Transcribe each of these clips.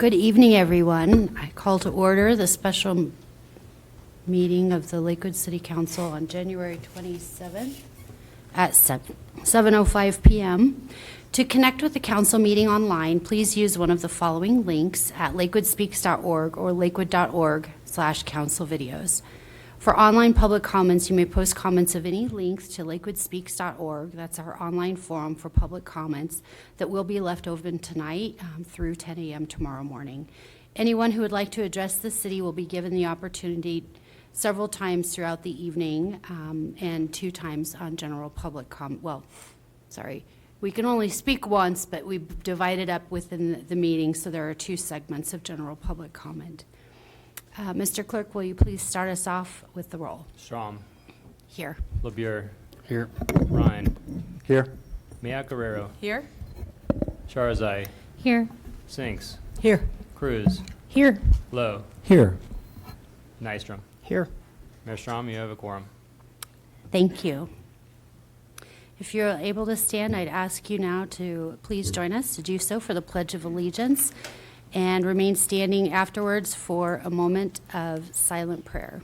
Good evening, everyone. I call to order the special meeting of the Lakewood City Council on January 27th at 7:05 p.m. To connect with the council meeting online, please use one of the following links at lakewoodspeaks.org or lakewood.org/councilvideos. For online public comments, you may post comments of any length to lakewoodspeaks.org. That's our online forum for public comments that will be left open tonight through 10 a.m. tomorrow morning. Anyone who would like to address the city will be given the opportunity several times throughout the evening and 2 times on general public comment. Well, sorry, we can only speak once, but we divide it up within the meeting, so there are 2 segments of general public comment. Mr. Clerk, will you please start us off with the roll? Strom. Here. LeBure. Here. Ryan. Here. Mia Guerrero. Here. Charazai. Here. Sinks. Here. Cruz. Here. Lowe. Here. Nystrom. Here. Mayor Strom, you have a quorum. Thank you. If you're able to stand, I'd ask you now to please join us to do so for the Pledge of Allegiance and remain standing afterwards for a moment of silent prayer.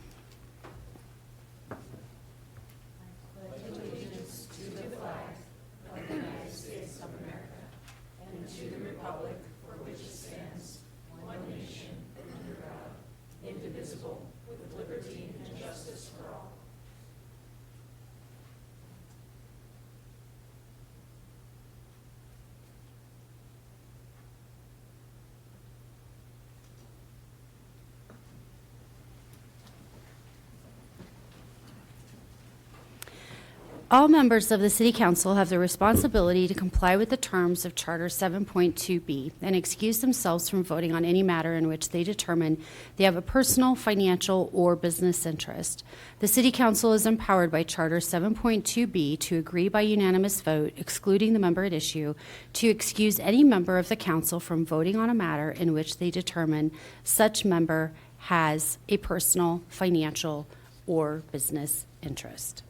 All members of the City Council have the responsibility to comply with the terms of Charter 7.2B and excuse themselves from voting on any matter in which they determine they have a personal, financial, or business interest. The City Council is empowered by Charter 7.2B to agree by unanimous vote, excluding the member at issue, to excuse any member of the Council from voting on a matter in which they determine such member has a personal, financial, or business interest.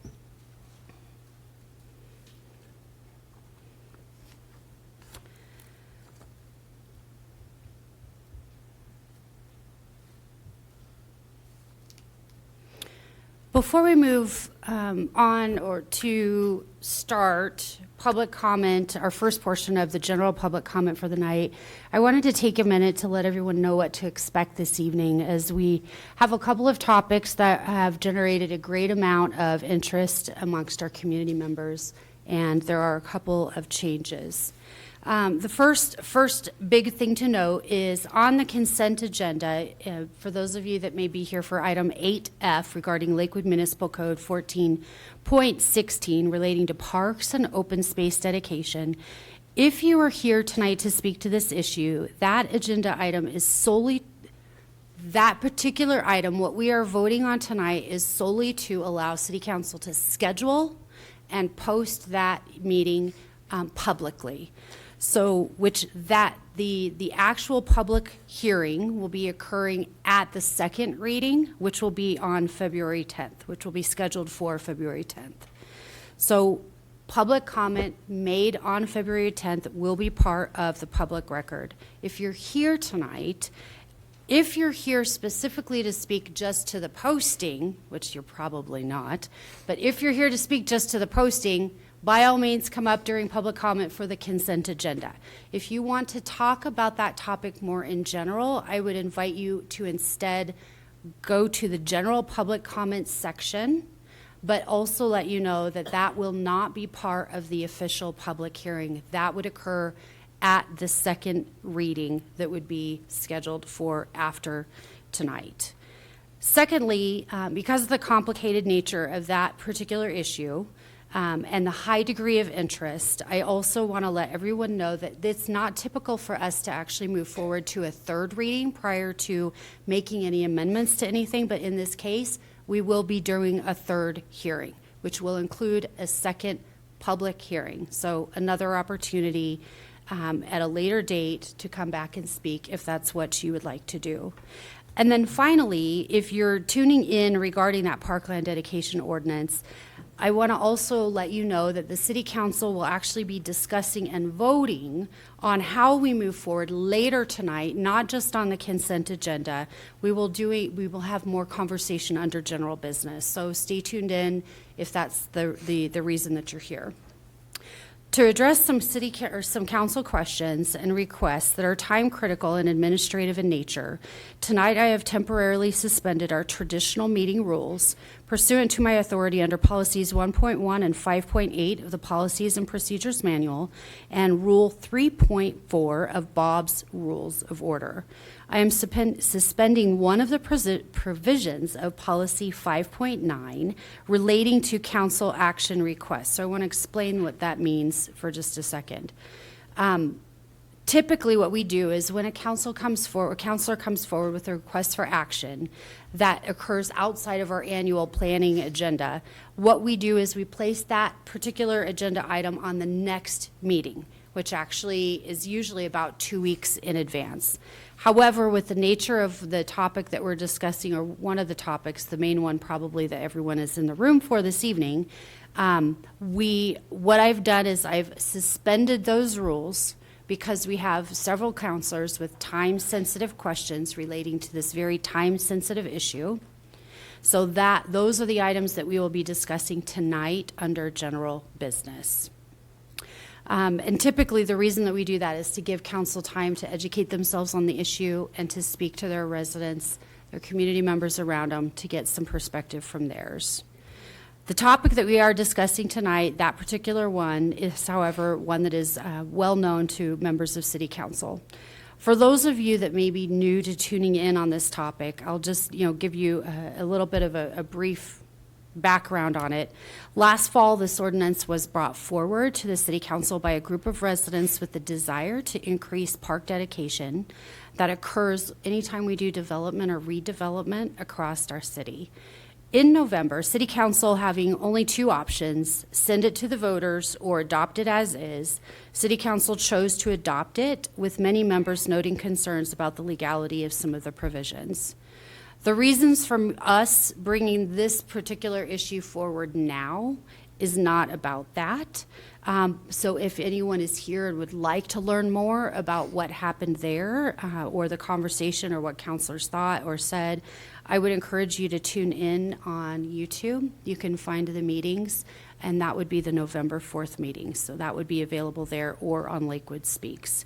Before we move on or to start public comment, our first portion of the general public comment for the night, I wanted to take a minute to let everyone know what to expect this evening, as we have a couple of topics that have generated a great amount of interest amongst our community members, and there are a couple of changes. The first big thing to note is on the consent agenda, for those of you that may be here for item 8F regarding Lakewood Municipal Code 14.16 relating to parks and open space dedication, if you are here tonight to speak to this issue, that agenda item is solely that particular item. What we are voting on tonight is solely to allow City Council to schedule and post that meeting publicly. So the actual public hearing will be occurring at the second reading, which will be on February 10th, which will be scheduled for February 10th. So public comment made on February 10th will be part of the public record. If you're here tonight, if you're here specifically to speak just to the posting, which you're probably not, but if you're here to speak just to the posting, by all means, come up during public comment for the consent agenda. If you want to talk about that topic more in general, I would invite you to instead go to the general public comment section, but also let you know that that will not be part of the official public hearing. That would occur at the second reading that would be scheduled for after tonight. Secondly, because of the complicated nature of that particular issue, and the high degree of interest, I also want to let everyone know that it's not typical for us to actually move forward to a third reading prior to making any amendments to anything, but in this case, we will be doing a third hearing, which will include a second public hearing. So another opportunity at a later date to come back and speak if that's what you would like to do. And then finally, if you're tuning in regarding that parkland dedication ordinance, I want to also let you know that the City Council will actually be discussing and voting on how we move forward later tonight, not just on the consent agenda. We will have more conversation under general business. So stay tuned in if that's the reason that you're here. To address some some council questions and requests that are time critical and administrative in nature, tonight I have temporarily suspended our traditional meeting rules pursuant to my authority under policies 1.1 and 5.8 of the Policies and Procedures Manual and Rule 3.4 of Bob's Rules of Order. I am suspending one of the provisions of Policy 5.9 relating to council action requests. So I want to explain what that means for just a second. Typically what we do is when a counselor comes forward with a request for action that occurs outside of our annual planning agenda, what we do is we place that particular agenda item on the next meeting, which actually is usually about 2 weeks in advance. However, with the nature of the topic that we're discussing, or one of the topics, the main one probably that everyone is in the room for this evening, what I've done is I've suspended those rules because we have several counselors with time-sensitive questions relating to this very time-sensitive issue. So those are the items that we will be discussing tonight under general business. And typically the reason that we do that is to give council time to educate themselves on the issue and to speak to their residents, their community members around them, to get some perspective from theirs. The topic that we are discussing tonight, that particular one, is, however, one that is well known to members of City Council. For those of you that may be new to tuning in on this topic, I'll just give you a little bit of a brief background on it. Last fall, this ordinance was brought forward to the City Council by a group of residents with the desire to increase park dedication that occurs anytime we do development or redevelopment across our city. In November, City Council having only two options, send it to the voters or adopt it as is, City Council chose to adopt it, with many members noting concerns about the legality of some of the provisions. The reasons for us bringing this particular issue forward now is not about that. So if anyone is here and would like to learn more about what happened there or the conversation or what counselors thought or said, I would encourage you to tune in on YouTube. You can find the meetings, and that would be the November 4th meeting. So that would be available there or on Lakewood Speaks.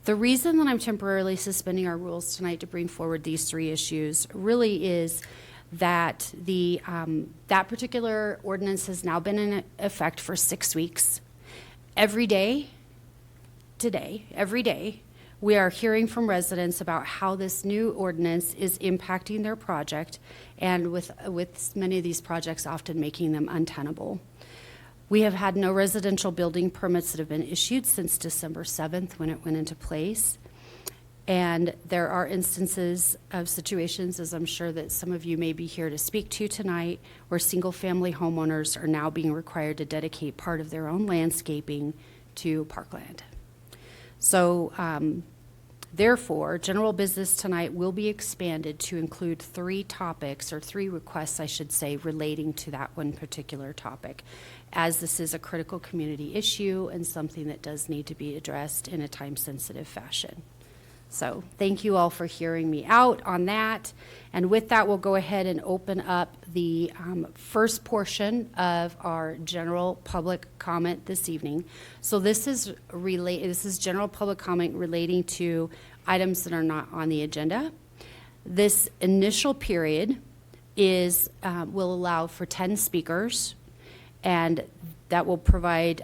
The reason that I'm temporarily suspending our rules tonight to bring forward these three issues really is that that particular ordinance has now been in effect for 6 weeks. Every day, we are hearing from residents about how this new ordinance is impacting their project, and with many of these projects often making them untenable. We have had no residential building permits that have been issued since December 7th when it went into place. And there are instances of situations, as I'm sure that some of you may be here to speak to tonight, where single-family homeowners are now being required to dedicate part of their own landscaping to parkland. So, therefore, general business tonight will be expanded to include three topics, or three requests, I should say, relating to that one particular topic, as this is a critical community issue and something that does need to be addressed in a time-sensitive fashion. So thank you all for hearing me out on that. And with that, we'll go ahead and open up the first portion of our general public comment this evening. So this is general public comment relating to items that are not on the agenda. This initial period will allow for 10 speakers, and that will provide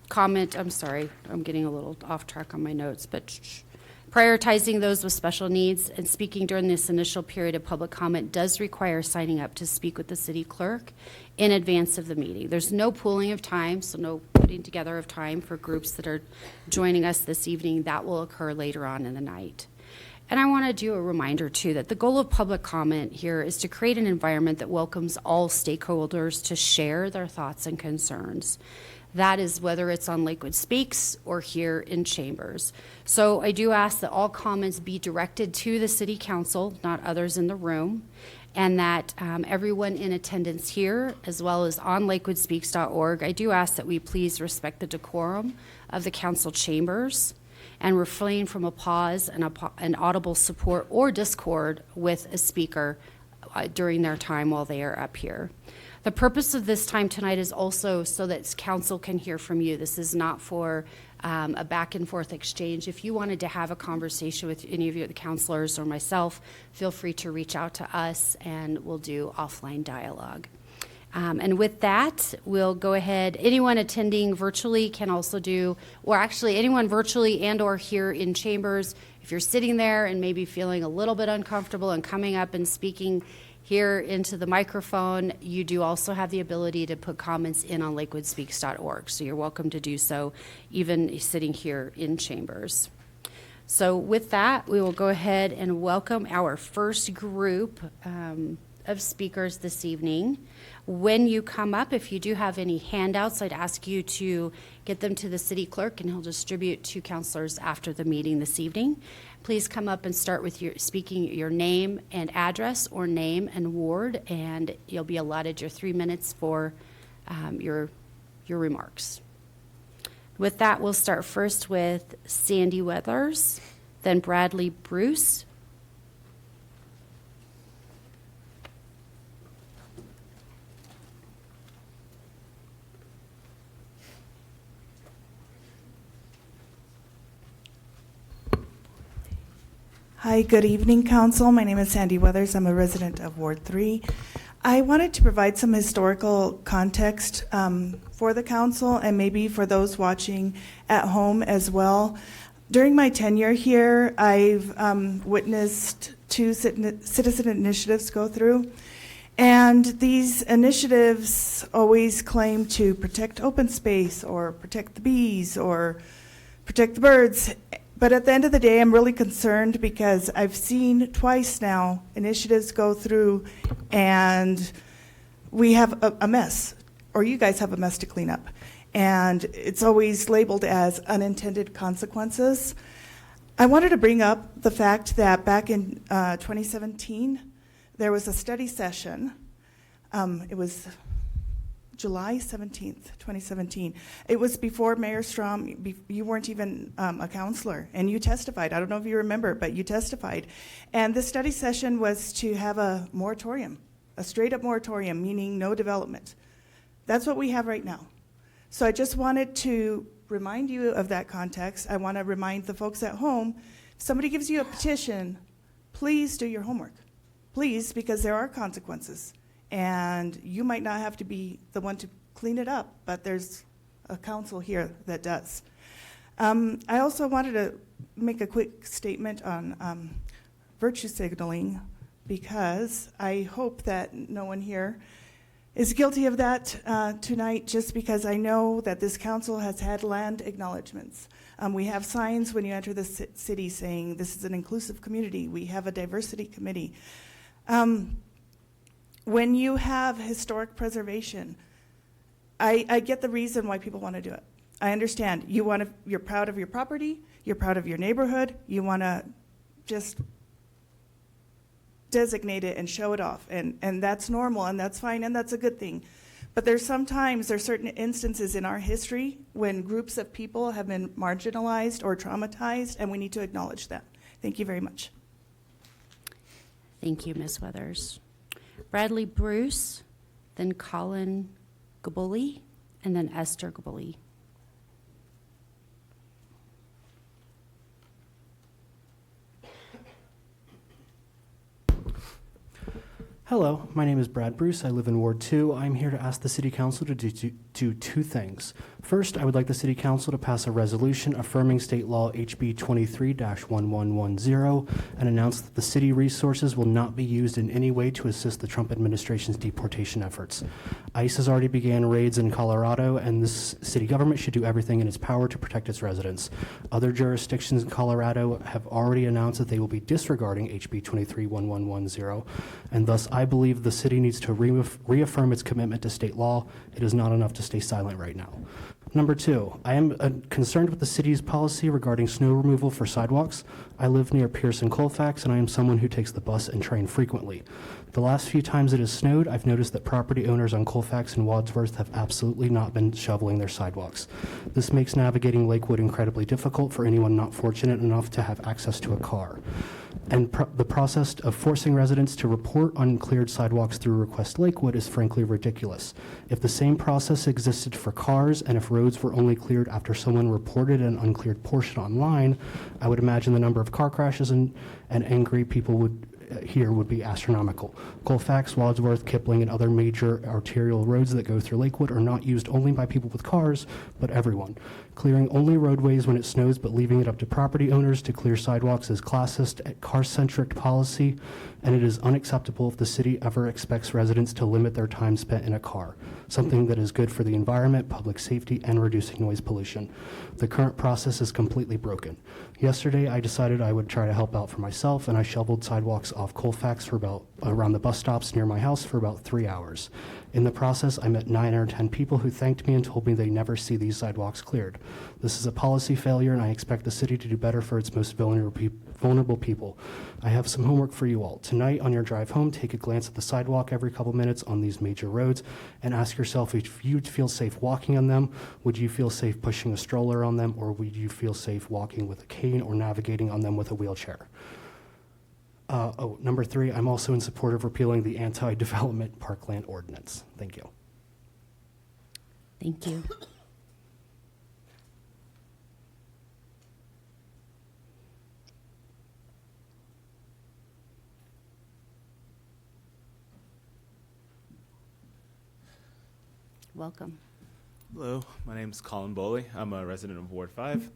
comment. I'm sorry, I'm getting a little off track on my notes, but prioritizing those with special needs and speaking during this initial period of public comment does require signing up to speak with the city clerk in advance of the meeting. There's no pooling of time, so no putting together of time for groups that are joining us this evening. That will occur later on in the night. And I want to do a reminder, too, that the goal of public comment here is to create an environment that welcomes all stakeholders to share their thoughts and concerns. That is whether it's on Lakewood Speaks or here in Chambers. So I do ask that all comments be directed to the City Council, not others in the room. and that everyone in attendance here, as well as on lakewoodspeaks.org, I do ask that we please respect the decorum of the council chambers and refrain from applause and an audible support or discord with a speaker during their time while they are up here. The purpose of this time tonight is also so that council can hear from you. This is not for a back and forth exchange. If you wanted to have a conversation with any of you, the counselors or myself, feel free to reach out to us and we'll do offline dialogue. And with that, we'll go ahead. Anyone attending virtually can also do, or actually anyone virtually and or here in chambers, if you're sitting there and maybe feeling a little bit uncomfortable and coming up and speaking here into the microphone, you do also have the ability to put comments in on lakewoodspeaks.org. So you're welcome to do so even sitting here in chambers. So with that, we will go ahead and welcome our first group of speakers this evening. When you come up, if you do have any handouts, I'd ask you to get them to the city clerk and he'll distribute to counselors after the meeting this evening. Please come up and start with speaking your name and address, or name and ward, and you'll be allotted your 3 minutes for your remarks. With that, we'll start first with Sandy Weathers, then Bradley Bruce. Hi, good evening, Council. My name is Sandy Weathers. I'm a resident of Ward 3. I wanted to provide some historical context for the Council and maybe for those watching at home as well. During my tenure here, I've witnessed 2 citizen initiatives go through. And these initiatives always claim to protect open space or protect the bees or protect the birds. But at the end of the day, I'm really concerned because I've seen twice now initiatives go through and we have a mess, or you guys have a mess to clean up. And it's always labeled as unintended consequences. I wanted to bring up the fact that back in 2017, there was a study session. It was July 17th, 2017. It was before Mayor Strom, you weren't even a counselor, and you testified. I don't know if you remember, but you testified. And the study session was to have a moratorium, a straight-up moratorium, meaning no development. That's what we have right now. So I just wanted to remind you of that context. I want to remind the folks at home, if somebody gives you a petition, please do your homework. Please, because there are consequences. And you might not have to be the one to clean it up, but there's a council here that does. I also wanted to make a quick statement on virtue signaling, because I hope that no one here is guilty of that tonight, just because I know that this council has had land acknowledgements. We have signs when you enter the city saying this is an inclusive community. We have a diversity committee. When you have historic preservation, I get the reason why people want to do it. I understand. You're proud of your property, you're proud of your neighborhood, you want to just designate it and show it off, and that's normal, and that's fine, and that's a good thing. But there's certain instances in our history when groups of people have been marginalized or traumatized, and we need to acknowledge that. Thank you very much. Thank you, Ms. Weathers. Bradley Bruce, then Colin Gaboli, and then Esther Gaboli. Hello, my name is Brad Bruce. I live in Ward 2. I'm here to ask the City Council to do 2 things. First, I would like the City Council to pass a resolution affirming State Law HB 23-1110 and announce that the city resources will not be used in any way to assist the Trump administration's deportation efforts. ICE has already began raids in Colorado, and this city government should do everything in its power to protect its residents. Other jurisdictions in Colorado have already announced that they will be disregarding HB 23-1110, and thus I believe the city needs to reaffirm its commitment to state law. It is not enough to stay silent right now. Number 2, I am concerned with the city's policy regarding snow removal for sidewalks. I live near Pierce and Colfax, and I am someone who takes the bus and train frequently. The last few times it has snowed, I've noticed that property owners on Colfax and Wadsworth have absolutely not been shoveling their sidewalks. This makes navigating Lakewood incredibly difficult for anyone not fortunate enough to have access to a car. And the process of forcing residents to report uncleared sidewalks through Request Lakewood is frankly ridiculous. If the same process existed for cars and if roads were only cleared after someone reported an uncleared portion online, I would imagine the number of car crashes and angry people would be astronomical. Colfax, Wadsworth, Kipling, and other major arterial roads that go through Lakewood are not used only by people with cars, but everyone. Clearing only roadways when it snows but leaving it up to property owners to clear sidewalks is classist, car-centric policy, and it is unacceptable if the city ever expects residents to limit their time spent in a car, something that is good for the environment, public safety, and reducing noise pollution. The current process is completely broken. Yesterday, I decided I would try to help out for myself, and I shoveled sidewalks off Colfax for around the bus stops near my house for about 3 hours. In the process, I met 9 or 10 people who thanked me and told me they never see these sidewalks cleared. This is a policy failure, and I expect the city to do better for its most vulnerable people. I have some homework for you all. Tonight, on your drive home, take a glance at the sidewalk every couple minutes on these major roads and ask yourself if you'd feel safe walking on them, would you feel safe pushing a stroller on them, or would you feel safe walking with a cane or navigating on them with a wheelchair? Number 3, I'm also in support of repealing the anti-development parkland ordinance. Thank you. Thank you. Welcome. Hello, my name is Colin Bowley. I'm a resident of Ward 5.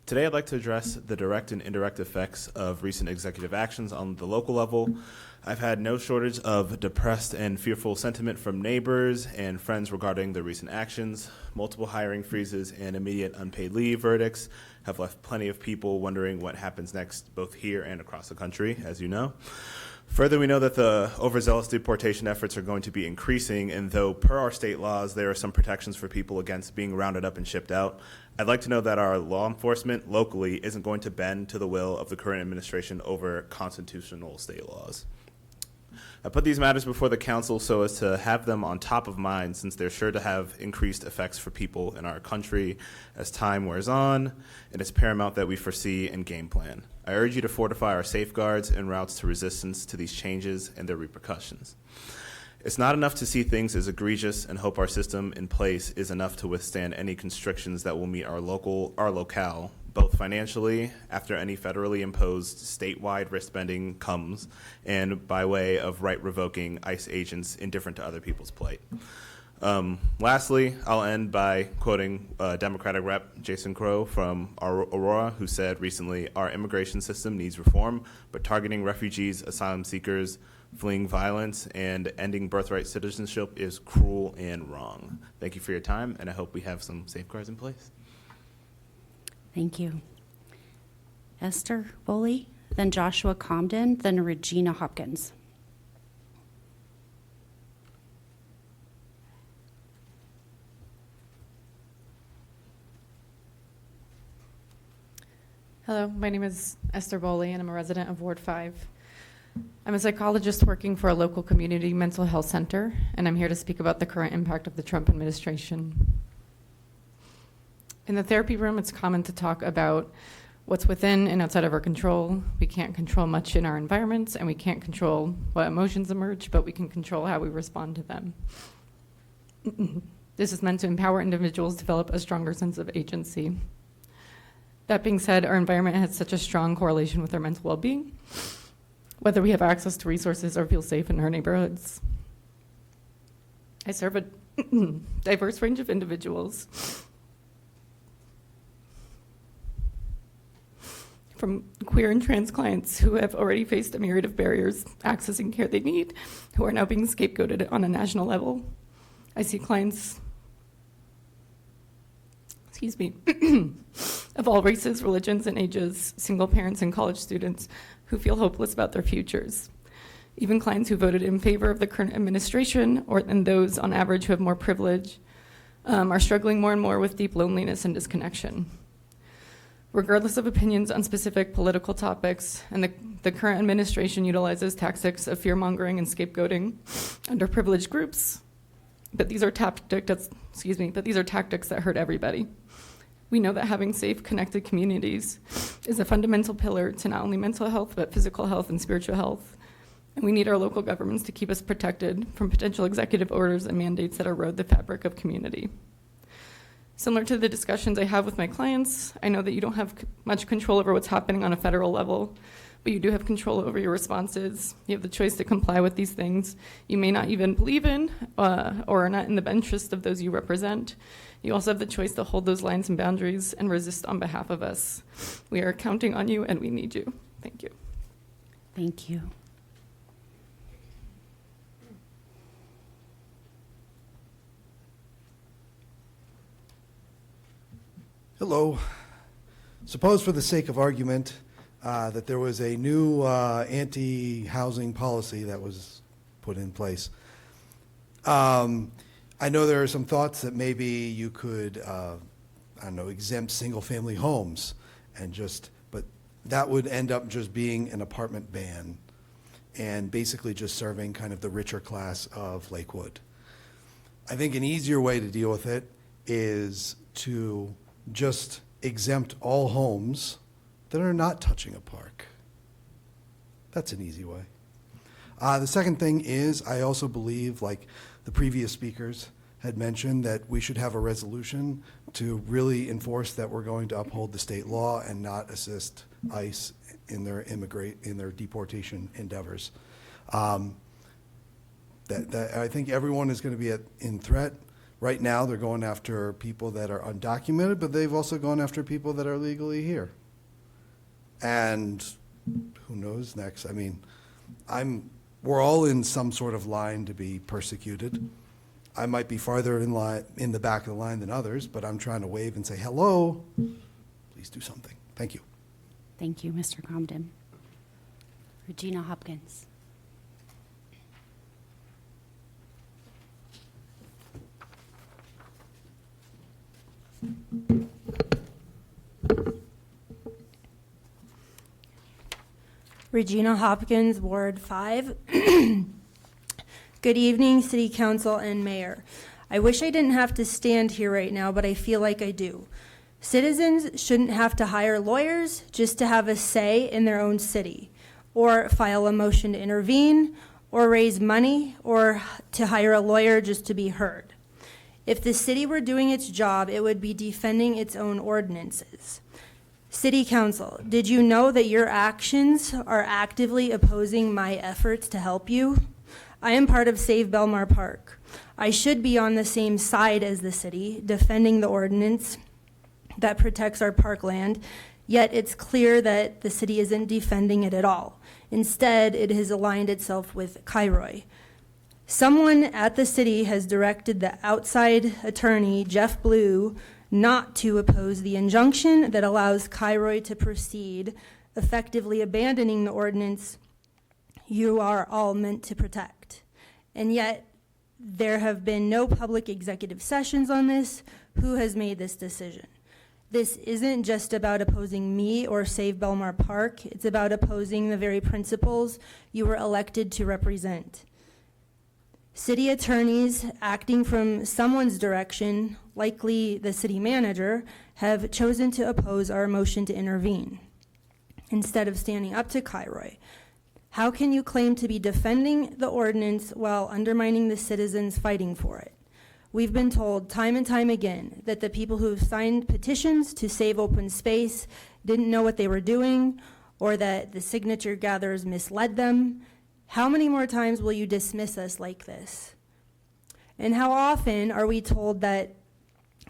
Today I'd like to address the direct and indirect effects of recent executive actions on the local level. I've had no shortage of depressed and fearful sentiment from neighbors and friends regarding the recent actions. Multiple hiring freezes and immediate unpaid leave verdicts have left plenty of people wondering what happens next, both here and across the country, as you know. Further, we know that the overzealous deportation efforts are going to be increasing, and though per our state laws, there are some protections for people against being rounded up and shipped out, I'd like to know that our law enforcement locally isn't going to bend to the will of the current administration over constitutional state laws. I put these matters before the council so as to have them on top of mind, since they're sure to have increased effects for people in our country as time wears on, and it's paramount that we foresee and game plan. I urge you to fortify our safeguards and routes to resistance to these changes and their repercussions. It's not enough to see things as egregious and hope our system in place is enough to withstand any constrictions that will meet our locale, both financially, after any federally imposed statewide risk spending comes, and by way of right-revoking ICE agents indifferent to other people's plight. Lastly, I'll end by quoting Democratic Rep. Jason Crow from Aurora, who said recently, "Our immigration system needs reform, but targeting refugees, asylum seekers, fleeing violence, and ending birthright citizenship is cruel and wrong." Thank you for your time, and I hope we have some safeguards in place. Thank you. Esther Foley, then Joshua Comden, then Regina Hopkins. Hello, my name is Esther Bowley, and I'm a resident of Ward 5. I'm a psychologist working for a local community mental health center, and I'm here to speak about the current impact of the Trump administration. In the therapy room, it's common to talk about what's within and outside of our control. We can't control much in our environments, and we can't control what emotions emerge, but we can control how we respond to them. This is meant to empower individuals to develop a stronger sense of agency. That being said, our environment has such a strong correlation with our mental well-being, whether we have access to resources or feel safe in our neighborhoods. I serve a diverse range of individuals, from queer and trans clients who have already faced a myriad of barriers accessing care they need, who are now being scapegoated on a national level. I see clients, of all races, religions, and ages, single parents and college students who feel hopeless about their futures. Even clients who voted in favor of the current administration, and those on average who have more privilege, are struggling more and more with deep loneliness and disconnection. Regardless of opinions on specific political topics, and the current administration utilizes tactics of fear-mongering and scapegoating underprivileged groups, but these are tactics that hurt everybody. We know that having safe, connected communities is a fundamental pillar to not only mental health, but physical health and spiritual health. And we need our local governments to keep us protected from potential executive orders and mandates that erode the fabric of community. Similar to the discussions I have with my clients, I know that you don't have much control over what's happening on a federal level, but you do have control over your responses. You have the choice to comply with these things you may not even believe in or are not in the interest of those you represent. You also have the choice to hold those lines and boundaries and resist on behalf of us. We are counting on you and we need you. Thank you. Thank you. Hello. Suppose for the sake of argument that there was a new anti-housing policy that was put in place. I know there are some thoughts that maybe you could, exempt single-family homes and but that would end up just being an apartment ban and basically just serving kind of the richer class of Lakewood. I think an easier way to deal with it is to just exempt all homes that are not touching a park. That's an easy way. The second thing is I also believe, like the previous speakers had mentioned, that we should have a resolution to really enforce that we're going to uphold the state law and not assist ICE in their deportation endeavors. I think everyone is going to be in threat. Right now, they're going after people that are undocumented, but they've also gone after people that are legally here. And who knows next? I mean, we're all in some sort of line to be persecuted. I might be farther in the back of the line than others, but I'm trying to wave and say, hello, please do something. Thank you. Thank you, Mr. Comden. Regina Hopkins. Regina Hopkins, Ward 5. Good evening, City Council and Mayor. I wish I didn't have to stand here right now, but I feel like I do. Citizens shouldn't have to hire lawyers just to have a say in their own city, or file a motion to intervene, or raise money, or to hire a lawyer just to be heard. If the city were doing its job, it would be defending its own ordinances. City Council, did you know that your actions are actively opposing my efforts to help you? I am part of Save Belmar Park. I should be on the same side as the city, defending the ordinance that protects our parkland, yet it's clear that the city isn't defending it at all. Instead, it has aligned itself with Kairoy. Someone at the city has directed the outside attorney, Jeff Blue, not to oppose the injunction that allows Kairoy to proceed, effectively abandoning the ordinance you are all meant to protect. And yet, there have been no public executive sessions on this. Who has made this decision? This isn't just about opposing me or Save Belmar Park. It's about opposing the very principles you were elected to represent. City attorneys acting from someone's direction, likely the city manager, have chosen to oppose our motion to intervene instead of standing up to Kairoy. How can you claim to be defending the ordinance while undermining the citizens fighting for it? We've been told time and time again that the people who have signed petitions to save open space didn't know what they were doing, or that the signature gatherers misled them. How many more times will you dismiss us like this? And how often are we told that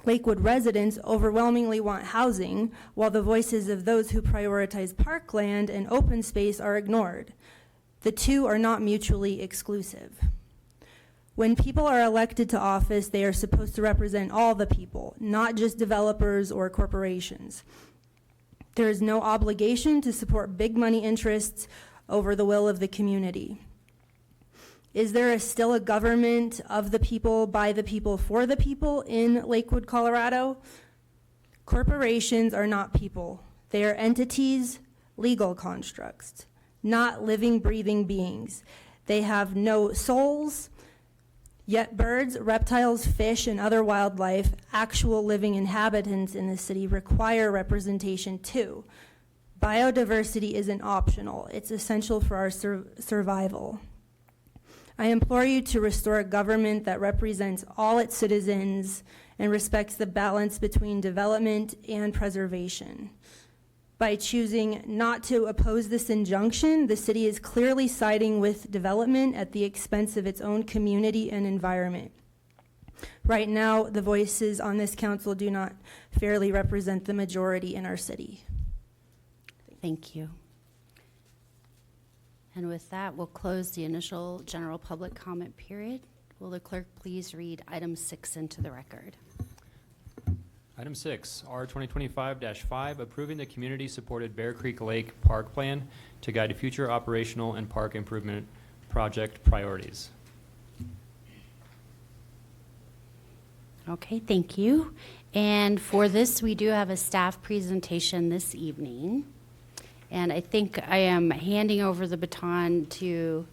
Lakewood residents overwhelmingly want housing, while the voices of those who prioritize parkland and open space are ignored? The two are not mutually exclusive. When people are elected to office, they are supposed to represent all the people, not just developers or corporations. There is no obligation to support big money interests over the will of the community. Is there still a government of the people, by the people, for the people in Lakewood, Colorado? Corporations are not people. They are entities, legal constructs, not living, breathing beings. They have no souls, yet birds, reptiles, fish, and other wildlife, actual living inhabitants in the city, require representation too. Biodiversity isn't optional. It's essential for our survival. I implore you to restore a government that represents all its citizens and respects the balance between development and preservation. By choosing not to oppose this injunction, the city is clearly siding with development at the expense of its own community and environment. Right now, the voices on this council do not fairly represent the majority in our city. Thank you. And with that, we'll close the initial general public comment period. Will the clerk please read item 6 into the record? Item 6, R 2025-5, approving the community-supported Bear Creek Lake Park Plan to guide future operational and park improvement project priorities. Okay, thank you. And for this, we do have a staff presentation this evening. And I think I am handing over the baton to,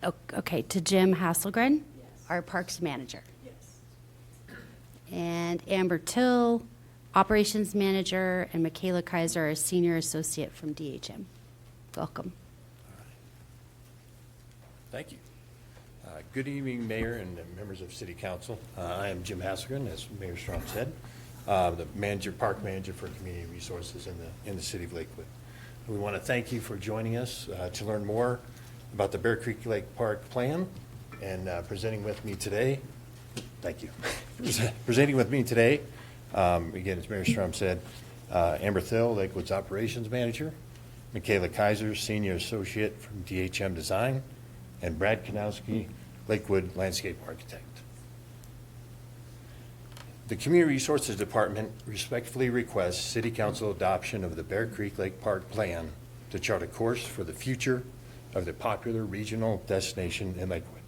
to Jim Hasselgren, our Parks Manager. And Amber Till, Operations Manager, and Michaela Kaiser, our Senior Associate from DHM. Welcome. Thank you. Good evening, Mayor and members of City Council. I am Jim Hasselgren, as Mayor Strom said, the Park Manager for Community Resources in the City of Lakewood. We want to thank you for joining us to learn more about the Bear Creek Lake Park Plan, and presenting with me today. Thank you. Presenting with me today, again, as Mayor Strom said, Amber Thill, Lakewood's Operations Manager, Michaela Kaiser, Senior Associate from DHM Design, and Brad Kanowski, Lakewood Landscape Architect. The Community Resources Department respectfully requests City Council adoption of the Bear Creek Lake Park Plan to chart a course for the future of the popular regional destination in Lakewood.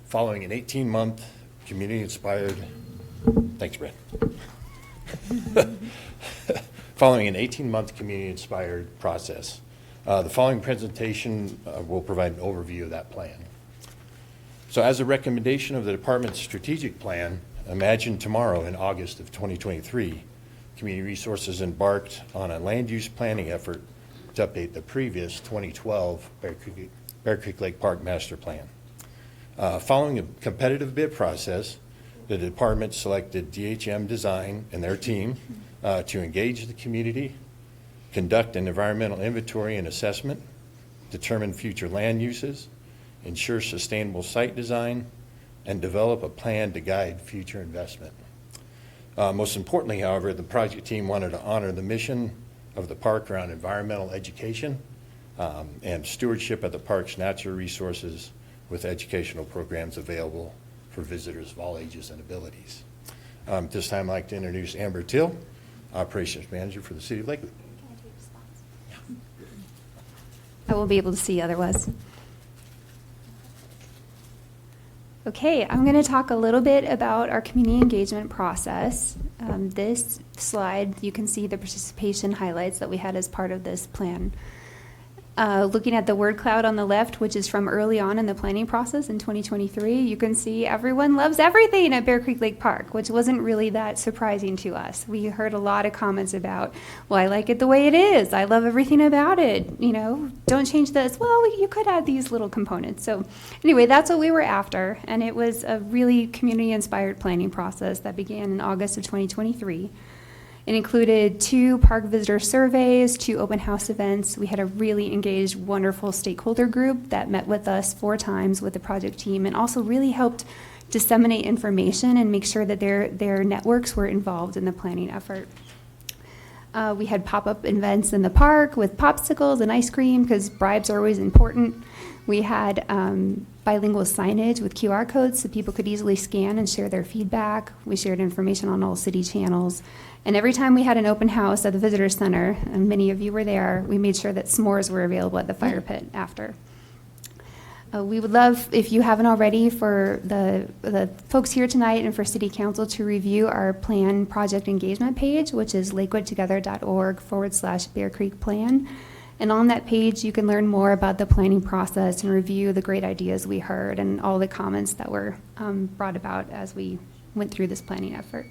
Following an 18-month community-inspired, thanks, Brad. Following an 18-month community-inspired process, the following presentation will provide an overview of that plan. So as a recommendation of the department's strategic plan, Imagine Tomorrow in August of 2023, Community Resources embarked on a land use planning effort to update the previous 2012 Bear Creek Lake Park Master Plan. Following a competitive bid process, the department selected DHM Design and their team to engage the community, conduct an environmental inventory and assessment, determine future land uses, ensure sustainable site design, and develop a plan to guide future investment. Most importantly, however, the project team wanted to honor the mission of the park around environmental education and stewardship of the park's natural resources with educational programs available for visitors of all ages and abilities. At this time, I'd like to introduce Amber Till, Operations Manager for the City of Lakewood. I won't be able to see otherwise. Okay, I'm going to talk a little bit about our community engagement process. This slide, you can see the participation highlights that we had as part of this plan. Looking at the word cloud on the left, which is from early on in the planning process in 2023, you can see everyone loves everything at Bear Creek Lake Park, which wasn't really that surprising to us. We heard a lot of comments about, well, I like it the way it is. I love everything about it. You know, don't change this. Well, you could add these little components. So anyway, that's what we were after. And it was a really community-inspired planning process that began in August of 2023. It included 2 park visitor surveys, 2 open house events. We had a really engaged, wonderful stakeholder group that met with us 4 times with the project team and also really helped disseminate information and make sure that their networks were involved in the planning effort. We had pop-up events in the park with popsicles and ice cream because bribes are always important. We had bilingual signage with QR codes so people could easily scan and share their feedback. We shared information on all city channels. And every time we had an open house at the visitor center, and many of you were there, we made sure that s'mores were available at the fire pit after. We would love, if you haven't already, for the folks here tonight and for City Council to review our plan project engagement page, which is lakewoodtogether.org/Bear Creek Plan. And on that page, you can learn more about the planning process and review the great ideas we heard and all the comments that were brought about as we went through this planning effort.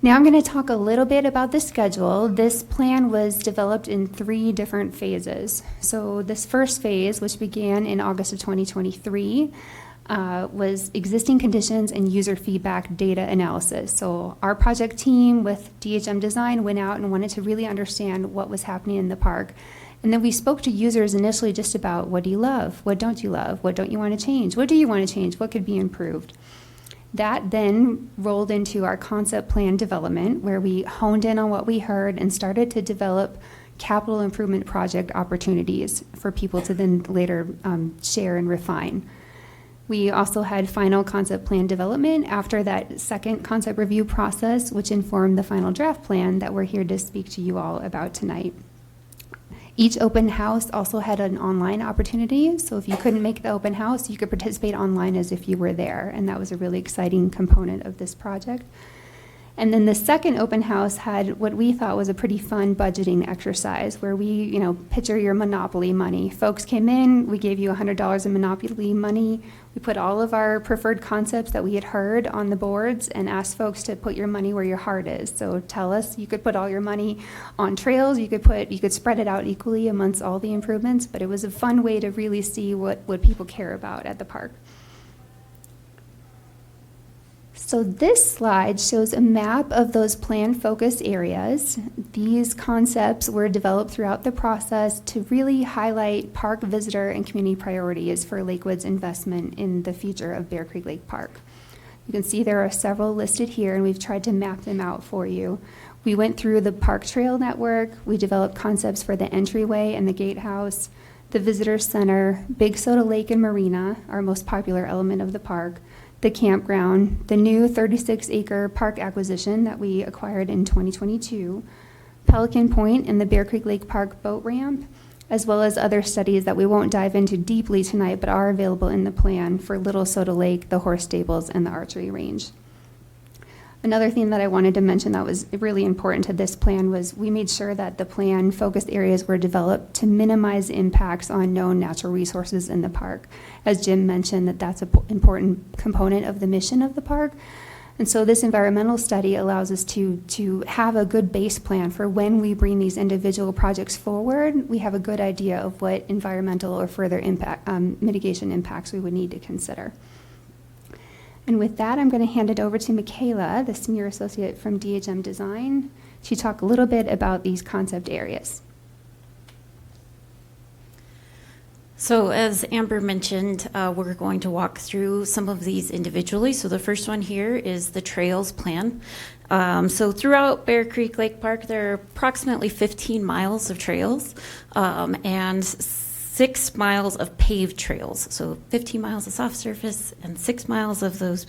Now I'm going to talk a little bit about the schedule. This plan was developed in 3 different phases. So this first phase, which began in August of 2023, was existing conditions and user feedback data analysis. So our project team with DHM Design went out and wanted to really understand what was happening in the park. And then we spoke to users initially just about, what do you love? What don't you love? What don't you want to change? What do you want to change? What could be improved? That then rolled into our concept plan development, where we honed in on what we heard and started to develop capital improvement project opportunities for people to then later share and refine. We also had final concept plan development after that second concept review process, which informed the final draft plan that we're here to speak to you all about tonight. Each open house also had an online opportunity, so if you couldn't make the open house, you could participate online as if you were there, and that was a really exciting component of this project. And then the second open house had what we thought was a pretty fun budgeting exercise, where we, picture your Monopoly money. Folks came in, we gave you $100 in Monopoly money. We put all of our preferred concepts that we had heard on the boards and asked folks to put your money where your heart is. So tell us, you could put all your money on trails, you could spread it out equally amongst all the improvements, but it was a fun way to really see what people care about at the park. So this slide shows a map of those plan focus areas. These concepts were developed throughout the process to really highlight park visitor and community priorities for Lakewood's investment in the future of Bear Creek Lake Park. You can see there are several listed here, and we've tried to map them out for you. We went through the park trail network. We developed concepts for the entryway and the gatehouse, the visitor center, Big Soda Lake and Marina, our most popular element of the park, the campground, the new 36-acre park acquisition that we acquired in 2022, Pelican Point and the Bear Creek Lake Park boat ramp, as well as other studies that we won't dive into deeply tonight, but are available in the plan for Little Soda Lake, the horse stables, and the archery range. Another thing that I wanted to mention that was really important to this plan was we made sure that the plan focused areas were developed to minimize impacts on known natural resources in the park. As Jim mentioned, that's an important component of the mission of the park. And so this environmental study allows us to have a good base plan for when we bring these individual projects forward. We have a good idea of what environmental or further impact, mitigation impacts we would need to consider. And with that, I'm going to hand it over to Michaela, the Senior Associate from DHM Design, to talk a little bit about these concept areas. So as Amber mentioned, we're going to walk through some of these individually. So the first one here is the trails plan. So throughout Bear Creek Lake Park, there are approximately 15 miles of trails and 6 miles of paved trails. So 15 miles of soft surface and 6 miles of those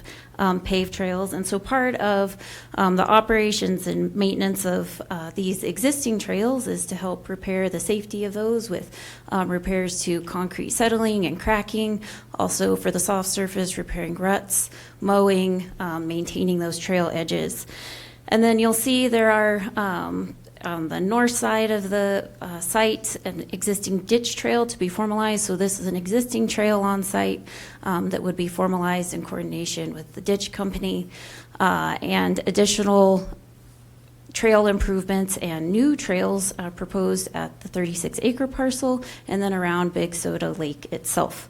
paved trails. And so part of the operations and maintenance of these existing trails is to help repair the safety of those with repairs to concrete settling and cracking. Also for the soft surface, repairing ruts, mowing, maintaining those trail edges. And then you'll see there are on the north side of the site, an existing ditch trail to be formalized. So this is an existing trail on site that would be formalized in coordination with the ditch company, and additional trail improvements and new trails proposed at the 36-acre parcel and then around Big Soda Lake itself.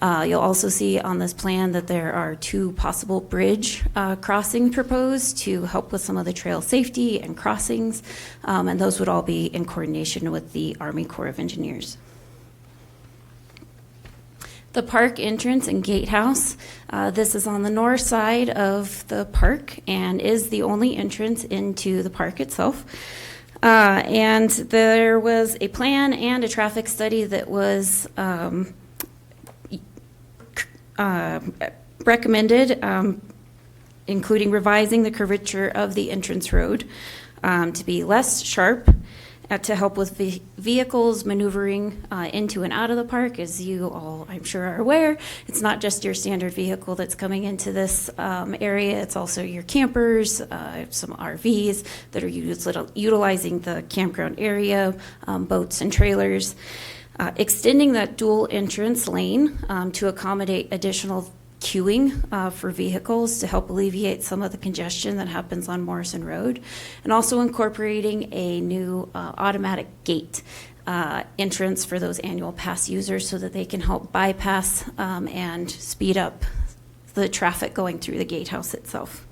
You'll also see on this plan that there are 2 possible bridge crossings proposed to help with some of the trail safety and crossings, and those would all be in coordination with the Army Corps of Engineers. The park entrance and gatehouse. This is on the north side of the park and is the only entrance into the park itself. And there was a plan and a traffic study that was recommended, including revising the curvature of the entrance road to be less sharp, to help with vehicles maneuvering into and out of the park. As you all, I'm sure, are aware, it's not just your standard vehicle that's coming into this area. It's also your campers, some RVs that are utilizing the campground area, boats and trailers. Extending that dual entrance lane to accommodate additional queuing for vehicles to help alleviate some of the congestion that happens on Morrison Road, and also incorporating a new automatic gate entrance for those annual pass users so that they can help bypass and speed up the traffic going through the gatehouse itself.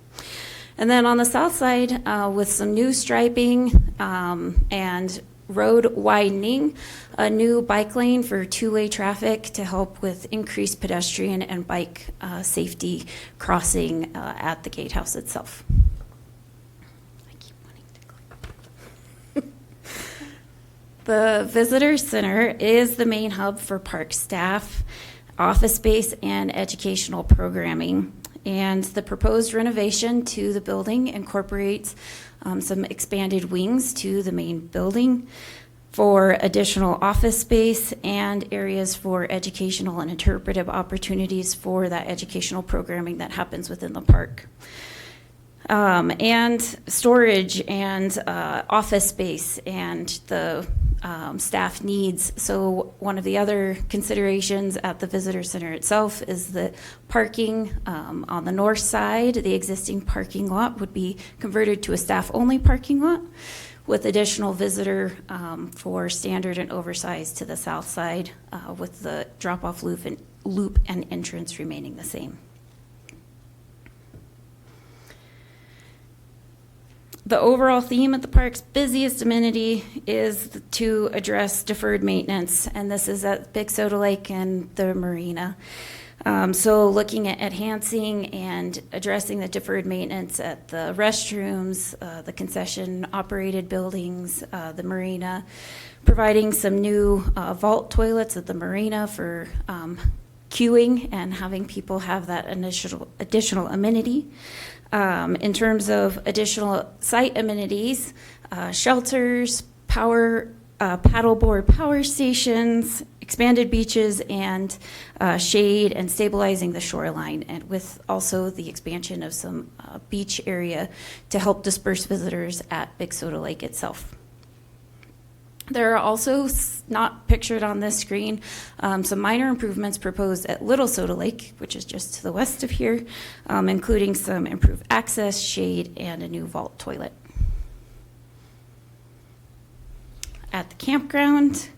And then on the south side, with some new striping and road widening, a new bike lane for two-way traffic to help with increased pedestrian and bike safety crossing at the gatehouse itself. I keep wanting to click. The visitor center is the main hub for park staff, office space, and educational programming. And the proposed renovation to the building incorporates some expanded wings to the main building for additional office space and areas for educational and interpretive opportunities for that educational programming that happens within the park. And storage and office space and the staff needs. So one of the other considerations at the visitor center itself is the parking on the north side. The existing parking lot would be converted to a staff-only parking lot with additional visitor for standard and oversized to the south side with the drop-off loop and entrance remaining the same. The overall theme at the park's busiest amenity is to address deferred maintenance, and this is at Big Soda Lake and the marina. So looking at enhancing and addressing the deferred maintenance at the restrooms, the concession-operated buildings, the marina, providing some new vault toilets at the marina for queuing and having people have that additional amenity. In terms of additional site amenities, shelters, paddleboard power stations, expanded beaches, and shade and stabilizing the shoreline, and with also the expansion of some beach area to help disperse visitors at Big Soda Lake itself. There are also, not pictured on this screen, some minor improvements proposed at Little Soda Lake, which is just to the west of here, including some improved access, shade, and a new vault toilet. At the campground,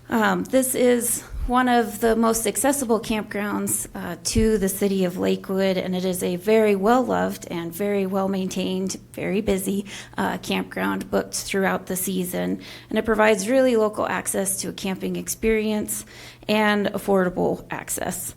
this is one of the most accessible campgrounds to the city of Lakewood, and it is a very well-loved and very well-maintained, very busy campground booked throughout the season, and it provides really local access to a camping experience and affordable access.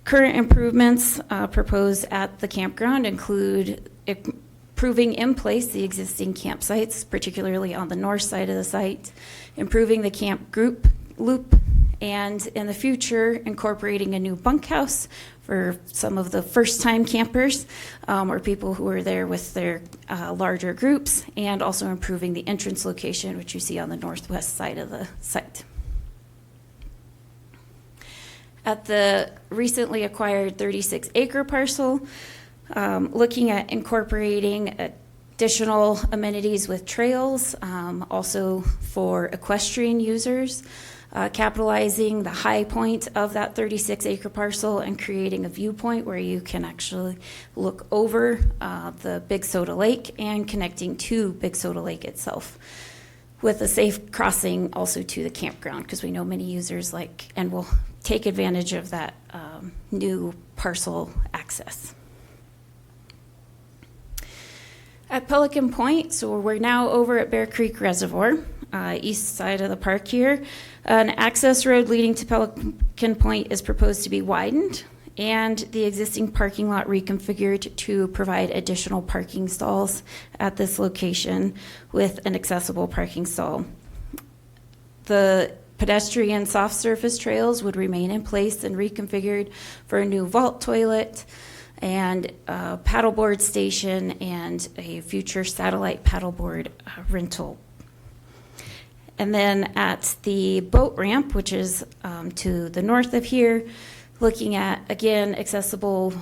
Current improvements proposed at the campground include improving in place the existing campsites, particularly on the north side of the site, improving the camp group loop, and in the future, incorporating a new bunkhouse for some of the first-time campers or people who are there with their larger groups, and also improving the entrance location, which you see on the northwest side of the site. At the recently acquired 36-acre parcel, looking at incorporating additional amenities with trails, also for equestrian users, capitalizing the high point of that 36-acre parcel and creating a viewpoint where you can actually look over the Big Soda Lake and connecting to Big Soda Lake itself, with a safe crossing also to the campground, because we know many users like and will take advantage of that new parcel access. At Pelican Point, so we're now over at Bear Creek Reservoir, east side of the park here. An access road leading to Pelican Point is proposed to be widened and the existing parking lot reconfigured to provide additional parking stalls at this location with an accessible parking stall. The pedestrian soft surface trails would remain in place and reconfigured for a new vault toilet and a paddleboard station and a future satellite paddleboard rental. And then at the boat ramp, which is to the north of here, looking at, again, accessible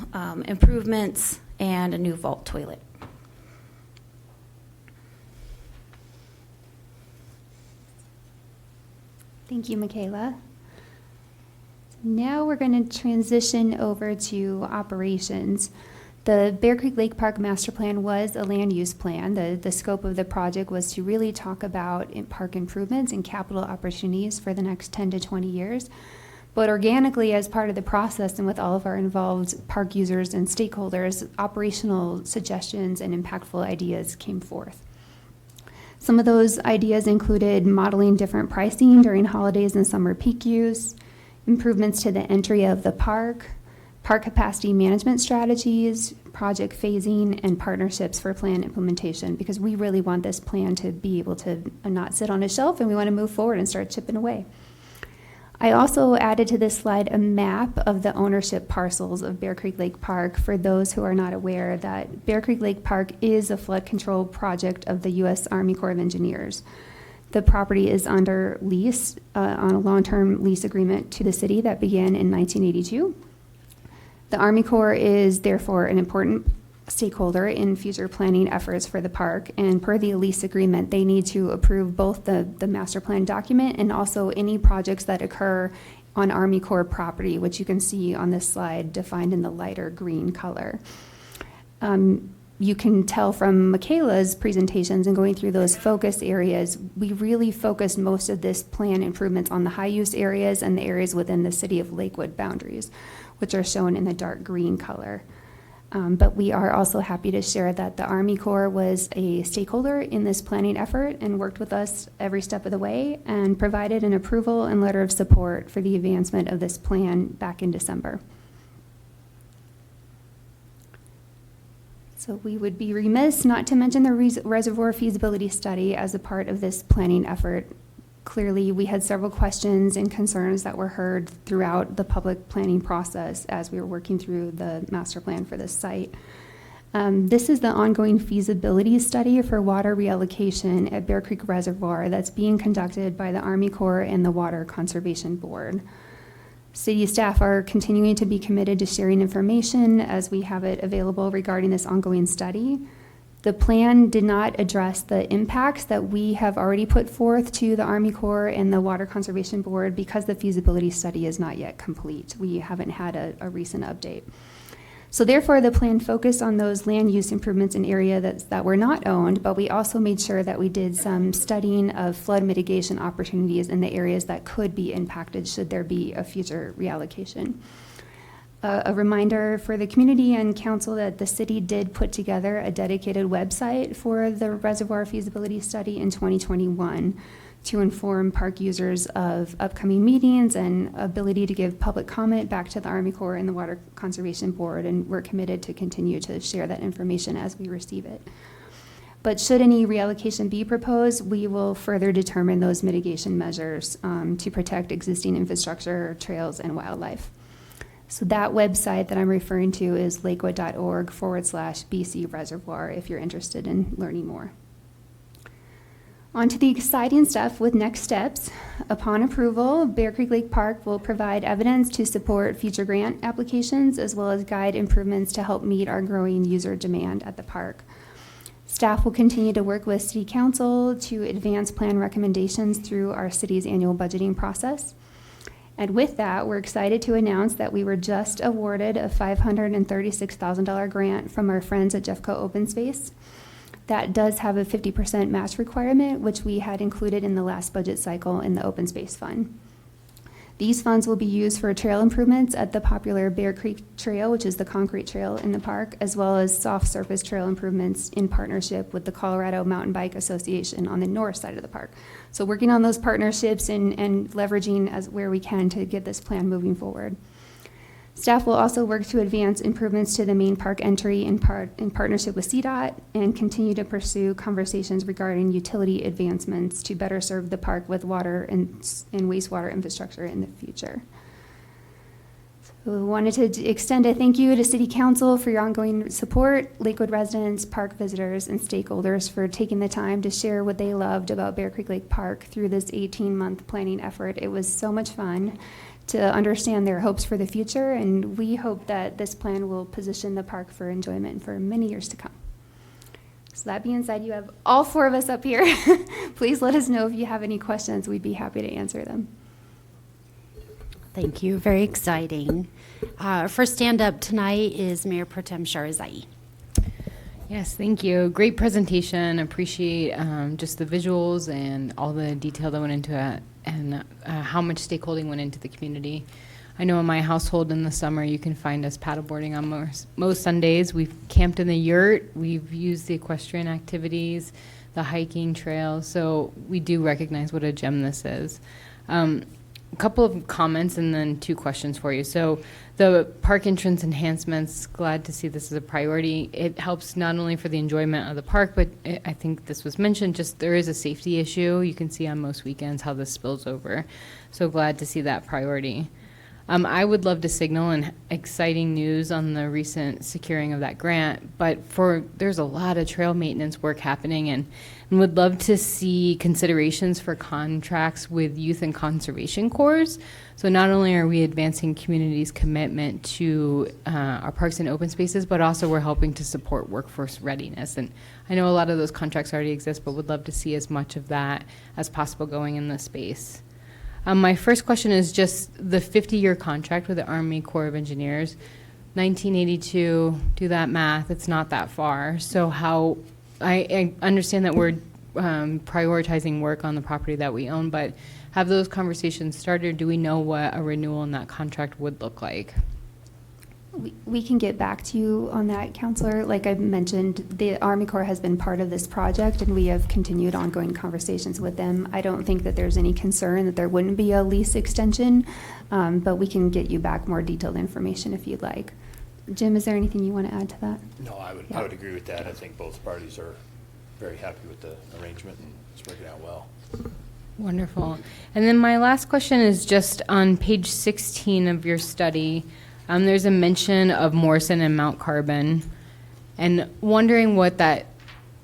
improvements and a new vault toilet. Thank you, Michaela. Now we're going to transition over to operations. The Bear Creek Lake Park Master Plan was a land use plan. The scope of the project was to really talk about park improvements and capital opportunities for the next 10 to 20 years. But organically, as part of the process and with all of our involved park users and stakeholders, operational suggestions and impactful ideas came forth. Some of those ideas included modeling different pricing during holidays and summer peak use, improvements to the entry of the park capacity management strategies, project phasing, and partnerships for plan implementation, because we really want this plan to be able to not sit on a shelf, and we want to move forward and start chipping away. I also added to this slide a map of the ownership parcels of Bear Creek Lake Park for those who are not aware that Bear Creek Lake Park is a flood control project of the U.S. Army Corps of Engineers. The property is under lease on a long-term lease agreement to the city that began in 1982. The Army Corps is therefore an important stakeholder in future planning efforts for the park, and per the lease agreement, they need to approve both the master plan document and also any projects that occur on Army Corps property, which you can see on this slide defined in the lighter green color. You can tell from Michaela's presentations and going through those focus areas, we really focused most of this plan improvements on the high use areas and the areas within the city of Lakewood boundaries, which are shown in the dark green color. But we are also happy to share that the Army Corps was a stakeholder in this planning effort and worked with us every step of the way and provided an approval and letter of support for the advancement of this plan back in December. So we would be remiss not to mention the reservoir feasibility study as a part of this planning effort. Clearly, we had several questions and concerns that were heard throughout the public planning process as we were working through the master plan for this site. This is the ongoing feasibility study for water reallocation at Bear Creek Reservoir that's being conducted by the Army Corps and the Water Conservation Board. City staff are continuing to be committed to sharing information as we have it available regarding this ongoing study. The plan did not address the impacts that we have already put forth to the Army Corps and the Water Conservation Board because the feasibility study is not yet complete. We haven't had a recent update. So therefore, the plan focused on those land use improvements in areas that were not owned, but we also made sure that we did some studying of flood mitigation opportunities in the areas that could be impacted should there be a future reallocation. A reminder for the community and council that the city did put together a dedicated website for the reservoir feasibility study in 2021 to inform park users of upcoming meetings and ability to give public comment back to the Army Corps and the Water Conservation Board, and we're committed to continue to share that information as we receive it. But should any reallocation be proposed, we will further determine those mitigation measures to protect existing infrastructure, trails, and wildlife. So that website that I'm referring to is lakewood.org/BC Reservoir if you're interested in learning more. On to the exciting stuff with next steps. Upon approval, Bear Creek Lake Park will provide evidence to support future grant applications as well as guide improvements to help meet our growing user demand at the park. Staff will continue to work with City Council to advance plan recommendations through our city's annual budgeting process. And with that, we're excited to announce that we were just awarded a $536,000 grant from our friends at Jeffco Open Space. That does have a 50% match requirement, which we had included in the last budget cycle in the Open Space Fund. These funds will be used for trail improvements at the popular Bear Creek Trail, which is the concrete trail in the park, as well as soft surface trail improvements in partnership with the Colorado Mountain Bike Association on the north side of the park. So working on those partnerships and leveraging as where we can to get this plan moving forward. Staff will also work to advance improvements to the main park entry in partnership with CDOT and continue to pursue conversations regarding utility advancements to better serve the park with water and wastewater infrastructure in the future. So we wanted to extend a thank you to City Council for your ongoing support, Lakewood residents, park visitors, and stakeholders for taking the time to share what they loved about Bear Creek Lake Park through this 18-month planning effort. It was so much fun to understand their hopes for the future, and we hope that this plan will position the park for enjoyment for many years to come. So that being said, you have all 4 of us up here. Please let us know if you have any questions. We'd be happy to answer them. Thank you. Very exciting. First stand up tonight is Mayor Pro Tem Sharazai. Yes, thank you. Great presentation. Appreciate just the visuals and all the detail that went into it, and how much stakeholding went into the community. I know in my household in the summer, you can find us paddleboarding on most Sundays. We've camped in the yurt. We've used the equestrian activities, the hiking trails. So we do recognize what a gem this is. A couple of comments and then 2 questions for you. So the park entrance enhancements, glad to see this as a priority. It helps not only for the enjoyment of the park, but I think this was mentioned, just there is a safety issue. You can see on most weekends how this spills over. So glad to see that priority. I would love to signal and exciting news on the recent securing of that grant, but there's a lot of trail maintenance work happening, and would love to see considerations for contracts with youth and conservation corps. So not only are we advancing community's commitment to our parks and open spaces, but also we're helping to support workforce readiness. And I know a lot of those contracts already exist, but would love to see as much of that as possible going in this space. My first question is just the 50-year contract with the Army Corps of Engineers. 1982, do that math, it's not that far. So how, I understand that we're prioritizing work on the property that we own, but have those conversations started? Do we know what a renewal in that contract would look like? We can get back to you on that, Counselor. Like I mentioned, the Army Corps has been part of this project, and we have continued ongoing conversations with them. I don't think that there's any concern that there wouldn't be a lease extension, but we can get you back more detailed information if you'd like. Jim, is there anything you want to add to that? No, I would agree with that. I think both parties are very happy with the arrangement, and it's working out well. Wonderful. And then my last question is just on page 16 of your study. There's a mention of Morrison and Mount Carbon, and wondering what that,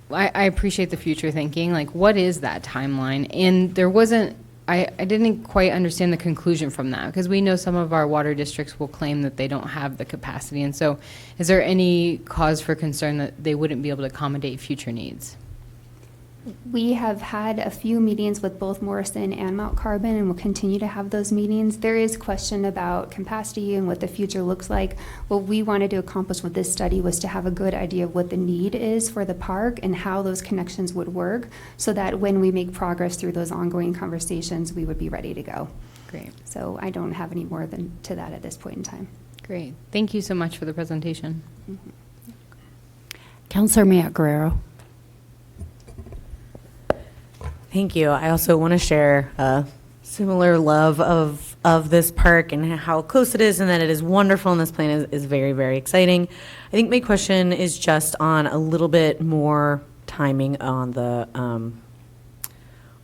I appreciate the future thinking, like what is that timeline? And there wasn't, I didn't quite understand the conclusion from that, because we know some of our water districts will claim that they don't have the capacity. And so is there any cause for concern that they wouldn't be able to accommodate future needs? We have had a few meetings with both Morrison and Mount Carbon, and will continue to have those meetings. There is question about capacity and what the future looks like. What we wanted to accomplish with this study was to have a good idea of what the need is for the park and how those connections would work, so that when we make progress through those ongoing conversations, we would be ready to go. Great. So I don't have any more than to that at this point in time. Great. Thank you so much for the presentation. Mm-hmm. Councilor Matt Guerrero. Thank you. I also want to share a similar love of this park and how close it is, and that it is wonderful, and this plan is very, very exciting. I think my question is just on a little bit more timing on the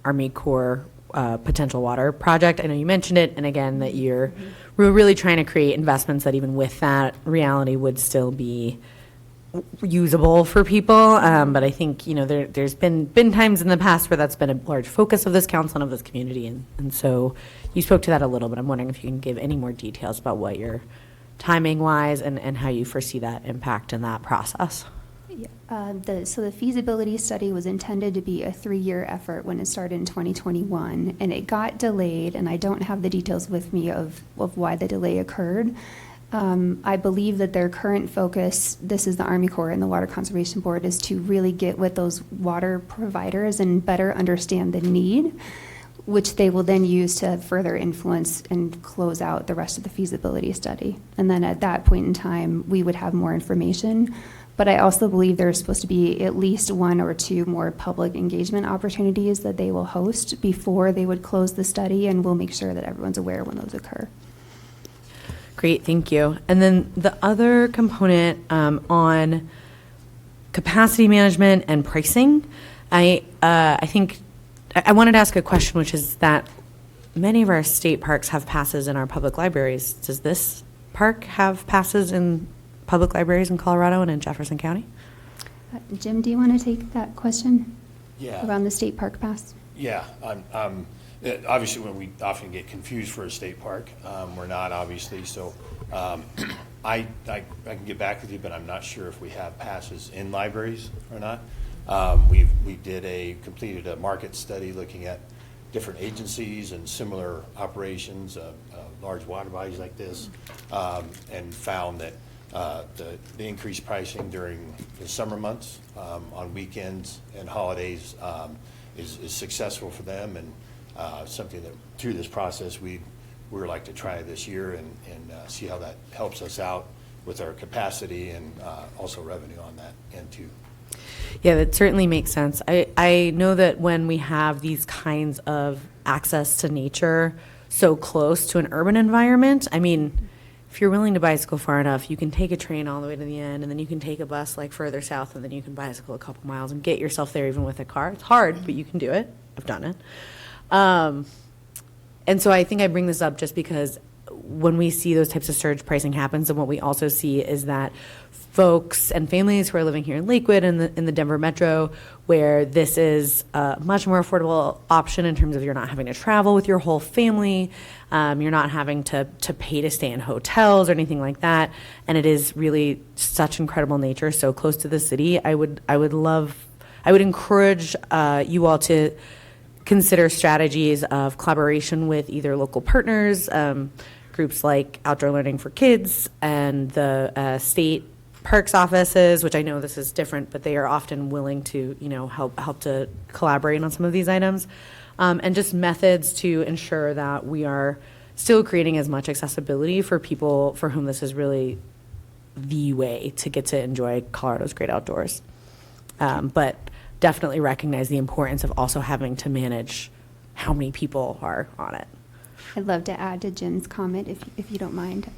Army Corps potential water project. I know you mentioned it, and again, that we're really trying to create investments that even with that reality would still be usable for people, but I think there's been times in the past where that's been a large focus of this council and of this community, and so you spoke to that a little, but I'm wondering if you can give any more details about what your timing wise and how you foresee that impact in that process. So the feasibility study was intended to be a 3-year effort when it started in 2021, and it got delayed, and I don't have the details with me of why the delay occurred. I believe that their current focus, this is the Army Corps and the Water Conservation Board, is to really get with those water providers and better understand the need, which they will then use to further influence and close out the rest of the feasibility study. And then at that point in time, we would have more information. But I also believe there's supposed to be at least 1 or 2 more public engagement opportunities that they will host before they would close the study, and we'll make sure that everyone's aware when those occur. Great, thank you. And then the other component on capacity management and pricing, I think I wanted to ask a question, which is that many of our state parks have passes in our public libraries. Does this park have passes in public libraries in Colorado and in Jefferson County? Jim, do you want to take that question? Yeah. Around the state park pass? Yeah, obviously, when we often get confused for a state park, we're not, obviously, so I can get back with you, but I'm not sure if we have passes in libraries or not. We completed a market study looking at different agencies and similar operations, large water bodies like this, and found that the increased pricing during the summer months, on weekends and holidays, is successful for them, and something that through this process we'd like to try this year and see how that helps us out with our capacity and also revenue on that end too. Yeah, that certainly makes sense. I know that when we have these kinds of access to nature so close to an urban environment, I mean, if you're willing to bicycle far enough, you can take a train all the way to the end, and then you can take a bus like further south, and then you can bicycle a couple miles and get yourself there even with a car. It's hard, but you can do it. I've done it. And so I think I bring this up just because when we see those types of surge pricing happens, and what we also see is that folks and families who are living here in Lakewood and in the Denver metro, where this is a much more affordable option in terms of you're not having to travel with your whole family, you're not having to pay to stay in hotels or anything like that, and it is really such incredible nature so close to the city. I would encourage you all to consider strategies of collaboration with either local partners, groups like Outdoor Learning for Kids and the state parks offices, which I know this is different, but they are often willing to, help to collaborate on some of these items, and just methods to ensure that we are still creating as much accessibility for people for whom this is really the way to get to enjoy Colorado's great outdoors. But definitely recognize the importance of also having to manage how many people are on it. I'd love to add to Jim's comment, if you don't mind.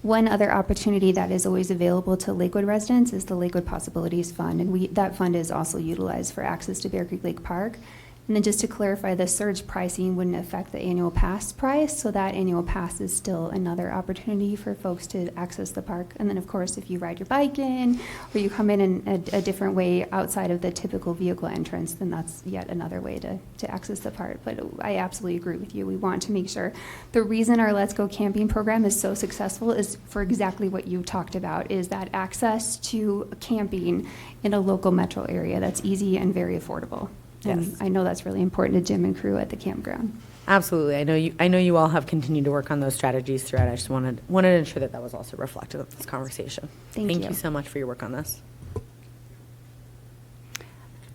One other opportunity that is always available to Lakewood residents is the Lakewood Possibilities Fund, and that fund is also utilized for access to Bear Creek Lake Park. And then just to clarify, the surge pricing wouldn't affect the annual pass price, so that annual pass is still another opportunity for folks to access the park. And then, of course, if you ride your bike in, or you come in a different way outside of the typical vehicle entrance, then that's yet another way to access the park. But I absolutely agree with you. We want to make sure the reason our Let's Go Camping program is so successful is for exactly what you talked about, is that access to camping in a local metro area that's easy and very affordable. And Yes. I know that's really important to Jim and crew at the campground. Absolutely. I know you all have continued to work on those strategies throughout. I just wanted to ensure that was also reflected in this conversation. Thank you. You so much for your work on this.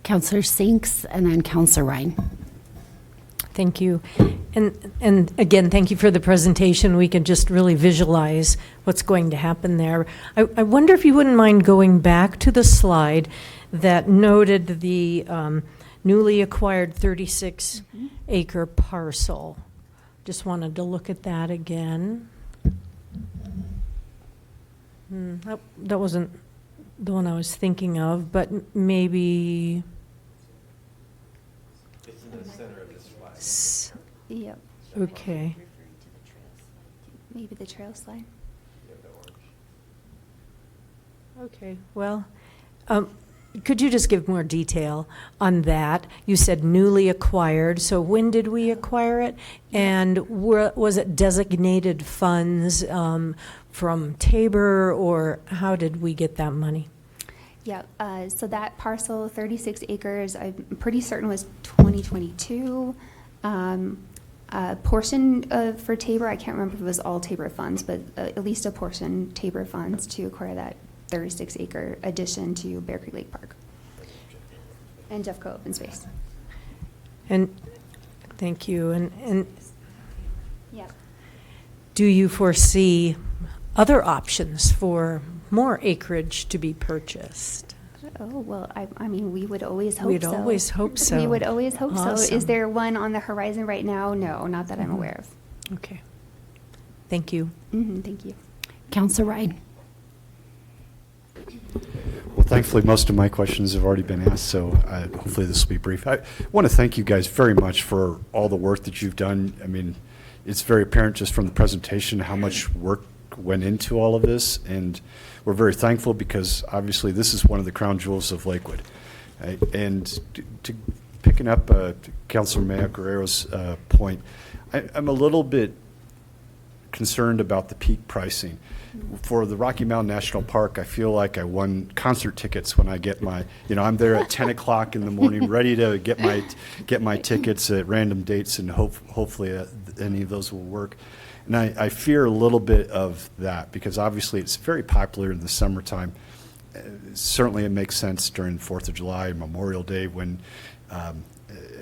Counselor Sinks and then Counselor Ryan. Thank you. And again, thank you for the presentation. We can just really visualize what's going to happen there. I wonder if you wouldn't mind going back to the slide that noted the newly acquired 36-acre parcel. Just wanted to look at that again. That wasn't the one I was thinking of, but maybe... It's in the center of this slide. Yep. Okay. Maybe the trail slide. Okay, well, could you just give more detail on that? You said newly acquired, so when did we acquire it? And was it designated funds from Tabor, or how did we get that money? Yeah, so that parcel, 36 acres, I'm pretty certain was 2022. A portion for Tabor, I can't remember if it was all Tabor funds, but at least a portion Tabor funds to acquire that 36-acre addition to Bear Creek Lake Park and Jeffco Open Space. And thank you. And Yeah. do you foresee other options for more acreage to be purchased? Oh, well, I mean, we would always hope so. We'd always hope so. We would always hope so. Awesome. Is there one on the horizon right now? No, not that I'm aware of. Okay. Thank you. Thank you. Councilor Ryan. Well, thankfully, most of my questions have already been asked, so hopefully this will be brief. I want to thank you guys very much for all the work that you've done. I mean, it's very apparent just from the presentation how much work went into all of this, and we're very thankful because obviously this is one of the crown jewels of Lakewood. Right? And to picking up Councilor Mayor Guerrero's point, I'm a little bit concerned about the peak pricing. For the Rocky Mountain National Park, I feel like I won concert tickets when I get my, I'm there at 10 o'clock in the morning, ready to get my tickets at random dates, and hopefully any of those will work. And I fear a little bit of that because obviously it's very popular in the summertime. Certainly it makes sense during 4th of July, Memorial Day, when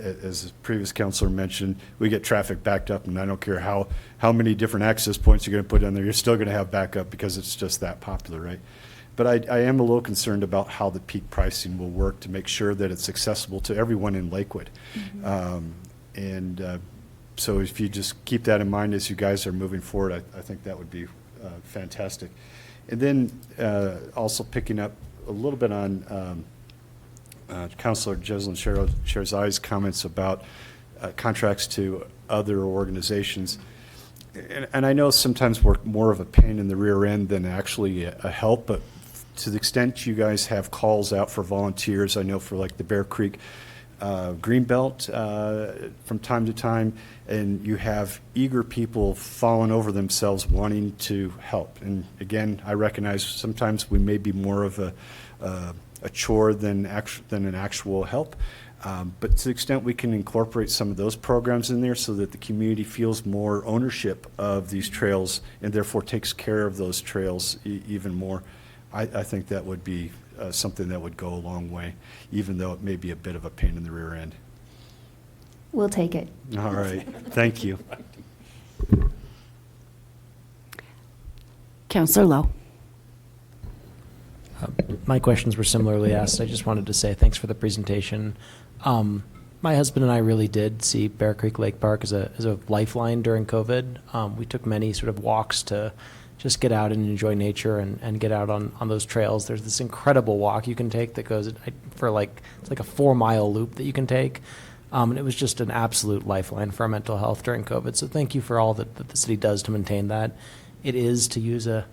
as the previous counselor mentioned, we get traffic backed up, and I don't care how many different access points you're going to put down there, you're still going to have backup because it's just that popular, right? But I am a little concerned about how the peak pricing will work to make sure that it's accessible to everyone in Lakewood. So if you just keep that in mind as you guys are moving forward, I think that would be fantastic. And then also picking up a little bit on Councilor Jeslyn Sherzai's comments about contracts to other organizations. And I know sometimes we're more of a pain in the rear end than actually a help, but to the extent you guys have calls out for volunteers, I know for like the Bear Creek Greenbelt from time to time, and you have eager people falling over themselves wanting to help. And again, I recognize sometimes we may be more of a chore than an actual help. But to the extent we can incorporate some of those programs in there so that the community feels more ownership of these trails and therefore takes care of those trails even more, I think that would be something that would go a long way, even though it may be a bit of a pain in the rear end. We'll take it. All right. Thank you. Councilor Lowe. My questions were similarly asked. I just wanted to say thanks for the presentation. My husband and I really did see Bear Creek Lake Park as a lifeline during COVID. We took many sort of walks to just get out and enjoy nature and get out on those trails. There's this incredible walk you can take that goes for it's like a 4-mile loop that you can take. And it was just an absolute lifeline for our mental health during COVID. So thank you for all that the city does to maintain that. It is, to use an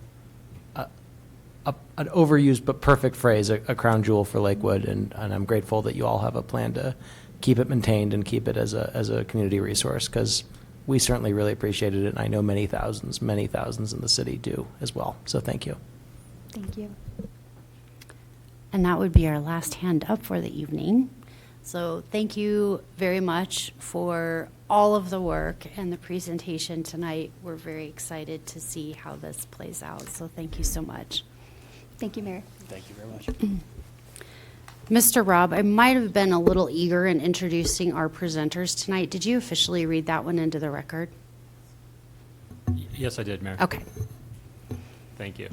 overused but perfect phrase, a crown jewel for Lakewood, and I'm grateful that you all have a plan to keep it maintained and keep it as a community resource, because we certainly really appreciated it, and I know many thousands in the city do as well. So thank you. Thank you. And that would be our last hand up for the evening. So thank you very much for all of the work and the presentation tonight. We're very excited to see how this plays out. So thank you so much. Thank you, Mayor. Thank you very much. Mr. Robb, I might have been a little eager in introducing our presenters tonight. Did you officially read that one into the record? Yes, I did, Mayor. Okay. Thank you.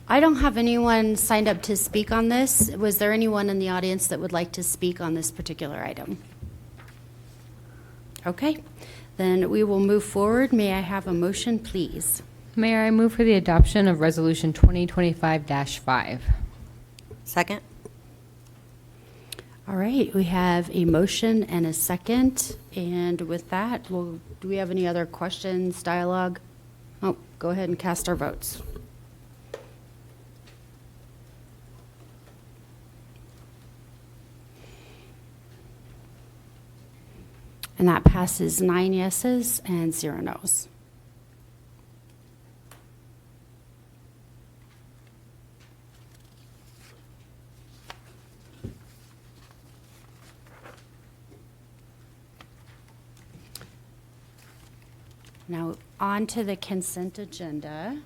I don't have anyone signed up to speak on this. Was there anyone in the audience that would like to speak on this particular item? Okay, then we will move forward. May I have a motion, please? Mayor, I move for the adoption of Resolution 2025-5. Second. All right, we have a motion and a second. And with that, do we have any other questions, dialogue? Oh, go ahead and cast our votes. And that passes 9 yeses and 0 nos. Now, on to the consent agenda.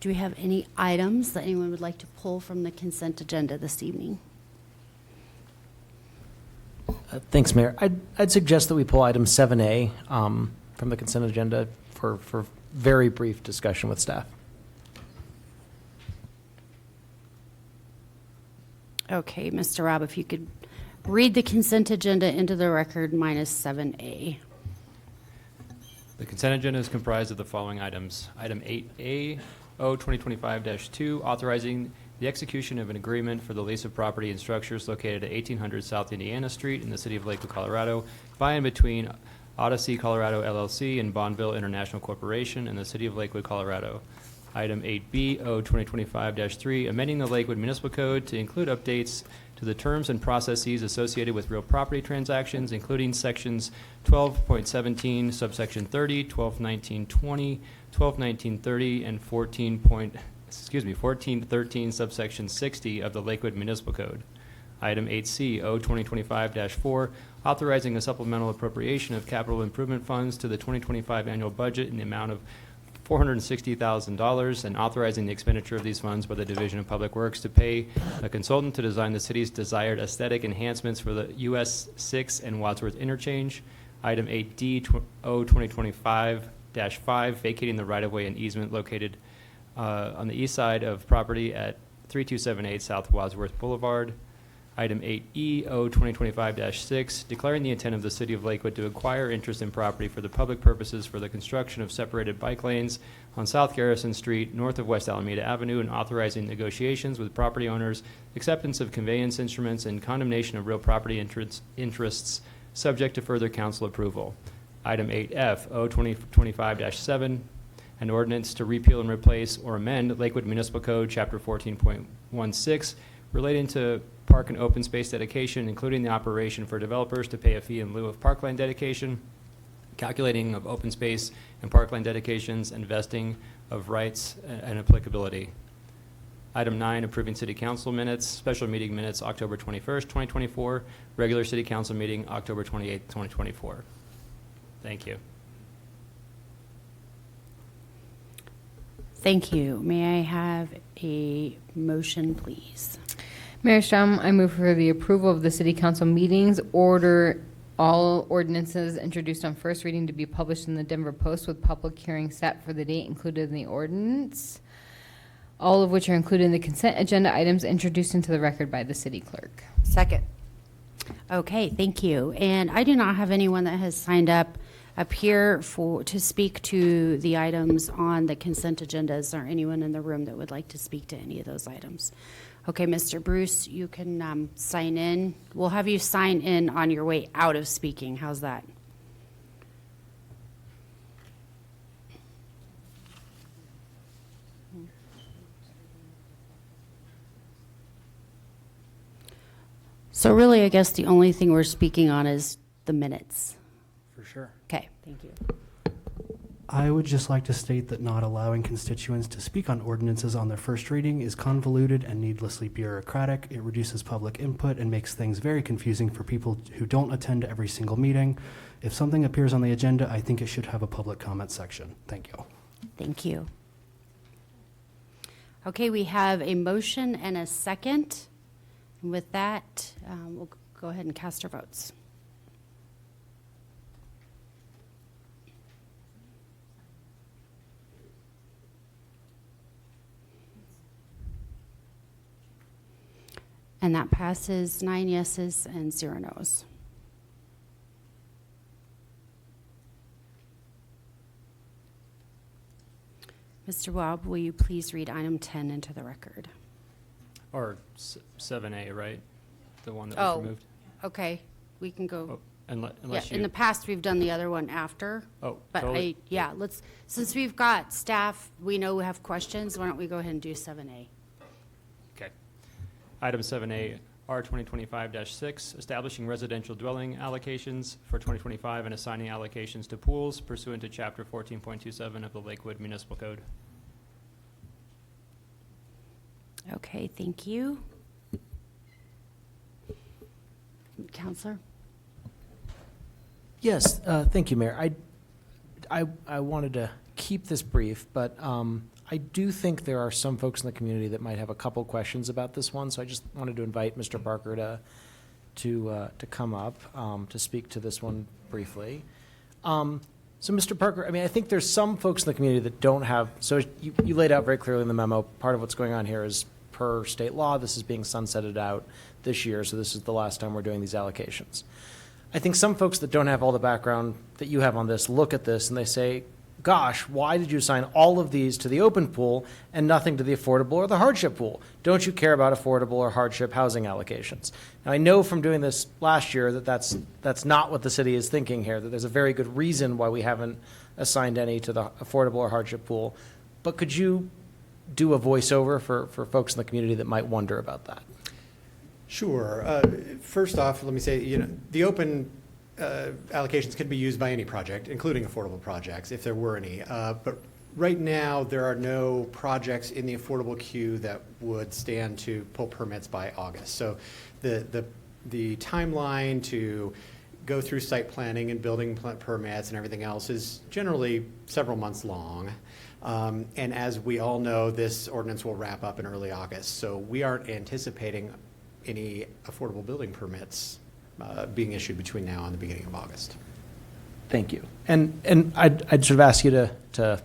Do we have any items that anyone would like to pull from the consent agenda this evening? Thanks, Mayor. I'd suggest that we pull item 7A from the consent agenda for very brief discussion with staff. Okay, Mr. Robb, if you could read the consent agenda into the record minus 7A. The consent agenda is comprised of the following items. Item 8A, O 2025-2, authorizing the execution of an agreement for the lease of property and structures located at 1800 South Indiana Street in the city of Lakewood, Colorado, by and between Odyssey Colorado LLC and Bonneville International Corporation in the city of Lakewood, Colorado. Item 8B, O 2025-3, amending the Lakewood Municipal Code to include updates to the terms and processes associated with real property transactions, including sections 12.17, subsection 30, 12.19.20, 12.19.30, and 14.13, subsection 60 of the Lakewood Municipal Code. Item 8C, O 2025-4, authorizing a supplemental appropriation of capital improvement funds to the 2025 annual budget in the amount of $460,000 and authorizing the expenditure of these funds by the Division of Public Works to pay a consultant to design the city's desired aesthetic enhancements for the US 6 and Wadsworth interchange. Item 8D, O 2025-5, vacating the right-of-way and easement located on the east side of property at 3278 South Wadsworth Boulevard. Item 8E, O 2025-6, declaring the intent of the city of Lakewood to acquire interest in property for the public purposes for the construction of separated bike lanes on South Garrison Street, north of West Alameda Avenue, and authorizing negotiations with property owners, acceptance of conveyance instruments, and condemnation of real property interests, subject to further council approval. Item 8F, O 2025-7, an ordinance to repeal and replace or amend Lakewood Municipal Code, Chapter 14.16, relating to park and open space dedication, including the operation for developers to pay a fee in lieu of parkland dedication, calculating of open space and parkland dedications, and vesting of rights and applicability. Item 9, approving city council minutes, special meeting minutes, October 21st, 2024, regular city council meeting, October 28th, 2024. Thank you. Thank you. May I have a motion, please? Mayor Strom, I move for the approval of the city council meetings, order all ordinances introduced on first reading to be published in the Denver Post with public hearing set for the date included in the ordinance, all of which are included in the consent agenda items introduced into the record by the city clerk. Second. Okay, thank you. And I do not have anyone that has signed up here to speak to the items on the consent agenda. Is there anyone in the room that would like to speak to any of those items? Okay, Mr. Bruce, you can sign in. We'll have you sign in on your way out of speaking. How's that? So really, I guess the only thing we're speaking on is the minutes. For sure. Okay, thank you. I would just like to state that not allowing constituents to speak on ordinances on their first reading is convoluted and needlessly bureaucratic. It reduces public input and makes things very confusing for people who don't attend every single meeting. If something appears on the agenda, I think it should have a public comment section. Thank you. Thank you. Okay, we have a motion and a second. And with that, we'll go ahead and cast our votes. And that passes 9 yeses and 0 noes. Mr. Webb, will you please read item 10 into the record? Or 7A, right? The one that was removed? Okay, we can go. Unless In the past, we've done the other one after. Oh, But totally. since we've got staff, we know we have questions, why don't we go ahead and do 7A? Okay. Item 7A, R 2025-6, establishing residential dwelling allocations for 2025 and assigning allocations to pools pursuant to Chapter 14.27 of the Lakewood Municipal Code. Okay, thank you. Counselor? Yes, thank you, Mayor. I wanted to keep this brief, but I do think there are some folks in the community that might have a couple questions about this one, so I just wanted to invite Mr. Parker to come up to speak to this one briefly. So, Mr. Parker, I mean, I think there's some folks in the community that don't have, so you laid out very clearly in the memo, part of what's going on here is per state law, this is being sunsetted out this year, so this is the last time we're doing these allocations. I think some folks that don't have all the background that you have on this look at this and they say, gosh, why did you assign all of these to the open pool and nothing to the affordable or the hardship pool? Don't you care about affordable or hardship housing allocations? Now, I know from doing this last year that that's not what the city is thinking here, that there's a very good reason why we haven't assigned any to the affordable or hardship pool. But could you do a voiceover for folks in the community that might wonder about that? Sure. First off, let me say, the open allocations can be used by any project, including affordable projects, if there were any. But right now, there are no projects in the affordable queue that would stand to pull permits by August. So the timeline to go through site planning and building permits and everything else is generally several months long. And as we all know, this ordinance will wrap up in early August. So we aren't anticipating any affordable building permits being issued between now and the beginning of August. Thank you. And I'd sort of ask you to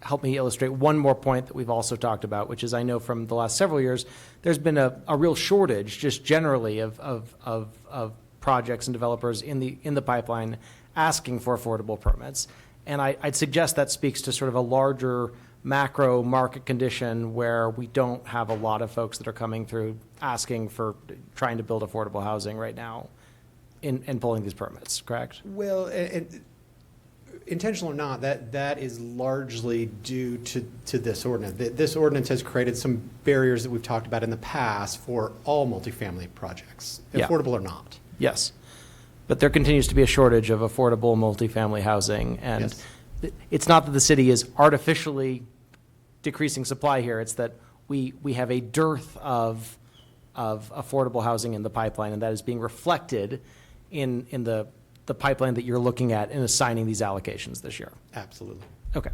help me illustrate one more point that we've also talked about, which is I know from the last several years, there's been a real shortage just generally of projects and developers in the pipeline asking for affordable permits. And I'd suggest that speaks to sort of a larger macro market condition where we don't have a lot of folks that are coming through asking for trying to build affordable housing right now and pulling these permits, correct? Well, and intentional or not, that is largely due to this ordinance. This ordinance has created some barriers that we've talked about in the past for all multifamily projects, affordable or not. Yes. But there continues to be a shortage of affordable multifamily housing. And it's not that the city is artificially decreasing supply here. It's that we have a dearth of affordable housing in the pipeline, and that is being reflected in the pipeline that you're looking at in assigning these allocations this year. Absolutely. Okay.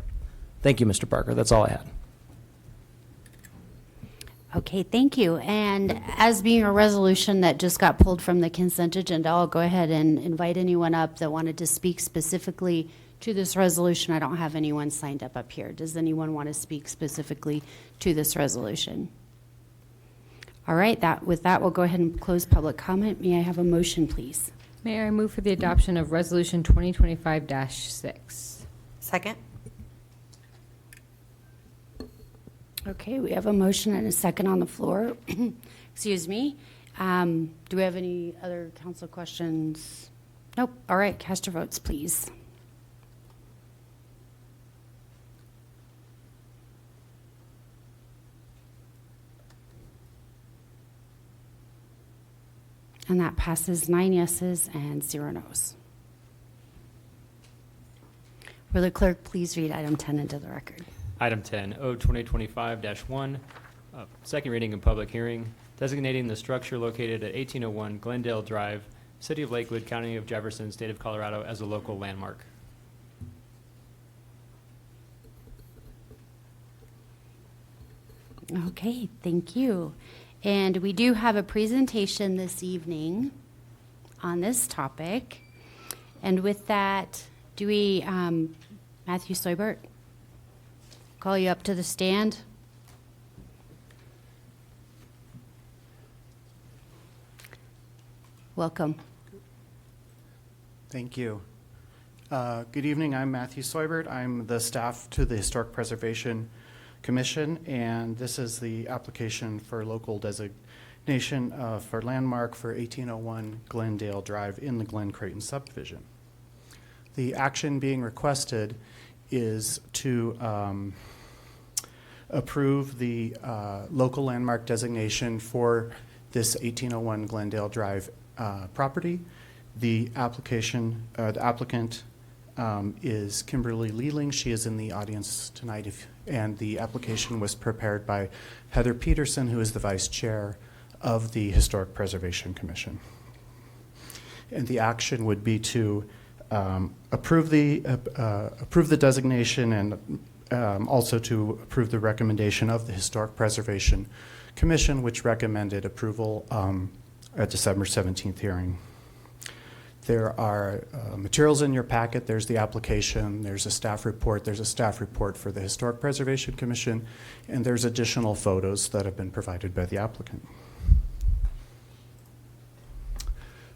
Thank you, Mr. Parker. That's all I had. Okay, thank you. And as being a resolution that just got pulled from the consent agenda, I'll go ahead and invite anyone up that wanted to speak specifically to this resolution. I don't have anyone signed up here. Does anyone want to speak specifically to this resolution? All right, with that, we'll go ahead and close public comment. May I have a motion, please? Mayor, I move for the adoption of Resolution 2025-6. Second. Okay, we have a motion and a second on the floor. Excuse me. Do we have any other council questions? Nope. All right, cast your votes, please. And that passes 9 yeses and 0 noes. Will the clerk please read item 10 into the record? Item 10, O 2025-1, second reading and public hearing, designating the structure located at 1801 Glendale Drive, City of Lakewood, County of Jefferson, State of Colorado, as a local landmark. Okay, thank you. And we do have a presentation this evening on this topic. And with that, do we, Matthew Soibert, call you up to the stand? Welcome. Thank you. Good evening. I'm Matthew Soibert. I'm the staff to the Historic Preservation Commission, and this is the application for local designation for landmark for 1801 Glendale Drive in the Glen Creighton subdivision. The action being requested is to approve the local landmark designation for this 1801 Glendale Drive property. The applicant is Kimberly Leeling. She is in the audience tonight, and the application was prepared by Heather Peterson, who is the vice chair of the Historic Preservation Commission. And the action would be to approve the designation and also to approve the recommendation of the Historic Preservation Commission, which recommended approval at December 17th hearing. There are materials in your packet. There's the application, there's a staff report for the Historic Preservation Commission, and there's additional photos that have been provided by the applicant.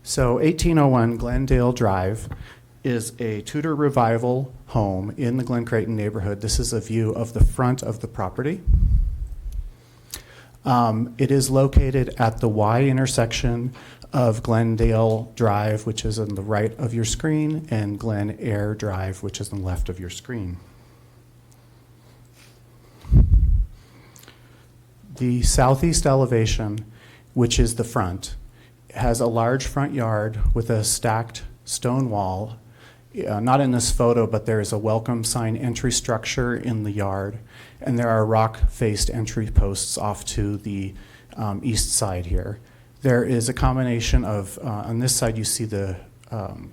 So 1801 Glendale Drive is a Tudor Revival home in the Glen Creighton neighborhood. This is a view of the front of the property. It is located at the Y intersection of Glendale Drive, which is on the right of your screen, and Glen Eyre Drive, which is on the left of your screen. The southeast elevation, which is the front, has a large front yard with a stacked stone wall. Not in this photo, but there is a welcome sign entry structure in the yard, and there are rock-faced entry posts off to the east side here. There is a combination of, on this side you see the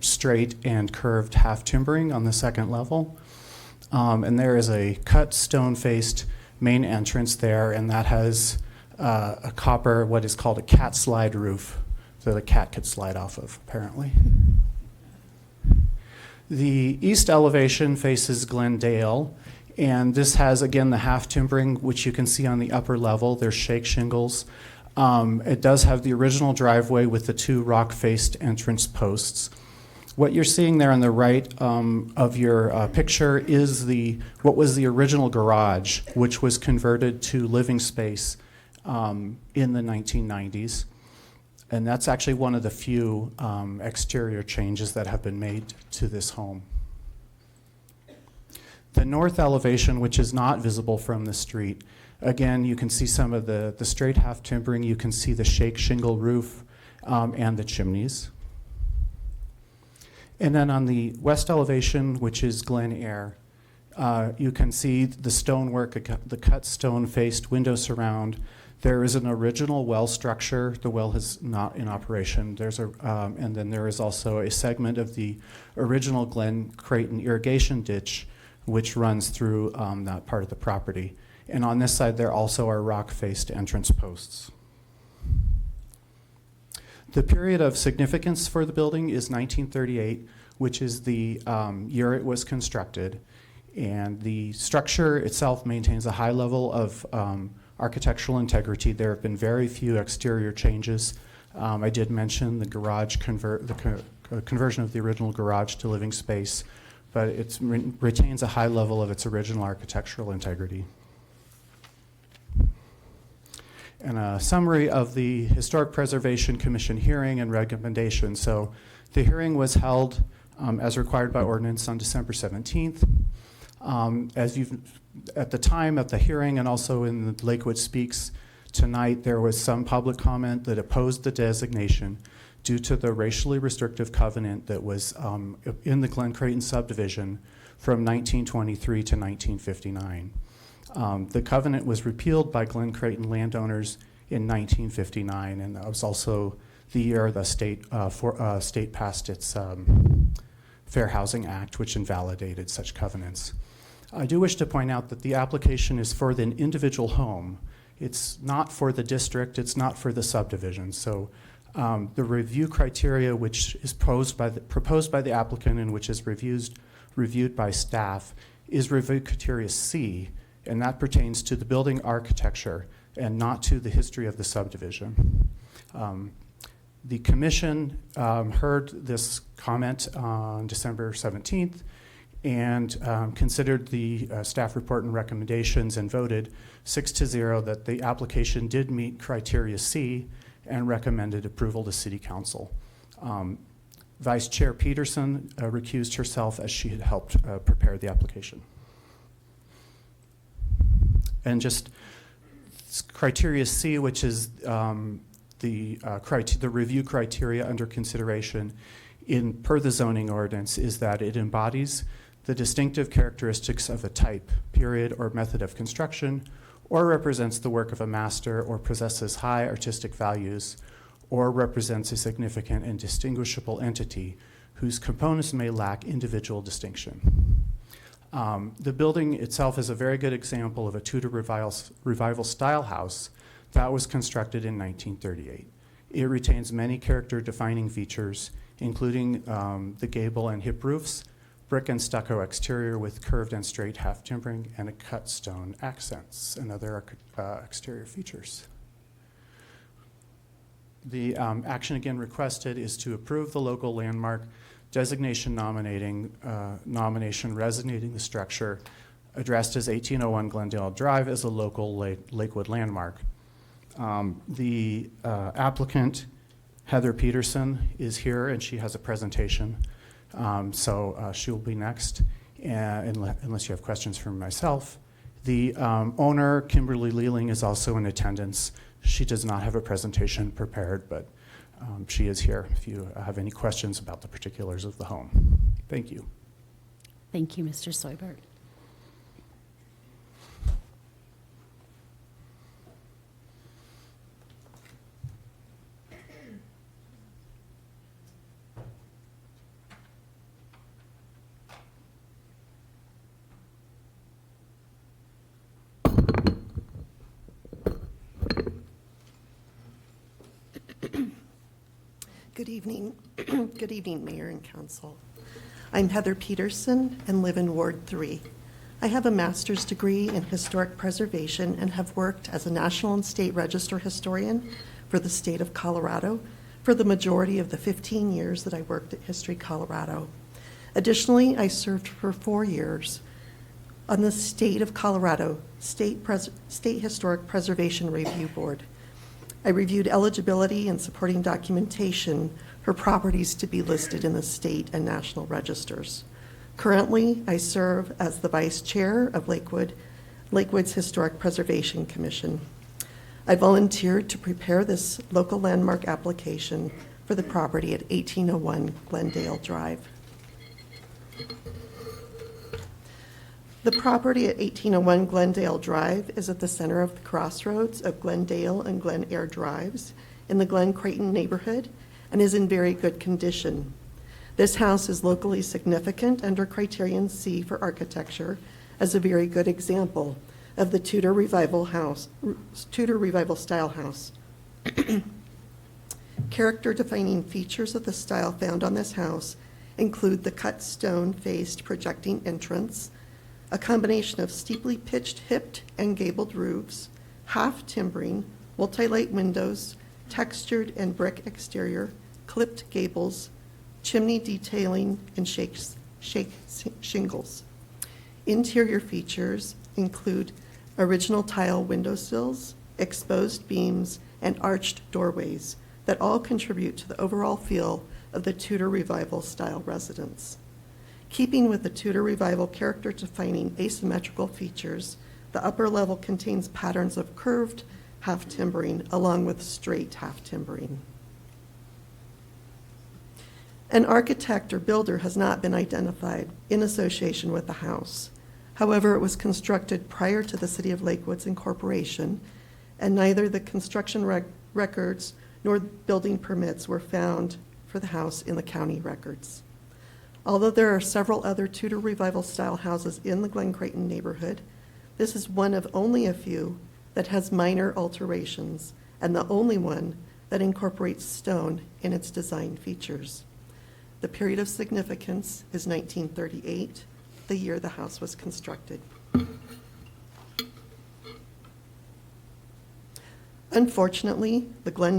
straight and curved half timbering on the second level, and there is a cut stone-faced main entrance there, and that has a copper, what is called a cat slide roof, that a cat could slide off of, apparently. The east elevation faces Glendale, and this has, again, the half timbering, which you can see on the upper level. There's shake shingles. It does have the original driveway with the two rock-faced entrance posts. What you're seeing there on the right of your picture is what was the original garage, which was converted to living space in the 1990s. And that's actually one of the few exterior changes that have been made to this home. The north elevation, which is not visible from the street, again, you can see some of the straight half timbering. You can see the shake shingle roof and the chimneys. And then on the west elevation, which is Glen Eyre, you can see the stonework, the cut stone-faced window surround. There is an original well structure. The well is not in operation. And then there is also a segment of the original Glen Creighton irrigation ditch, which runs through that part of the property. And on this side, there also are rock-faced entrance posts. The period of significance for the building is 1938, which is the year it was constructed. And the structure itself maintains a high level of architectural integrity. There have been very few exterior changes. I did mention the garage conversion of the original garage to living space, but it retains a high level of its original architectural integrity. And a summary of the Historic Preservation Commission hearing and recommendation. So the hearing was held as required by ordinance on December 17th. At the time of the hearing and also in the Lakewood Speaks tonight, there was some public comment that opposed the designation due to the racially restrictive covenant that was in the Glen Creighton subdivision from 1923 to 1959. The covenant was repealed by Glen Creighton landowners in 1959, and that was also the year the state passed its Fair Housing Act, which invalidated such covenants. I do wish to point out that the application is for the individual home. It's not for the district, it's not for the subdivision. So the review criteria which is proposed by the applicant and which is reviewed by staff is review criteria C, and that pertains to the building architecture and not to the history of the subdivision. The commission heard this comment on December 17th and considered the staff report and recommendations and voted 6-0 that the application did meet criteria C and recommended approval to City Council. Vice Chair Peterson recused herself as she had helped prepare the application. And just criteria C, which is the review criteria under consideration per the zoning ordinance, is that it embodies the distinctive characteristics of a type, period, or method of construction, or represents the work of a master, or possesses high artistic values, or represents a significant and distinguishable entity whose components may lack individual distinction. The building itself is a very good example of a Tudor Revival style house that was constructed in 1938. It retains many character-defining features, including the gable and hip roofs, brick and stucco exterior with curved and straight half timbering, and a cut stone accents and other exterior features. The action again requested is to approve the local landmark designation nomination resonating the structure addressed as 1801 Glendale Drive as a local Lakewood landmark. The applicant, Heather Peterson, is here and she has a presentation. So she will be next, unless you have questions from myself. The owner, Kimberly Leeling, is also in attendance. She does not have a presentation prepared, but she is here if you have any questions about the particulars of the home. Thank you. Thank you, Mr. Soibert. Good evening. Good evening, Mayor and Council. I'm Heather Peterson and live in Ward 3. I have a master's degree in historic preservation and have worked as a National and State Register historian for the state of Colorado for the majority of the 15 years that I worked at History Colorado. Additionally, I served for 4 years on the State of Colorado State Historic Preservation Review Board. I reviewed eligibility and supporting documentation for properties to be listed in the state and national registers. Currently, I serve as the vice chair of Lakewood's Historic Preservation Commission. I volunteered to prepare this local landmark application for the property at 1801 Glendale Drive. The property at 1801 Glendale Drive is at the center of the crossroads of Glendale and Glen Eyre Drives in the Glen Creighton neighborhood and is in very good condition. This house is locally significant under Criterion C for architecture as a very good example of the Tudor Revival style house. Character-defining features of the style found on this house include the cut stone faced projecting entrance, a combination of steeply pitched hipped and gabled roofs, half timbering, multi-light windows, textured and brick exterior, clipped gables, chimney detailing, and shake shingles. Interior features include original tile windowsills, exposed beams, and arched doorways that all contribute to the overall feel of the Tudor Revival style residence. Keeping with the Tudor Revival character-defining asymmetrical features, the upper level contains patterns of curved half timbering along with straight half timbering. An architect or builder has not been identified in association with the house. However, it was constructed prior to the City of Lakewood's incorporation, and neither the construction records nor building permits were found for the house in the county records. Although there are several other Tudor Revival style houses in the Glen Creighton neighborhood, this is one of only a few that has minor alterations and the only one that incorporates stone in its design features. The period of significance is 1938, the year the house was constructed. Unfortunately, the Glen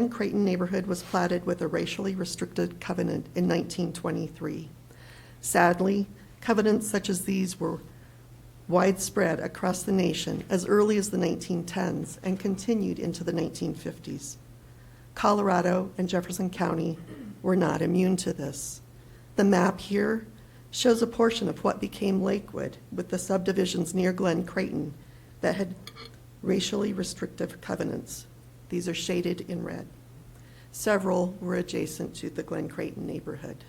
Creighton neighborhood was platted with a racially restricted covenant in 1923. Sadly, covenants such as these were widespread across the nation as early as the 1910s and continued into the 1950s. Colorado and Jefferson County were not immune to this. The map here shows a portion of what became Lakewood with the subdivisions near Glen Creighton that had racially restrictive covenants. These are shaded in red. Several were adjacent to the Glen Creighton neighborhood.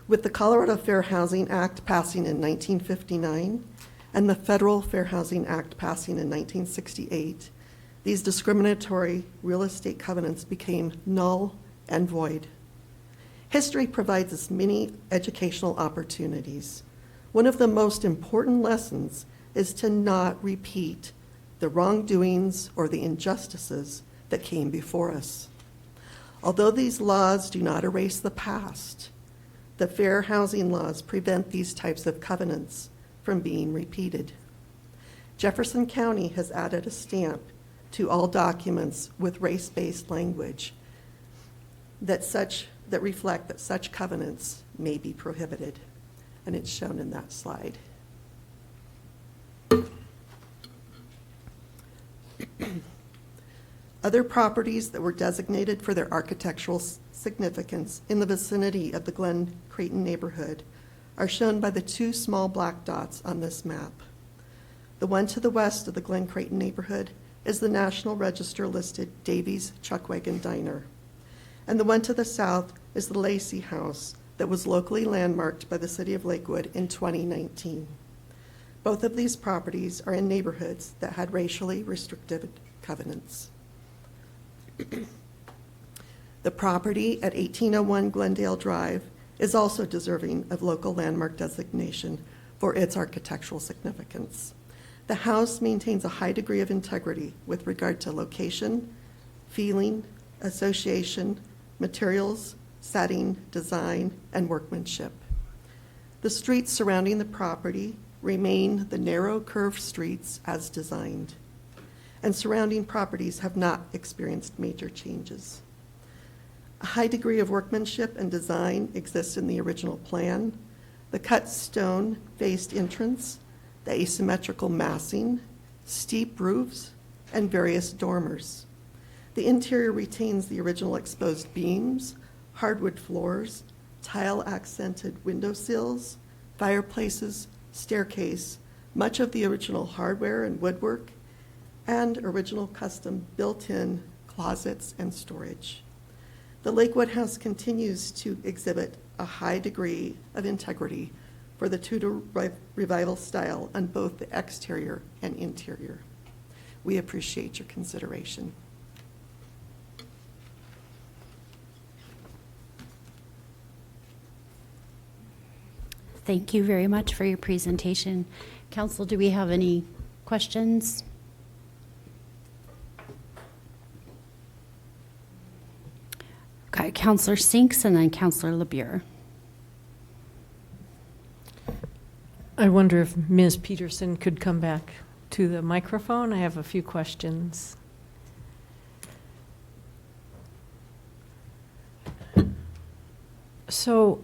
With the Colorado Fair Housing Act passing in 1959 and the Federal Fair Housing Act passing in 1968, these discriminatory real estate covenants became null and void. History provides us many educational opportunities. One of the most important lessons is to not repeat the wrongdoings, or the injustices that came before us. Although these laws do not erase the past, the fair housing laws prevent these types of covenants from being repeated. Jefferson County has added a stamp to all documents with race-based language that reflect that such covenants may be prohibited, and it's shown in that slide. Other properties that were designated for their architectural significance in the vicinity of the Glen Creighton neighborhood are shown by the two small black dots on this map. The one to the west of the Glen Creighton neighborhood is the National Register listed Davies Chuckwagon Diner. And the one to the south is the Lacey House that was locally landmarked by the city of Lakewood in 2019. Both of these properties are in neighborhoods that had racially restrictive covenants. The property at 1801 Glendale Drive is also deserving of local landmark designation for its architectural significance. The house maintains a high degree of integrity with regard to location, feeling, association, materials, setting, design, and workmanship. The streets surrounding the property remain the narrow curved streets as designed, and surrounding properties have not experienced major changes. A high degree of workmanship and design exists in the original plan. The cut stone faced entrance, the asymmetrical massing, steep roofs, and various dormers. The interior retains the original exposed beams, hardwood floors, tile-accented windowsills, fireplaces, staircase, much of the original hardware and woodwork, and original custom built-in closets and storage. The Lakewood House continues to exhibit a high degree of integrity for the Tudor Revival style on both the exterior and interior. We appreciate your consideration. Thank you very much for your presentation. Council, do we have any questions? Okay, Councillor Sinks and then Councillor LeBure. I wonder if Ms. Peterson could come back to the microphone. I have a few questions. So,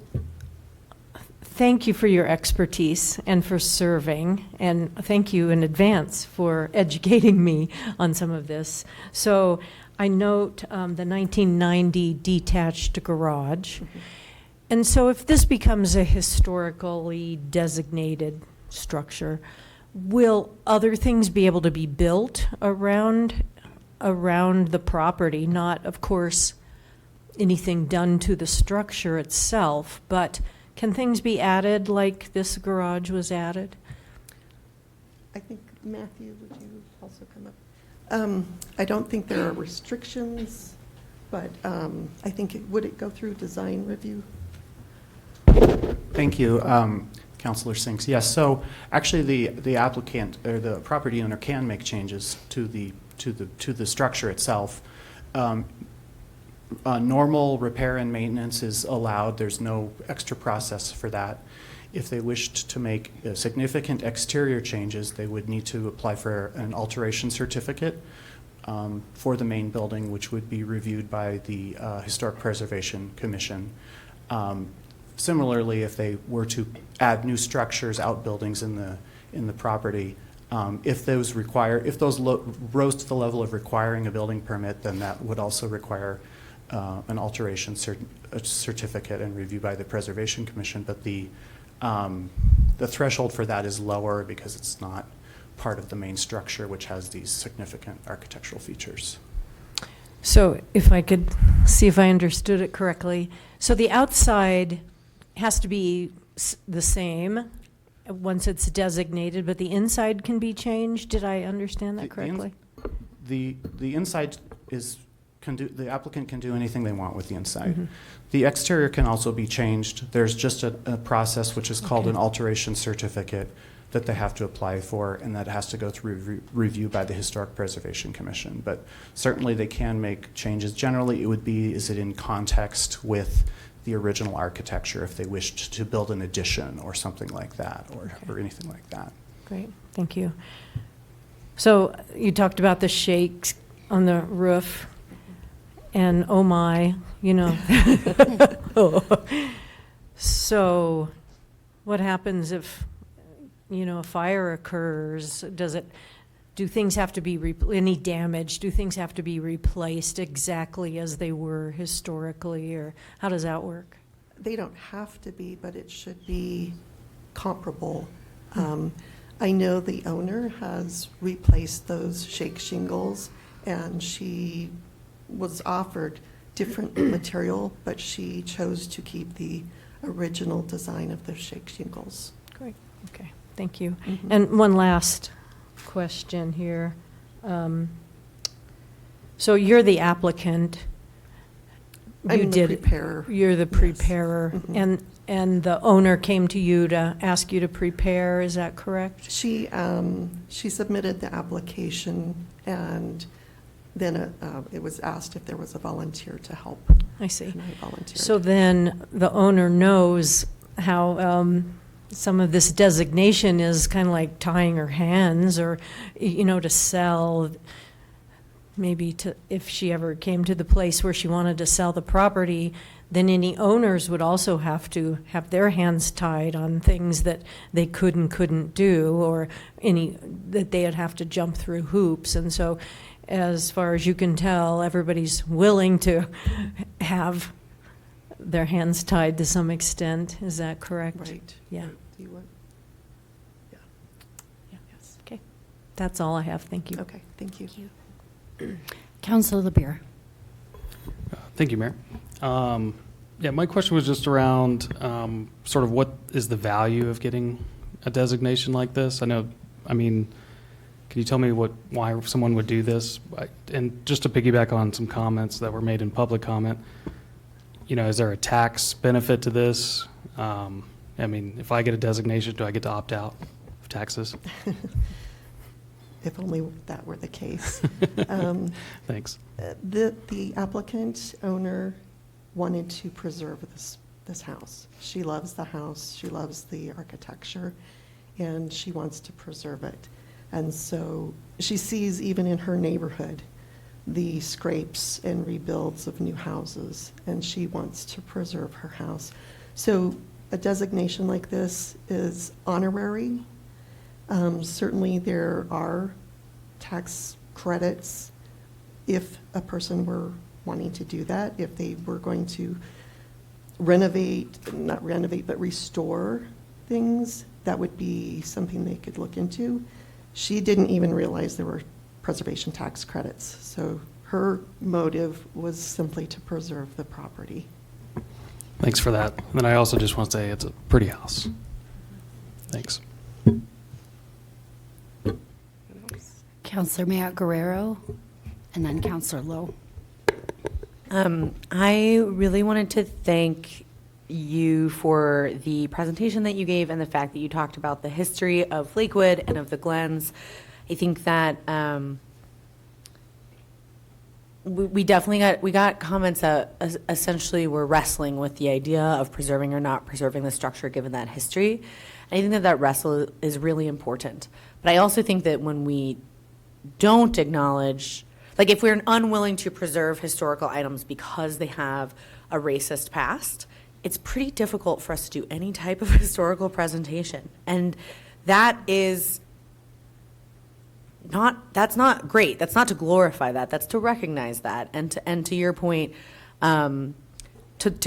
thank you for your expertise and for serving, and thank you in advance for educating me on some of this. So, I note the 1990 detached garage. Mm-hmm. And so if this becomes a historically designated structure, will other things be able to be built around the property? Not, of course, anything done to the structure itself, but can things be added like this garage was added? I think, Matthew, would you also come up? I don't think there are restrictions, but I think would it go through design review? Thank you, Councilor Sinks. Yes, so actually the applicant or the property owner can make changes to the structure itself. Normal repair and maintenance is allowed. There's no extra process for that. If they wished to make significant exterior changes, they would need to apply for an alteration certificate for the main building, which would be reviewed by the Historic Preservation Commission. Similarly, if they were to add new structures, outbuildings in the property, if those rose to the level of requiring a building permit, then that would also require an alteration certificate and review by the Preservation Commission. But the threshold for that is lower because it's not part of the main structure, which has these significant architectural features. So if I could see if I understood it correctly. So the outside has to be the same once it's designated, but the inside can be changed? Did I understand that correctly? The inside the applicant can do anything they want with the inside. Mm-hmm. The exterior can also be changed. There's just a process which is called an alteration certificate that they have to apply for, and that has to go through review by the Historic Preservation Commission. But certainly they can make changes. Generally, it would be, is it in context with the original architecture if they wished to build an addition or something like that, or anything like that. Great, thank you. So you talked about the shakes on the roof, and oh my, you know. So what happens if, you know, a fire occurs? Do things have to be, any damage, do things have to be replaced exactly as they were historically, or how does that work? They don't have to be, but it should be comparable. I know the owner has replaced those shake shingles, and she was offered different material, but she chose to keep the original design of the shake shingles. Great, okay, thank you. And one last question here. So you're the applicant. I'm the preparer. You're the preparer, and the owner came to you to ask you to prepare. Is that correct? She submitted the application, and then it was asked if there was a volunteer to help. I see. And I volunteered. So then the owner knows how some of this designation is kind of like tying her hands, or, you know, to sell. Maybe to, if she ever came to the place where she wanted to sell the property, then any owners would also have to have their hands tied on things that they could and couldn't do, or any that they'd have to jump through hoops. And so, as far as you can tell, everybody's willing to have their hands tied to some extent. Is that correct? Right. Yeah. Do you want? Yeah. Yes. Okay. That's all I have. Thank you. Okay. Thank you. Councilor LeBeer. Thank you, Mayor. Yeah, my question was just around sort of what is the value of getting a designation like this? Can you tell me why someone would do this? And just to piggyback on some comments that were made in public comment, you know, is there a tax benefit to this? If I get a designation, do I get to opt out of taxes? If only that were the case. Thanks. The applicant owner wanted to preserve this house. She loves the house, she loves the architecture, and she wants to preserve it. And so she sees, even in her neighborhood, the scrapes and rebuilds of new houses, and she wants to preserve her house. So a designation like this is honorary. Certainly there are tax credits if a person were wanting to do that, if they were going to not renovate, but restore things, that would be something they could look into. She didn't even realize there were preservation tax credits, so her motive was simply to preserve the property. Thanks for that. And then I also just want to say it's a pretty house. Thanks. Councilor Matt Guerrero, and then Councilor Lowe. I really wanted to thank you for the presentation that you gave and the fact that you talked about the history of Lakewood and of the Glens. I think that we definitely got comments that essentially were wrestling with the idea of preserving or not preserving the structure given that history. I think that wrestle is really important. But I also think that when we don't acknowledge, like if we're unwilling to preserve historical items because they have a racist past, it's pretty difficult for us to do any type of historical presentation. And that is that's not great. That's not to glorify that. That's to recognize that. And to your point, to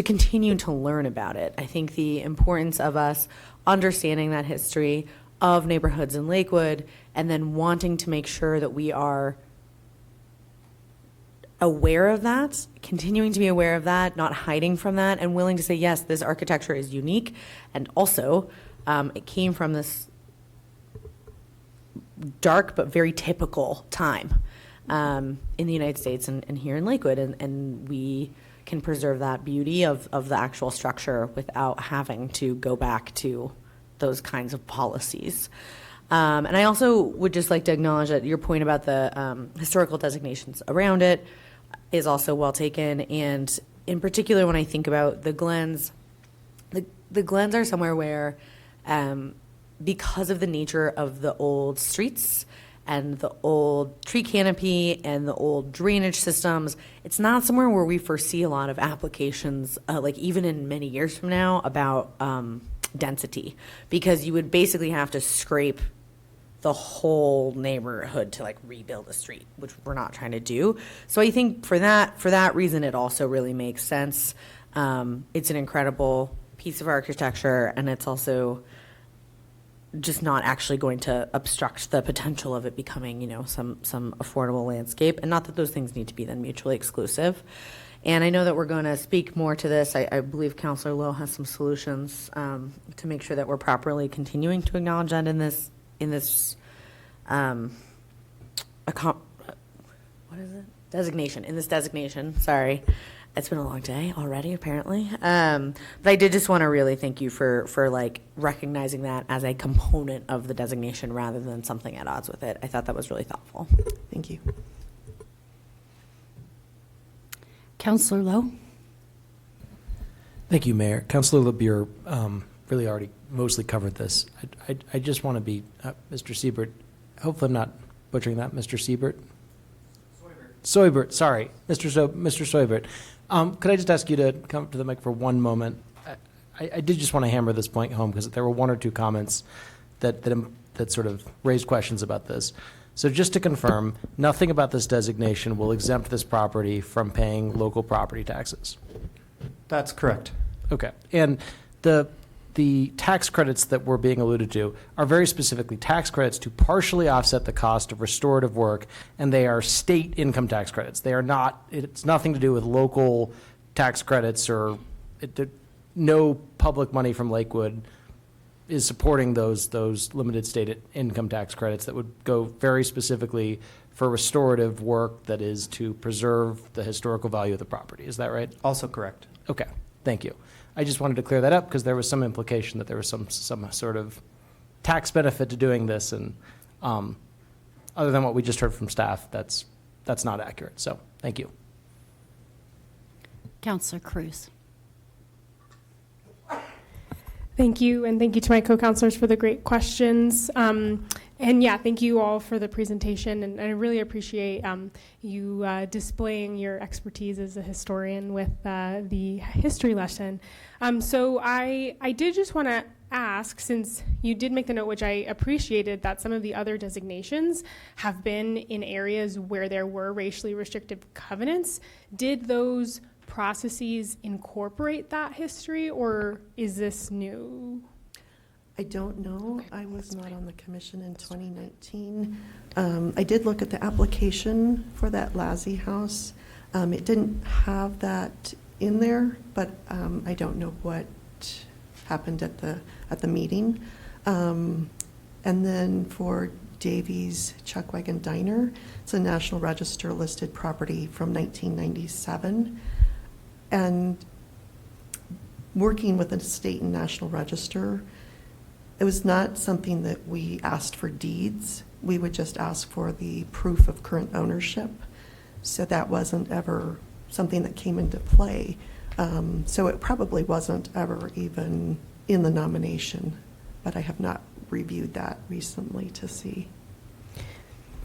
continue to learn about it. I think the importance of us understanding that history of neighborhoods in Lakewood and then wanting to make sure that we are aware of that, continuing to be aware of that, not hiding from that, and willing to say, yes, this architecture is unique, and also it came from this dark but very typical time in the United States and here in Lakewood, and we can preserve that beauty of the actual structure without having to go back to those kinds of policies. And I also would just like to acknowledge that your point about the historical designations around it is also well taken. And in particular, when I think about the Glens, the Glens are somewhere where, because of the nature of the old streets and the old tree canopy and the old drainage systems, it's not somewhere where we foresee a lot of applications, like even in many years from now, about density, because you would basically have to scrape the whole neighborhood to like rebuild a street, which we're not trying to do. So I think for that reason, it also really makes sense. It's an incredible piece of architecture, and it's also just not actually going to obstruct the potential of it becoming, some affordable landscape. And not that those things need to be then mutually exclusive. And I know that we're going to speak more to this. I believe Councilor Lowe has some solutions to make sure that we're properly continuing to acknowledge that in this designation. Sorry. It's been a long day already, apparently. But I did just want to really thank you for like recognizing that as a component of the designation rather than something at odds with it. I thought that was really thoughtful. Thank you. Councilor Lowe. Thank you, Mayor. Councilor LeBure really already mostly covered this. I just want to be, Mr. Siebert, hopefully I'm not butchering that, Mr. Siebert? Soibert, sorry, Mr. Soibert. Could I just ask you to come to the mic for one moment? I did just want to hammer this point home because there were one or two comments that sort of raised questions about this. So just to confirm, nothing about this designation will exempt this property from paying local property taxes. That's correct. Okay. And the tax credits that were being alluded to are very specifically tax credits to partially offset the cost of restorative work, and they are state income tax credits. They are not, it's nothing to do with local tax credits or no public money from Lakewood is supporting those limited state income tax credits that would go very specifically for restorative work that is to preserve the historical value of the property. Is that right? Also correct. Okay, thank you. I just wanted to clear that up because there was some implication that there was some sort of tax benefit to doing this, and other than what we just heard from staff, that's not accurate. So thank you. Councilor Cruz. Thank you, and thank you to my co-councilors for the great questions. And yeah, thank you all for the presentation, and I really appreciate you displaying your expertise as a historian with the history lesson. So I did just want to ask, since you did make the note, which I appreciated, that some of the other designations have been in areas where there were racially restrictive covenants. Did those processes incorporate that history, or is this new? I don't know. Okay. I was not on the commission in 2019. I did look at the application for that Lassie house. It didn't have that in there, but I don't know what happened at the meeting. And then for Davies Chuckwagon Diner, it's a National Register listed property from 1997. And working with the state and National Register, it was not something that we asked for deeds. We would just ask for the proof of current ownership. So that wasn't ever something that came into play. So it probably wasn't ever even in the nomination, but I have not reviewed that recently to see.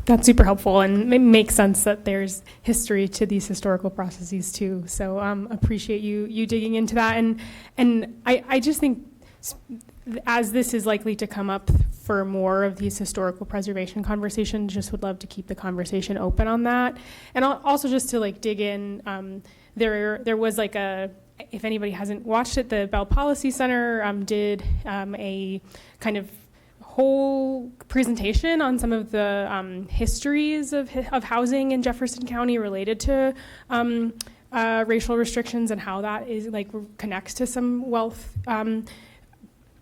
That's super helpful, and it makes sense that there's history to these historical processes too. So appreciate you digging into that, and I just think as this is likely to come up for more of these historical preservation conversations, just would love to keep the conversation open on that, and also just to like dig in. There was like if anybody hasn't watched it, the Bell Policy Center did a kind of whole presentation on some of the histories of housing in Jefferson County related to racial restrictions and how that is like connects to some wealth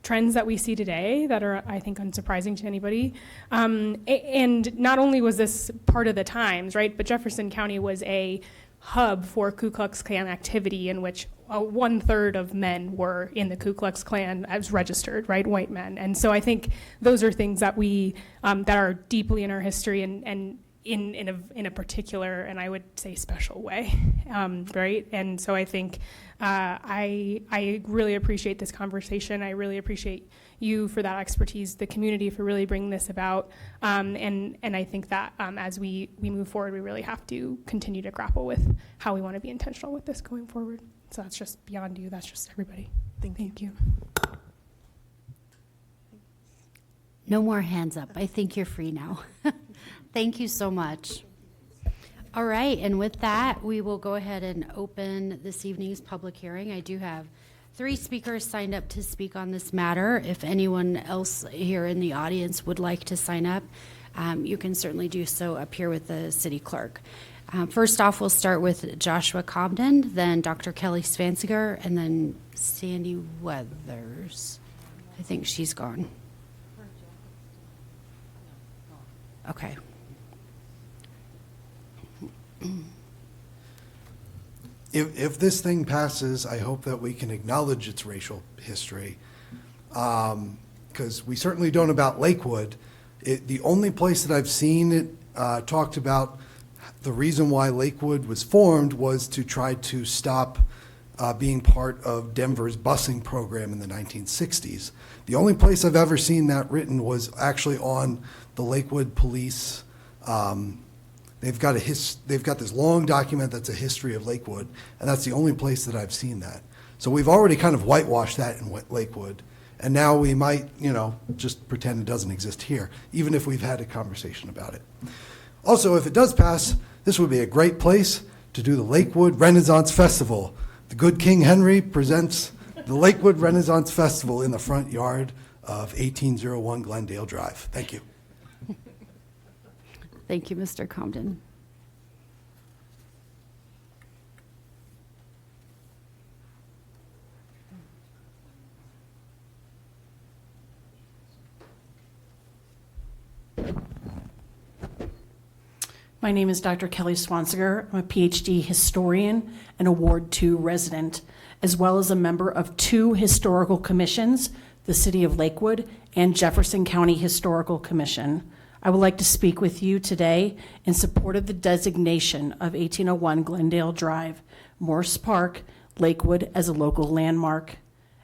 trends that we see today that are, I think, unsurprising to anybody. And not only was this part of the times, right, but Jefferson County was a hub for Ku Klux Klan activity in which 1/3 of men were in the Ku Klux Klan as registered, right, white men. And so I think those are things that we, that are deeply in our history and in a particular, and I would say special way, right? And so I think I really appreciate this conversation. I really appreciate you for that expertise, the community for really bringing this about, and I think that as we move forward, we really have to continue to grapple with how we want to be intentional with this going forward. So that's just beyond you. That's just everybody. Thank you. No more hands up. I think you're free now. Thank you so much. All right, and with that, we will go ahead and open this evening's public hearing. I do have 3 speakers signed up to speak on this matter. If anyone else here in the audience would like to sign up, you can certainly do so up here with the city clerk. First off, we'll start with Joshua Cobden, then Dr. Kelly Svansiger, and then Sandy Weathers. I think she's gone. Okay. If this thing passes, I hope that we can acknowledge its racial history, because we certainly don't about Lakewood. The only place that I've seen it talked about the reason why Lakewood was formed was to try to stop being part of Denver's busing program in the 1960s. The only place I've ever seen that written was actually on the Lakewood Police. They've got this long document that's a history of Lakewood, and that's the only place that I've seen that. So we've already kind of whitewashed that in Lakewood, and now we might, just pretend it doesn't exist here, even if we've had a conversation about it. Also, if it does pass, this would be a great place to do the Lakewood Renaissance Festival. The good King Henry presents the Lakewood Renaissance Festival in the front yard of 1801 Glendale Drive. Thank you. Thank you, Mr. Comden. My name is Dr. Kelly Swansiger. I'm a PhD historian and a Ward 2 resident, as well as a member of 2 historical commissions, the City of Lakewood and Jefferson County Historical Commission. I would like to speak with you today in support of the designation of 1801 Glendale Drive, Morse Park, Lakewood as a local landmark.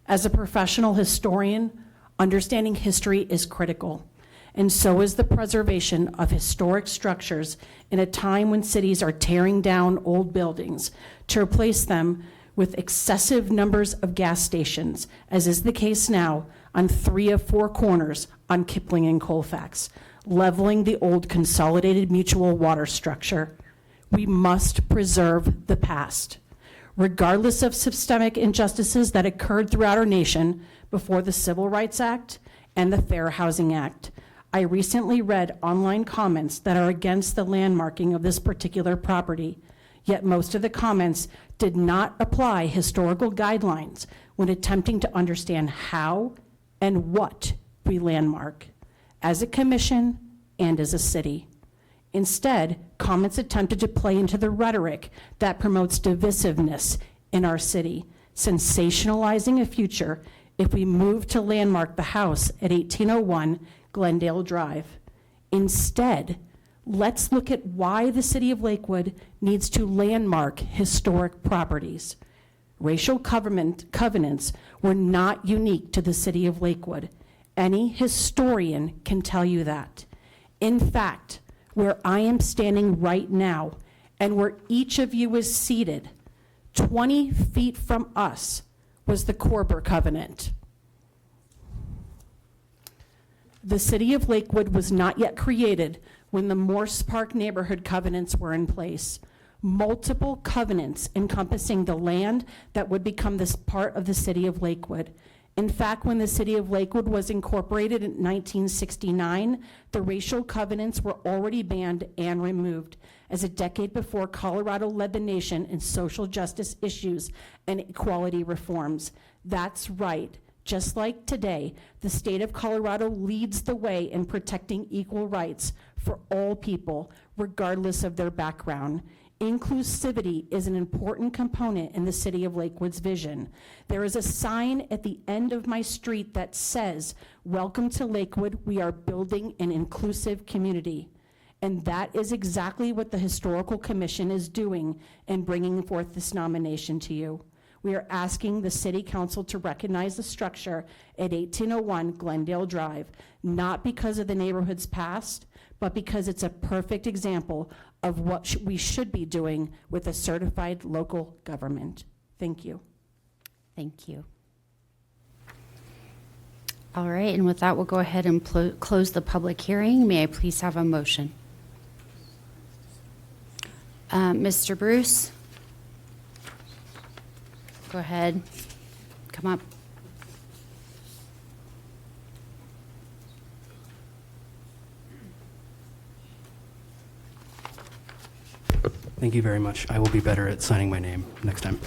As a professional historian, understanding history is critical, and so is the preservation of historic structures in a time when cities are tearing down old buildings to replace them with excessive numbers of gas stations, as is the case now on 3 of 4 corners on Kipling and Colfax, leveling the old consolidated mutual water structure. We must preserve the past. Regardless of systemic injustices that occurred throughout our nation before the Civil Rights Act and the Fair Housing Act, I recently read online comments that are against the landmarking of this particular property, yet most of the comments did not apply historical guidelines when attempting to understand how and what we landmark as a commission and as a city. Instead, comments attempted to play into the rhetoric that promotes divisiveness in our city, sensationalizing a future if we move to landmark the house at 1801 Glendale Drive. Instead, let's look at why the city of Lakewood needs to landmark historic properties. Racial covenants were not unique to the city of Lakewood. Any historian can tell you that. In fact, where I am standing right now and where each of you is seated, 20 feet from us was the Korber Covenant. The city of Lakewood was not yet created when the Morse Park neighborhood covenants were in place. Multiple covenants encompassing the land that would become this part of the city of Lakewood. In fact, when the city of Lakewood was incorporated in 1969, the racial covenants were already banned and removed, as a decade before Colorado led the nation in social justice issues and equality reforms. That's right. Just like today, the state of Colorado leads the way in protecting equal rights for all people, regardless of their background. Inclusivity is an important component in the City of Lakewood's vision. There is a sign at the end of my street that says, "Welcome to Lakewood, we are building an inclusive community." And that is exactly what the Historical Commission is doing in bringing forth this nomination to you. We are asking the City Council to recognize the structure at 1801 Glendale Drive, not because of the neighborhood's past, but because it's a perfect example of what we should be doing with a certified local government. Thank you. Thank you. All right, and with that, we'll go ahead and close the public hearing. May I please have a motion? Mr. Bruce? Go ahead. Come up. Thank you very much. I will be better at signing my name next time.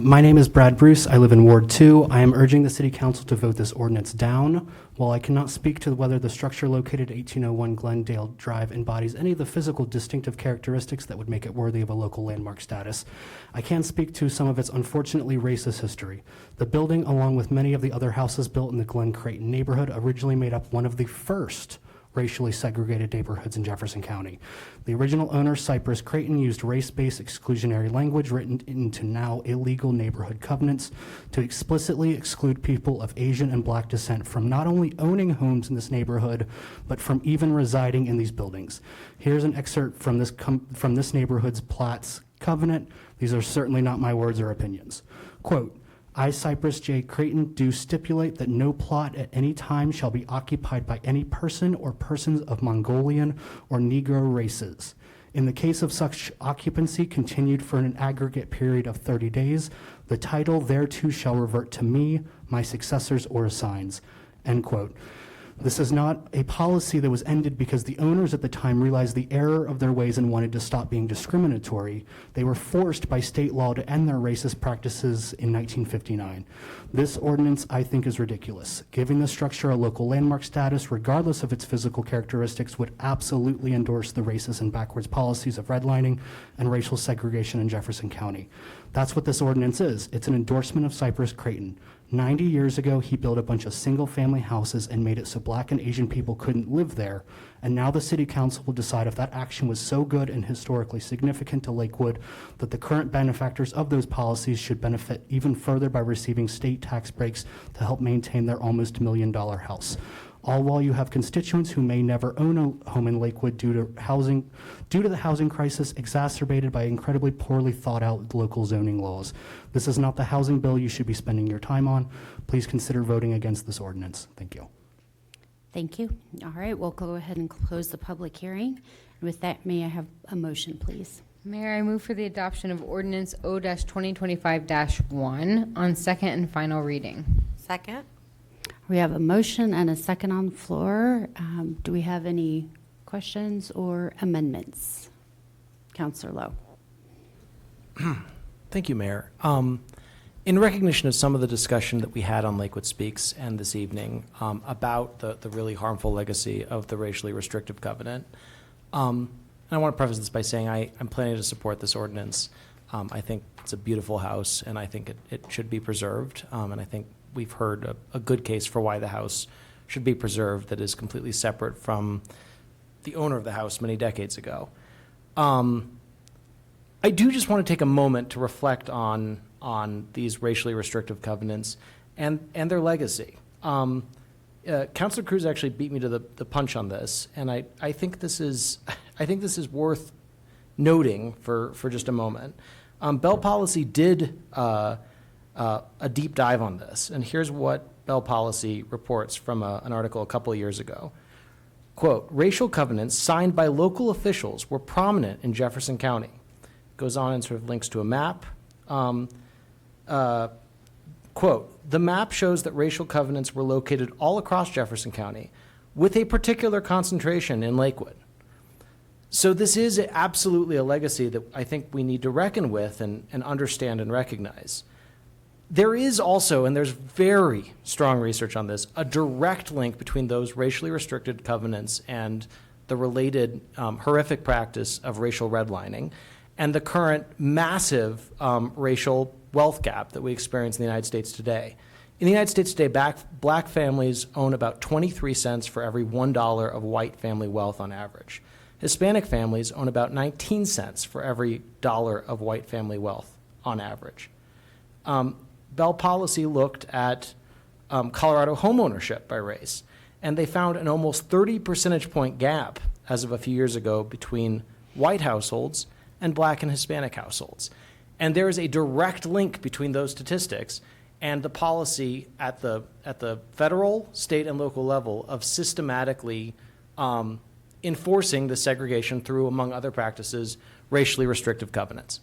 My name is Brad Bruce. I live in Ward 2. I am urging the City Council to vote this ordinance down. While I cannot speak to whether the structure located at 1801 Glendale Drive embodies any of the physical distinctive characteristics that would make it worthy of a local landmark status, I can speak to some of its unfortunately racist history. The building, along with many of the other houses built in the Glen Creighton neighborhood, originally made up one of the first racially segregated neighborhoods in Jefferson County. The original owner, Cypress Creighton, used race-based exclusionary language written into now illegal neighborhood covenants to explicitly exclude people of Asian and Black descent from not only owning homes in this neighborhood, but from even residing in these buildings. Here's an excerpt from this neighborhood's plat's covenant. These are certainly not my words or opinions. Quote, "I, Cypress J. Creighton, do stipulate that no plot at any time shall be occupied by any person or persons of Mongolian or Negro races. In the case of such occupancy continued for an aggregate period of 30 days, the title thereto shall revert to me, my successors, or assigns." End quote. This is not a policy that was ended because the owners at the time realized the error of their ways and wanted to stop being discriminatory. They were forced by state law to end their racist practices in 1959. This ordinance, I think, is ridiculous. Giving the structure a local landmark status, regardless of its physical characteristics, would absolutely endorse the racist and backwards policies of redlining and racial segregation in Jefferson County. That's what this ordinance is. It's an endorsement of Cypress Creighton. 90 years ago, he built a bunch of single-family houses and made it so Black and Asian people couldn't live there. And now the City Council will decide if that action was so good and historically significant to Lakewood that the current benefactors of those policies should benefit even further by receiving state tax breaks to help maintain their almost $1 million house. All while you have constituents who may never own a home in Lakewood due to the housing crisis exacerbated by incredibly poorly thought out local zoning laws. This is not the housing bill you should be spending your time on. Please consider voting against this ordinance. Thank you. Thank you. All right, we'll go ahead and close the public hearing. And with that, may I have a motion, please? Mayor, I move for the adoption of ordinance O-2025-1 on second and final reading. Second. We have a motion and a second on the floor. Do we have any questions or amendments? Councilor Lowe. Thank you, Mayor. In recognition of some of the discussion that we had on Lakewood Speaks and this evening about the really harmful legacy of the racially restrictive covenant, and I want to preface this by saying I'm planning to support this ordinance. I think it's a beautiful house, and I think it should be preserved, and I think we've heard a good case for why the house should be preserved that is completely separate from the owner of the house many decades ago. I do just want to take a moment to reflect on these racially restrictive covenants and their legacy. Councilor Cruz actually beat me to the punch on this, and I think this is worth noting for just a moment. Bell Policy did a deep dive on this, and here's what Bell Policy reports from an article a couple of years ago. Quote, "Racial covenants signed by local officials were prominent in Jefferson County." Goes on and sort of links to a map. Quote, "The map shows that racial covenants were located all across Jefferson County with a particular concentration in Lakewood." So this is absolutely a legacy that I think we need to reckon with and understand and recognize. There is also, and there's very strong research on this, a direct link between those racially restricted covenants and the related horrific practice of racial redlining. and the current massive racial wealth gap that we experience in the United States today. In the United States today, black families own about 23 cents for every $1 of white family wealth on average. Hispanic families own about 19 cents for every dollar of white family wealth on average. Bell Policy looked at Colorado homeownership by race, and they found an almost 30 percentage point gap as of a few years ago between white households and black and Hispanic households. And there is a direct link between those statistics and the policy at the federal, state, and local level of systematically enforcing the segregation through, among other practices, racially restrictive covenants.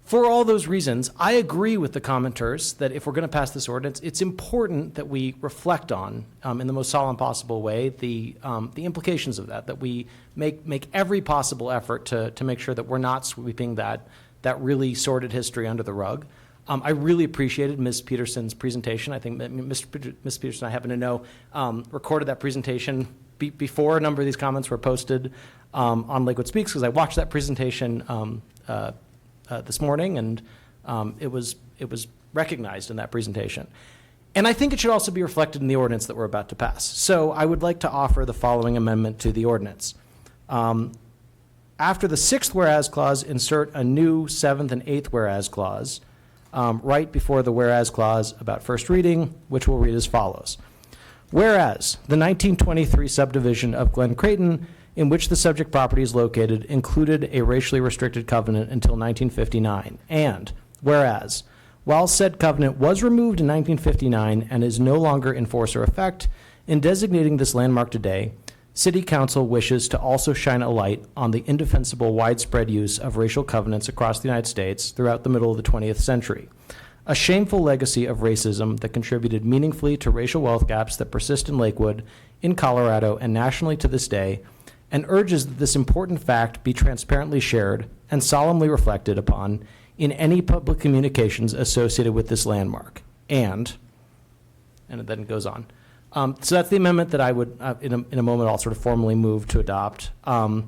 For all those reasons, I agree with the commenters that if we're going to pass this ordinance, it's important that we reflect on, in the most solemn possible way, the implications of that we make every possible effort to make sure that we're not sweeping that really sordid history under the rug. I really appreciated Ms. Peterson's presentation. I think that Ms. Peterson, I happen to know, recorded that presentation before a number of these comments were posted on Lakewood Speaks, because I watched that presentation this morning, and it was recognized in that presentation. And I think it should also be reflected in the ordinance that we're about to pass. So I would like to offer the following amendment to the ordinance. After the 6th whereas clause, insert a new 7th and 8th whereas clause right before the whereas clause about first reading, which will read as follows. Whereas the 1923 subdivision of Glen Creighton, in which the subject property is located, included a racially restricted covenant until 1959. And whereas, while said covenant was removed in 1959 and is no longer in force or effect, in designating this landmark today, City Council wishes to also shine a light on the indefensible widespread use of racial covenants across the United States throughout the middle of the 20th century, a shameful legacy of racism that contributed meaningfully to racial wealth gaps that persist in Lakewood, in Colorado, and nationally to this day, and urges that this important fact be transparently shared and solemnly reflected upon in any public communications associated with this landmark. And it then goes on. So that's the amendment that I would, in a moment, I'll sort of formally move to adopt. 2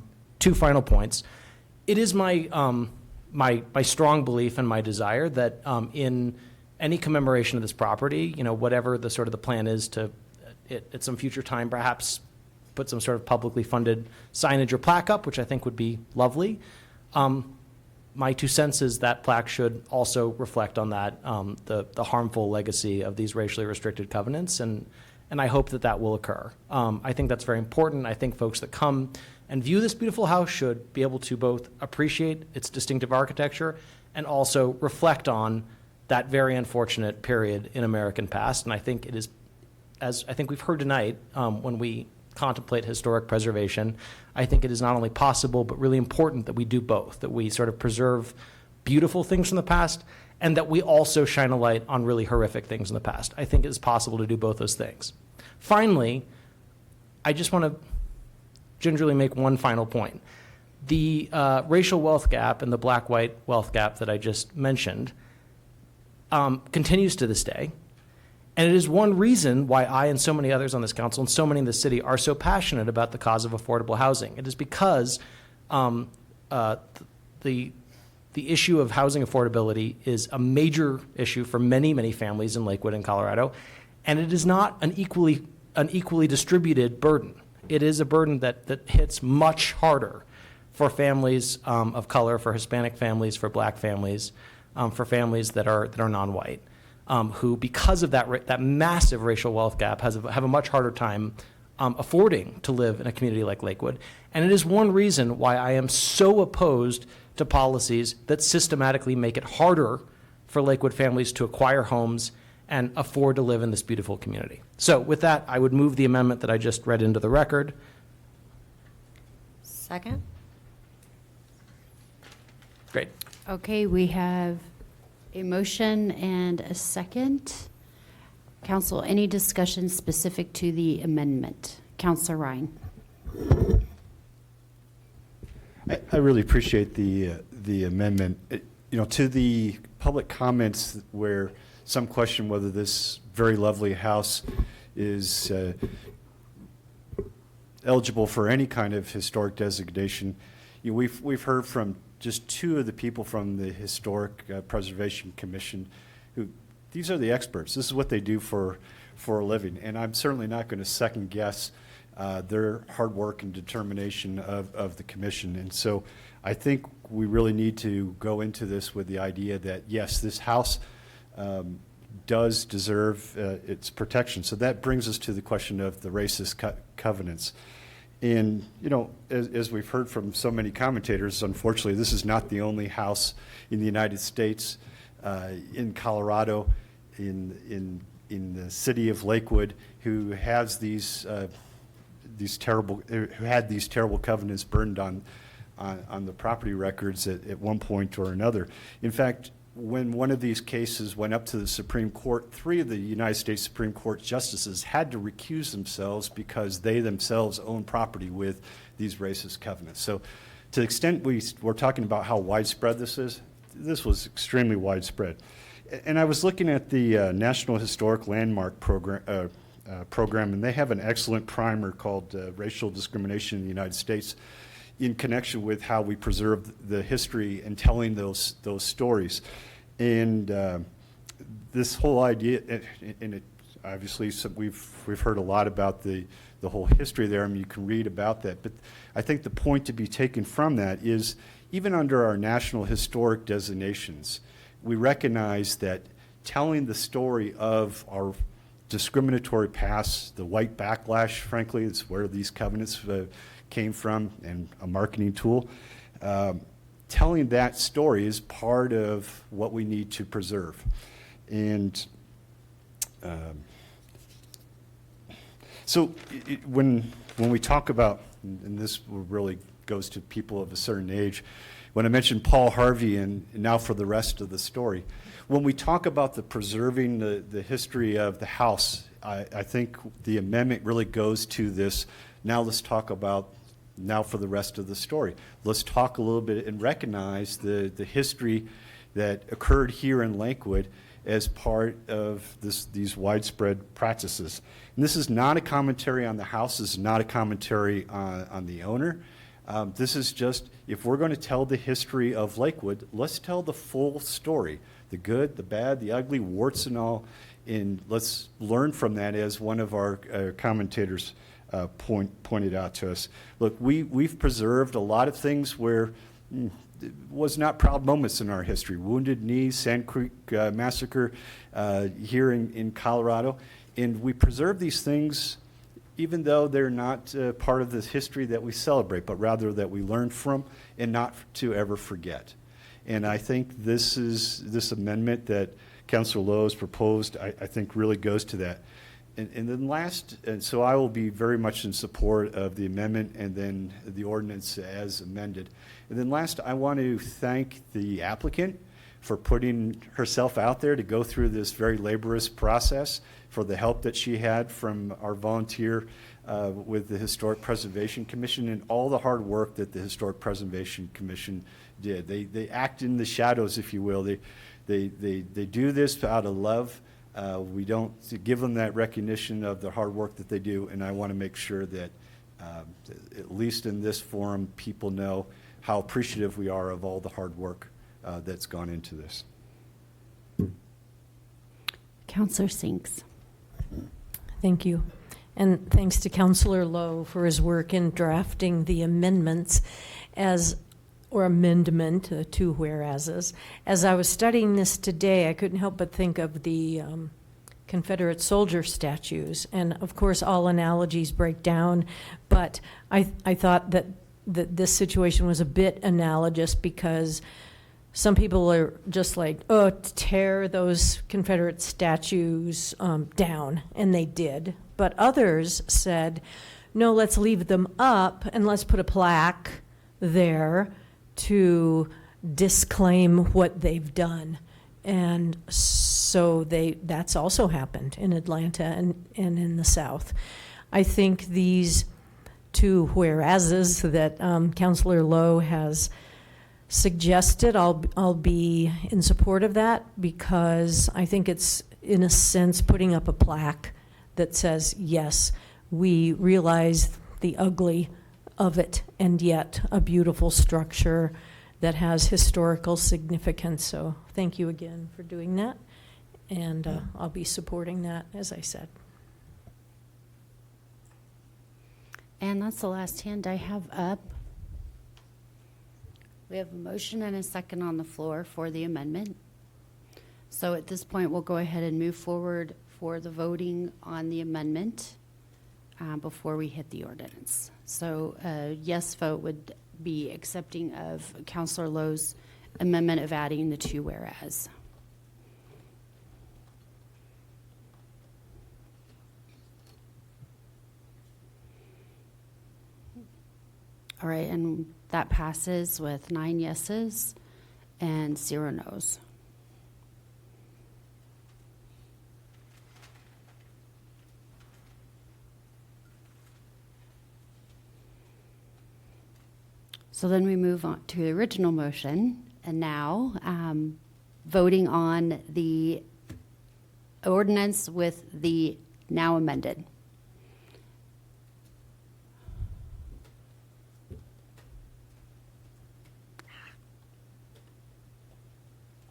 final points. It is my strong belief and my desire that in any commemoration of this property, whatever the sort of the plan is to, at some future time, perhaps put some sort of publicly funded signage or plaque up, which I think would be lovely. My 2 cents is that plaque should also reflect on that, the harmful legacy of these racially restricted covenants, and I hope that will occur. I think that's very important. I think folks that come and view this beautiful house should be able to both appreciate its distinctive architecture and also reflect on that very unfortunate period in American past. And I think it is, as I think we've heard tonight, when we contemplate historic preservation, I think it is not only possible but really important that we do both, that we sort of preserve beautiful things from the past and that we also shine a light on really horrific things in the past. I think it is possible to do both those things. Finally, I just want to gingerly make one final point. The racial wealth gap and the black-white wealth gap that I just mentioned continues to this day. And it is one reason why I and so many others on this council and so many in the city are so passionate about the cause of affordable housing. It is because the issue of housing affordability is a major issue for many, many families in Lakewood and Colorado, and it is not an equally distributed burden. It is a burden that hits much harder for families of color, for Hispanic families, for black families, for families that are non-white. Who, because of that massive racial wealth gap, have a much harder time affording to live in a community like Lakewood. And it is one reason why I am so opposed to policies that systematically make it harder for Lakewood families to acquire homes and afford to live in this beautiful community. So with that, I would move the amendment that I just read into the record. Second. Great. Okay, we have a motion and a second. Council, any discussion specific to the amendment? Councilor Ryan. I really appreciate the amendment. To the public comments where some question whether this very lovely house is eligible for any kind of historic designation. We've heard from just two of the people from the Historic Preservation Commission who, these are the experts. This is what they do for a living. And I'm certainly not going to second guess their hard work and determination of the commission. And so I think we really need to go into this with the idea that, yes, this house does deserve its protection. So that brings us to the question of the racist covenants. And, you know, as we've heard from so many commentators, unfortunately, this is not the only house in the United States, in Colorado, in the city of Lakewood, who has these terrible covenants burned on the property records at one point or another. In fact, when one of these cases went up to the Supreme Court, 3 of the United States Supreme Court justices had to recuse themselves because they themselves own property with these racist covenants. So to the extent we're talking about how widespread this is, this was extremely widespread. And I was looking at the National Historic Landmark program, and they have an excellent primer called Racial Discrimination in the United States in connection with how we preserve the history and telling those stories. And this whole idea, and it obviously we've heard a lot about the whole history there, and you can read about that. But I think the point to be taken from that is, even under our national historic designations, we recognize that telling the story of our discriminatory past, the white backlash, frankly, is where these covenants came from, and a marketing tool. Telling that story is part of what we need to preserve. And so when we talk about, and this really goes to people of a certain age, when I mentioned Paul Harvey and now for the rest of the story, when we talk about the preserving the history of the house, I think the amendment really goes to this. Now let's talk about now for the rest of the story. Let's talk a little bit and recognize the history that occurred here in Lakewood as part of these widespread practices. And this is not a commentary on the house. This is not a commentary on the owner. This is just, if we're going to tell the history of Lakewood, let's tell the full story, the good, the bad, the ugly, warts and all, and let's learn from that, as one of our commentators pointed out to us. Look, we've preserved a lot of things where was not proud moments in our history. Wounded Knee, Sand Creek Massacre here in Colorado. And we preserve these things even though they're not part of the history that we celebrate, but rather that we learn from and not to ever forget. And I think this amendment that Councilor Lowe has proposed, I think really goes to that. And then last, and so I will be very much in support of the amendment and then the ordinance as amended. And then last, I want to thank the applicant for putting herself out there to go through this very laborious process, for the help that she had from our volunteer with the Historic Preservation Commission, and all the hard work that the Historic Preservation Commission did. They act in the shadows, if you will. They do this out of love. We don't give them that recognition of the hard work that they do, and I want to make sure that, at least in this forum, people know how appreciative we are of all the hard work that's gone into this. Councilor Sinks. Thank you. And thanks to Councilor Lowe for his work in drafting the amendments or amendment, two whereases. As I was studying this today, I couldn't help but think of the Confederate soldier statues. And of course, all analogies break down, but I thought that this situation was a bit analogous, because some people are just like, oh, tear those Confederate statues down, and they did. But others said, no, let's leave them up and let's put a plaque there to disclaim what they've done. And so that's also happened in Atlanta and in the South. I think these two whereases that Councilor Lowe has suggested, I'll be in support of that, because I think it's, in a sense, putting up a plaque that says, yes, we realize the ugly of it, and yet a beautiful structure that has historical significance. So thank you again for doing that. And I'll be supporting that, as I said. And that's the last hand I have up. We have a motion and a second on the floor for the amendment. So at this point, we'll go ahead and move forward for the voting on the amendment before we hit the ordinance. So a yes vote would be accepting of Councilor Lowe's amendment of adding the two whereas. All right, and that passes with 9 yeses and 0 noes. So then we move on to the original motion, and now voting on the ordinance with the now amended.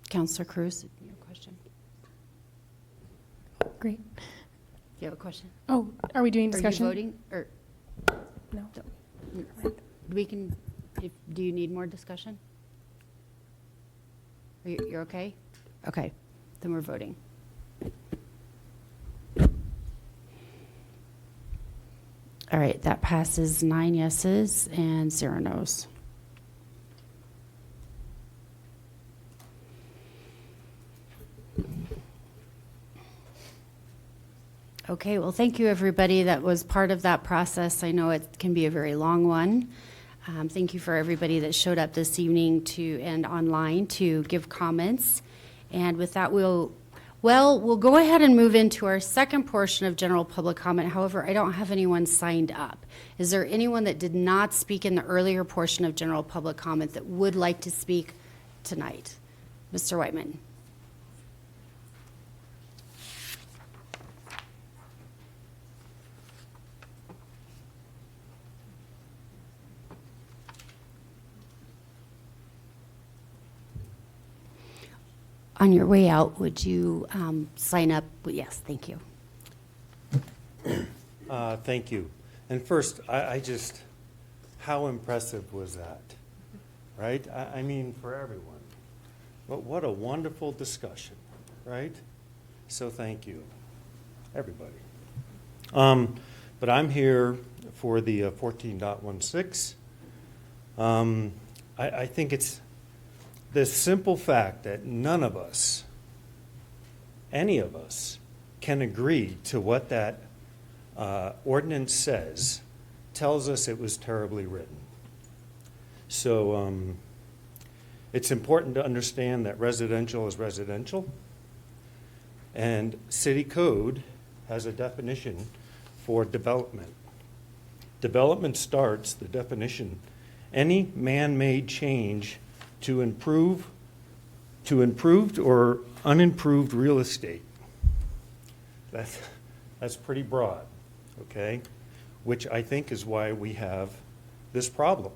Councilor Cruz, your question. Great. You have a question? Oh, are we doing discussion? Are you voting or No. we can? Do you need more discussion? You're okay? Okay, then we're voting. All right, that passes 9 yeses and 0 noes. Okay, well, thank you, everybody that was part of that process. I know it can be a very long one. Thank you for everybody that showed up this evening and online to give comments. And with that, we'll go ahead and move into our second portion of general public comment. However, I don't have anyone signed up. Is there anyone that did not speak in the earlier portion of general public comment that would like to speak tonight? Mr. Whiteman. On your way out, would you sign up? Yes, thank you. Thank you. And first, I just, how impressive was that, right? I mean, for everyone. But what a wonderful discussion, right? So thank you, everybody. But I'm here for the 14.16. I think it's the simple fact that none of us, any of us, can agree to what that ordinance says tells us it was terribly written. So it's important to understand that residential is residential, and city code has a definition for development. Development starts, the definition, any man-made change to improved or unimproved real estate. That's pretty broad, okay? Which I think is why we have this problem,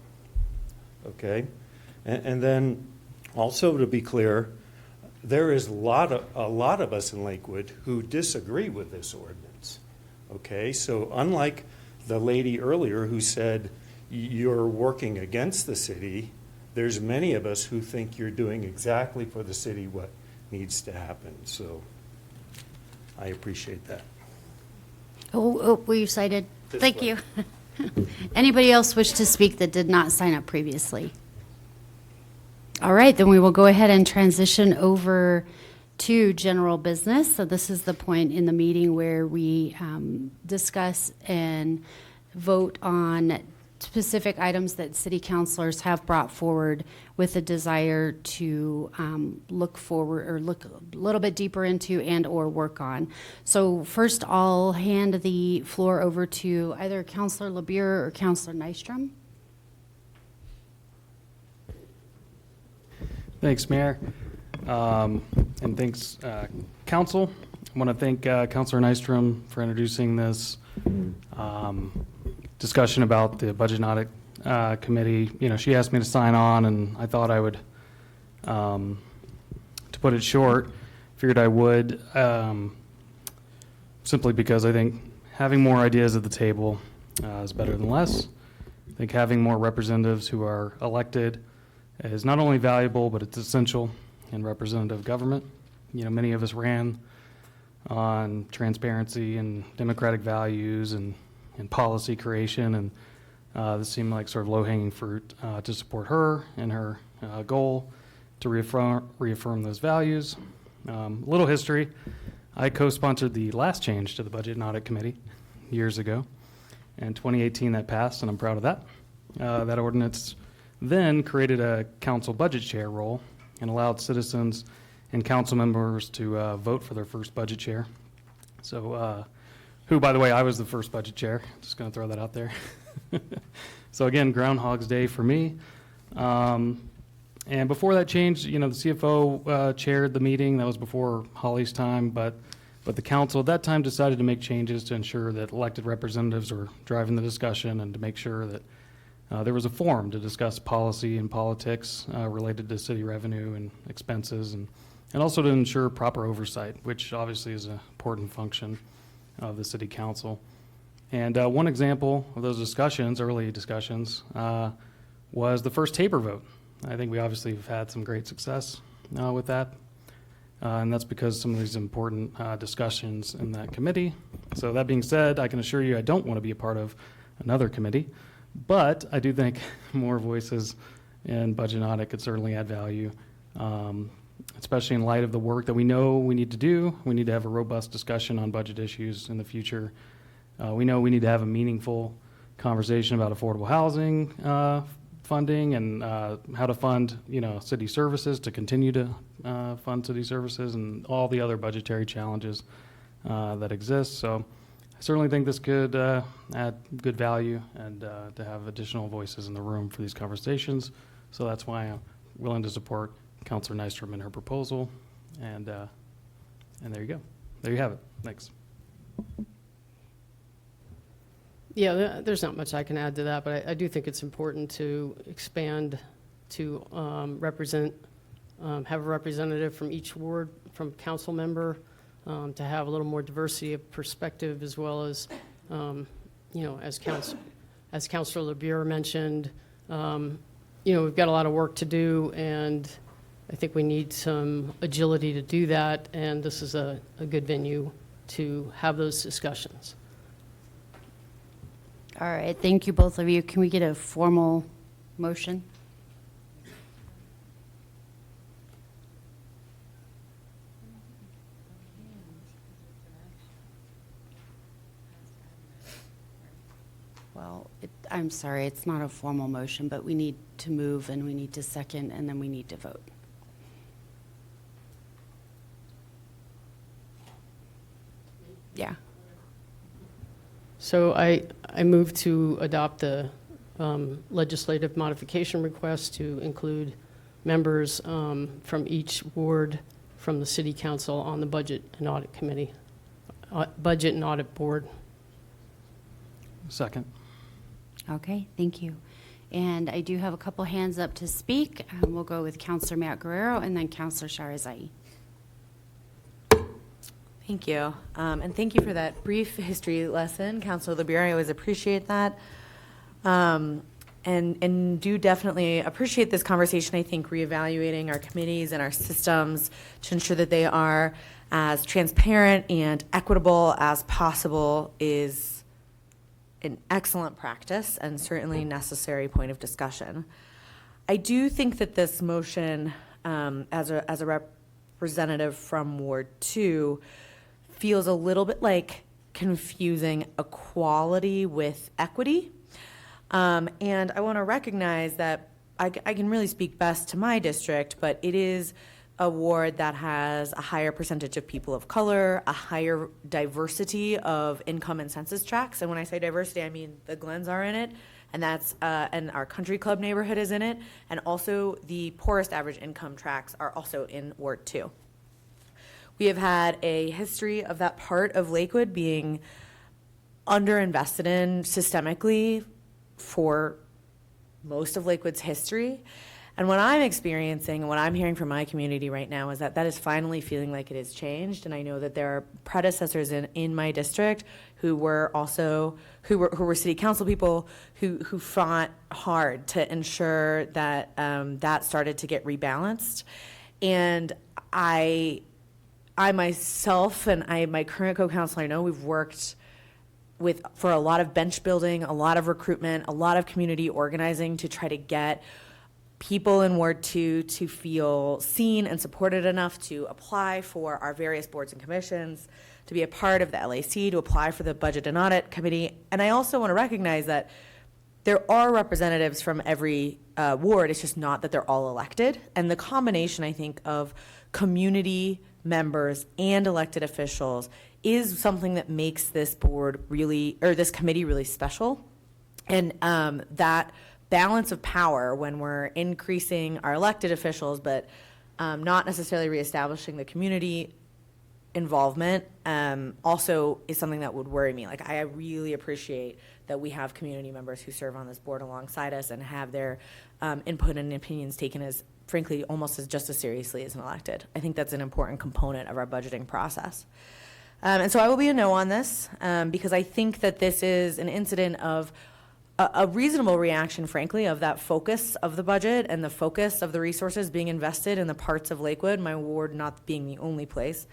okay? And then also, to be clear, there is a lot of us in Lakewood who disagree with this ordinance, okay? So unlike the lady earlier who said you're working against the city, there's many of us who think you're doing exactly for the city what needs to happen. So I appreciate that. Oh, were you cited? This Thank way. you. Anybody else wish to speak that did not sign up previously? All right, then we will go ahead and transition over to general business. So this is the point in the meeting where we discuss and vote on specific items that city councilors have brought forward with a desire to look forward or look a little bit deeper into and or work on. So first I'll hand the floor over to either Councilor LeBure or Councilor Nystrom. Thanks, Mayor. And thanks, Council. I want to thank Councilor Nystrom for introducing this discussion about the budget not committee, she asked me to sign on, and I thought I would, to put it short, figured I would, simply because I think having more ideas at the table is better than less. I think having more representatives who are elected is not only valuable, but it's essential in representative government. Many of us ran on transparency and democratic values and policy creation, and this seemed like sort of low-hanging fruit to support her and her goal to reaffirm those values. Little history. I co-sponsored the last change to the Budget and Audit Committee years ago. In 2018, that passed, and I'm proud of that. That ordinance then created a council budget chair role and allowed citizens and council members to vote for their first budget chair. So, who, by the way, I was the first budget chair. Just going to throw that out there. So again, Groundhog's Day for me. And before that change, the CFO chaired the meeting. That was before Holly's time, but the council at that time decided to make changes to ensure that elected representatives were driving the discussion and to make sure that there was a forum to discuss policy and politics related to city revenue and expenses, and also to ensure proper oversight, which obviously is an important function of the city council. And one example of those discussions, early discussions, was the first Tabor vote. I think we obviously have had some great success with that. And that's because some of these important discussions in that committee. So that being said, I can assure you I don't want to be a part of another committee, but I do think more voices in budget and audit could certainly add value, especially in light of the work that we know we need to do. We need to have a robust discussion on budget issues in the future. We know we need to have a meaningful conversation about affordable housing funding and how to fund, city services, to continue to fund city services, and all the other budgetary challenges that exist. So I certainly think this could add good value and to have additional voices in the room for these conversations. So that's why I'm willing to support Councilor Nystrom and her proposal. And there you go. There you have it. Thanks. Yeah, there's not much I can add to that, but I do think it's important to expand to have a representative from each ward, from council member, to have a little more diversity of perspective, as well as, as Councilor LeBure mentioned, we've got a lot of work to do, and I think we need some agility to do that, and this is a good venue to have those discussions. All right, thank you, both of you. Can we get a formal motion? Well, I'm sorry, it's not a formal motion, but we need to move, and we need to second, and then we need to vote. Yeah. So I move to adopt the legislative modification request to include members from each ward from the city council on the budget and audit committee, budget and audit board. Second. Okay, thank you. And I do have a couple hands up to speak. We'll go with Councilor Matt Guerrero and then Councilor Sharazai. Thank you. And thank you for that brief history lesson, Councilor LeBure. I always appreciate that. And do definitely appreciate this conversation. I think reevaluating our committees and our systems to ensure that they are as transparent and equitable as possible is an excellent practice and certainly necessary point of discussion. I do think that this motion, as a representative from Ward 2, feels a little bit like confusing equality with equity. And I want to recognize that I can really speak best to my district, but it is a ward that has a higher percentage of people of color, a higher diversity of income and census tracts. And when I say diversity, I mean the Glens are in it, and that's and our country club neighborhood is in it, and also the poorest average income tracts are also in Ward 2. We have had a history of that part of Lakewood being underinvested in systemically for most of Lakewood's history. And what I'm experiencing and what I'm hearing from my community right now is that that is finally feeling like it has changed. And I know that there are predecessors in my district who were also who were city council people who fought hard to ensure that that started to get rebalanced. And I myself and my current co-counselor, I know we've worked for a lot of bench building, a lot of recruitment, a lot of community organizing to try to get people in Ward 2 to feel seen and supported enough to apply for our various boards and commissions, to be a part of the LAC, to apply for the Budget and Audit Committee. And I also want to recognize that there are representatives from every ward. It's just not that they're all elected. And the combination, I think, of community members and elected officials is something that makes this board really, or this committee really special. And that balance of power when we're increasing our elected officials, but not necessarily reestablishing the community involvement, also is something that would worry me. Like, I really appreciate that we have community members who serve on this board alongside us and have their input and opinions taken as, frankly, almost as just as seriously as an elected. I think that's an important component of our budgeting process. And so I will be a no on this because I think that this is an incident of a reasonable reaction, frankly, of that focus of the budget and the focus of the resources being invested in the parts of Lakewood, my ward not being the only place,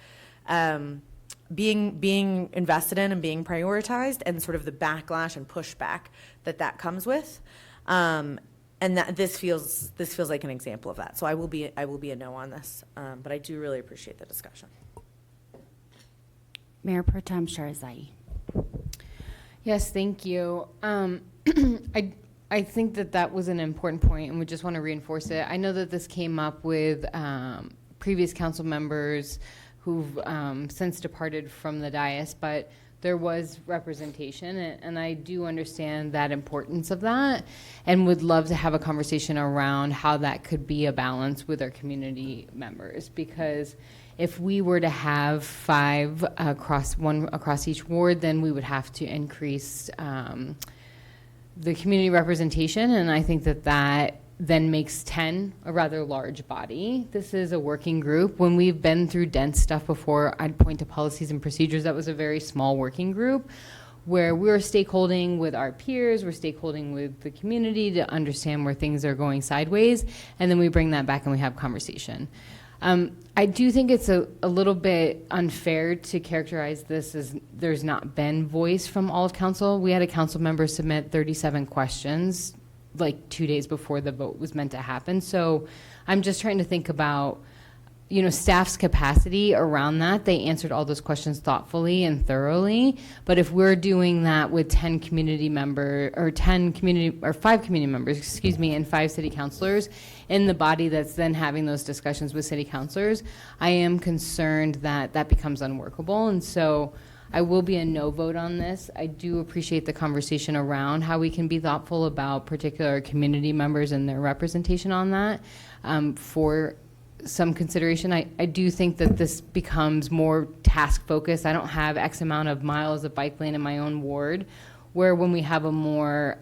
being invested in and being prioritized, and sort of the backlash and pushback that comes with. And that this feels like an example of that. So I will be a no on this, but I do really appreciate the discussion. Mayor Pro Tem Sharzai. Yes, thank you. I think that was an important point, and we just want to reinforce it. I know that this came up with previous council members who've since departed from the dais, but there was representation, and I do understand that importance of that, and would love to have a conversation around how that could be a balance with our community members. Because if we were to have 5 across each ward, then we would have to increase the community representation, and I think that then makes 10 a rather large body. This is a working group. When we've been through dense stuff before, I'd point to policies and procedures. That was a very small working group where we're stakeholding with our peers, we're stakeholding with the community to understand where things are going sideways, and then we bring that back and we have conversation. I do think it's a little bit unfair to characterize this as there's not been voice from all of council. We had a council member submit 37 questions like 2 days before the vote was meant to happen. So I'm just trying to think about, staff's capacity around that. They answered all those questions thoughtfully and thoroughly. But if we're doing that with 5 community members, and 5 city councilors in the body that's then having those discussions with city councilors, I am concerned that becomes unworkable. And so I will be a no vote on this. I do appreciate the conversation around how we can be thoughtful about particular community members and their representation on that for some consideration. I do think that this becomes more task focused. I don't have X amount of miles of bike lane in my own ward, where when we have a more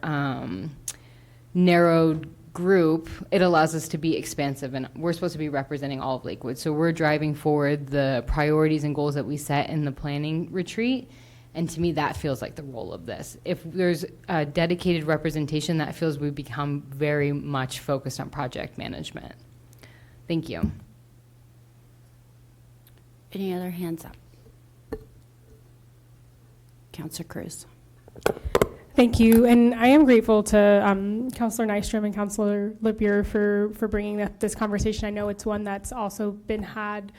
narrowed group, it allows us to be expansive, and we're supposed to be representing all of Lakewood. So we're driving forward the priorities and goals that we set in the planning retreat. And to me, that feels like the role of this. If there's a dedicated representation, that feels we become very much focused on project management. Thank you. Any other hands up? Councilor Cruz. Thank you, and I am grateful to Councilor Nystrom and Councilor Lepier for bringing this conversation. I know it's one that's also been had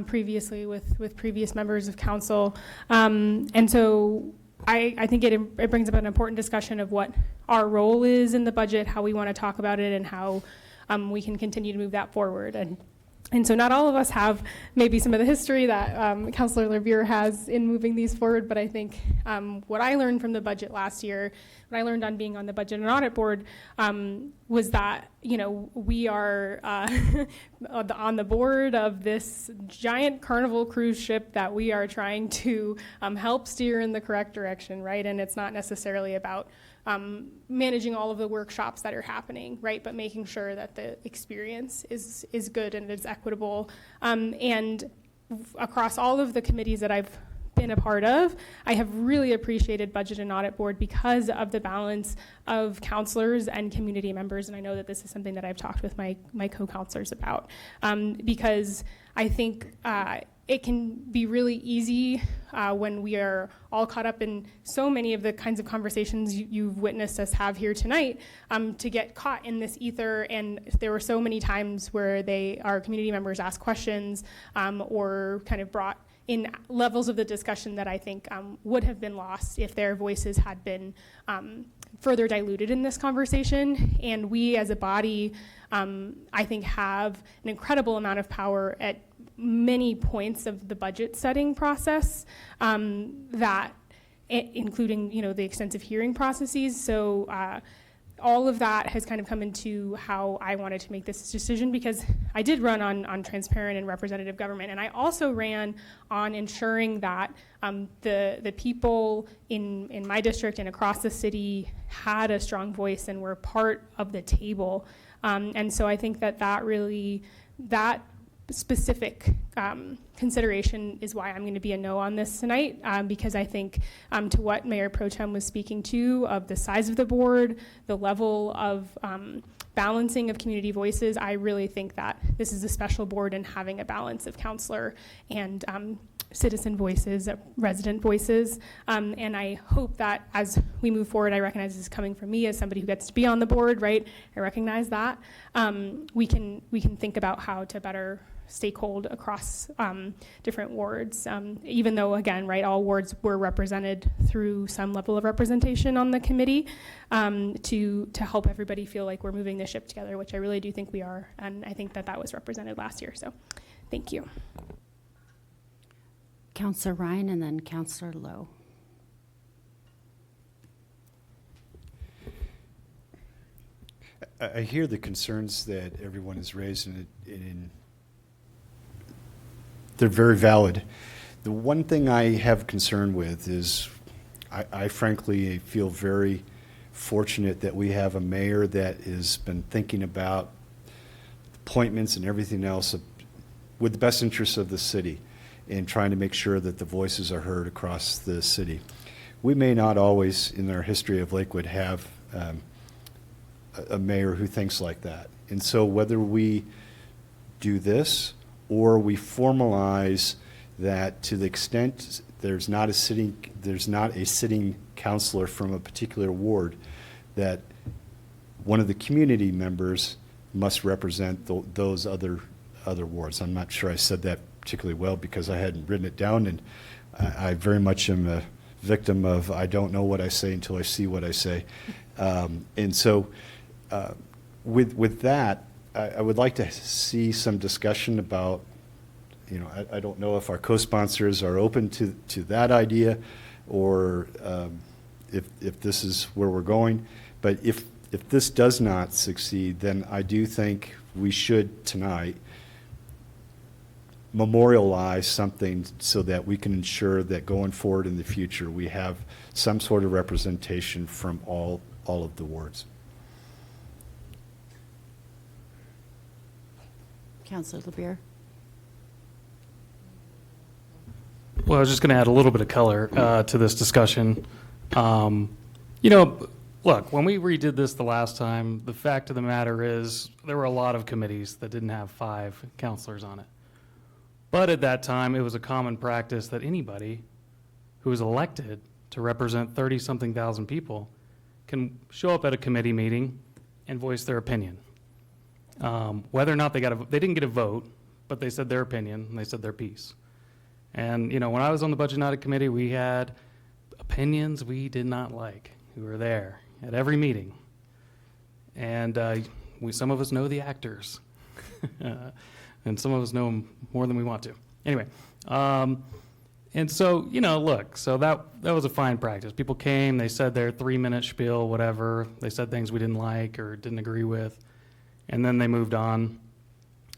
previously with previous members of council, and so I think it brings up an important discussion of what our role is in the budget, how we want to talk about it, and how we can continue to move that forward. And And so not all of us have maybe some of the history that Councilor LeBure has in moving these forward, but I think what I learned from the budget last year, what I learned on being on the Budget and Audit Board, was that, we are on the board of this giant Carnival cruise ship that we are trying to help steer in the correct direction, right? And it's not necessarily about managing all of the workshops that are happening, right? But making sure that the experience is good and it's equitable. And across all of the committees that I've been a part of, I have really appreciated Budget and Audit Board because of the balance of counselors and community members. And I know that this is something that I've talked with my co-counselors about, because I think it can be really easy when we are all caught up in so many of the kinds of conversations you've witnessed us have here tonight, to get caught in this ether. And there were so many times where our community members asked questions or kind of brought in levels of the discussion that I think would have been lost if their voices had been further diluted in this conversation. And we as a body, I think, have an incredible amount of power at many points of the budget setting process, that including, the extensive hearing processes. So all of that has kind of come into how I wanted to make this decision, because I did run on transparent and representative government, and I also ran on ensuring that the people in my district and across the city had a strong voice and were part of the table. And so I think that specific consideration is why I'm going to be a no on this tonight, because I think to what Mayor Pro Tem was speaking to, of the size of the board, the level of balancing of community voices, I really think that this is a special board, and having a balance of counselor and citizen voices, resident voices, and I hope that as we move forward, I recognize this is coming from me as somebody who gets to be on the board, right? I recognize that. We can think about how to better stakehold across different wards, even though, again, right, all wards were represented through some level of representation on the committee, to help everybody feel like we're moving the ship together, which I really do think we are, and I think that was represented last year. So thank you. Councillor Ryan and then Councillor Lowe. I hear the concerns that everyone has raised, and they're very valid. The one thing I have concern with is I frankly feel very fortunate that we have a mayor that has been thinking about appointments and everything else with the best interests of the city, and trying to make sure that the voices are heard across the city. We may not always, in our history of Lakewood, have a mayor who thinks like that. And so whether we do this or we formalize that, to the extent there's not a sitting councilor from a particular ward, that one of the community members must represent those other wards. I'm not sure I said that particularly well because I hadn't written it down, and I very much am a victim of I don't know what I say until I see what I say. And so with that, I would like to see some discussion about, I don't know if our co-sponsors are open to that idea, or if this is where we're going. But if this does not succeed, then I do think we should tonight memorialize something so that we can ensure that going forward in the future we have some sort of representation from all of the wards. Councillor LeBure. Well, I was just going to add a little bit of color to this discussion. Look, when we redid this the last time, the fact of the matter is there were a lot of committees that didn't have 5 counselors on it. But at that time, it was a common practice that anybody who was elected to represent 30-something thousand people can show up at a committee meeting and voice their opinion. Whether or not they didn't get a vote, but they said their opinion and they said their piece. And, when I was on the Budget and Audit Committee, we had opinions we did not like who were there at every meeting. And some of us know the actors. and some of us know them more than we want to. Anyway, and so, look, so that was a fine practice. People came, they said their 3-minute spiel, whatever. They said things we didn't like or didn't agree with, and then they moved on.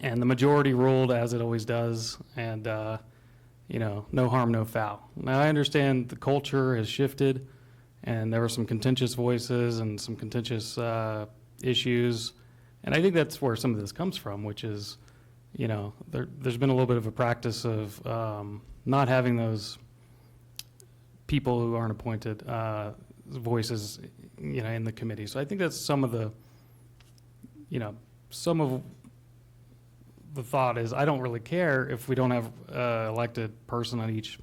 And the majority ruled, as it always does, and, no harm, no foul. Now, I understand the culture has shifted, and there were some contentious voices and some contentious issues, and I think that's where some of this comes from, which is, there's been a little bit of a practice of not having those people who aren't appointed voices, in the committee. So I think that's some of the, some of the thought is I don't really care if we don't have elected person on each,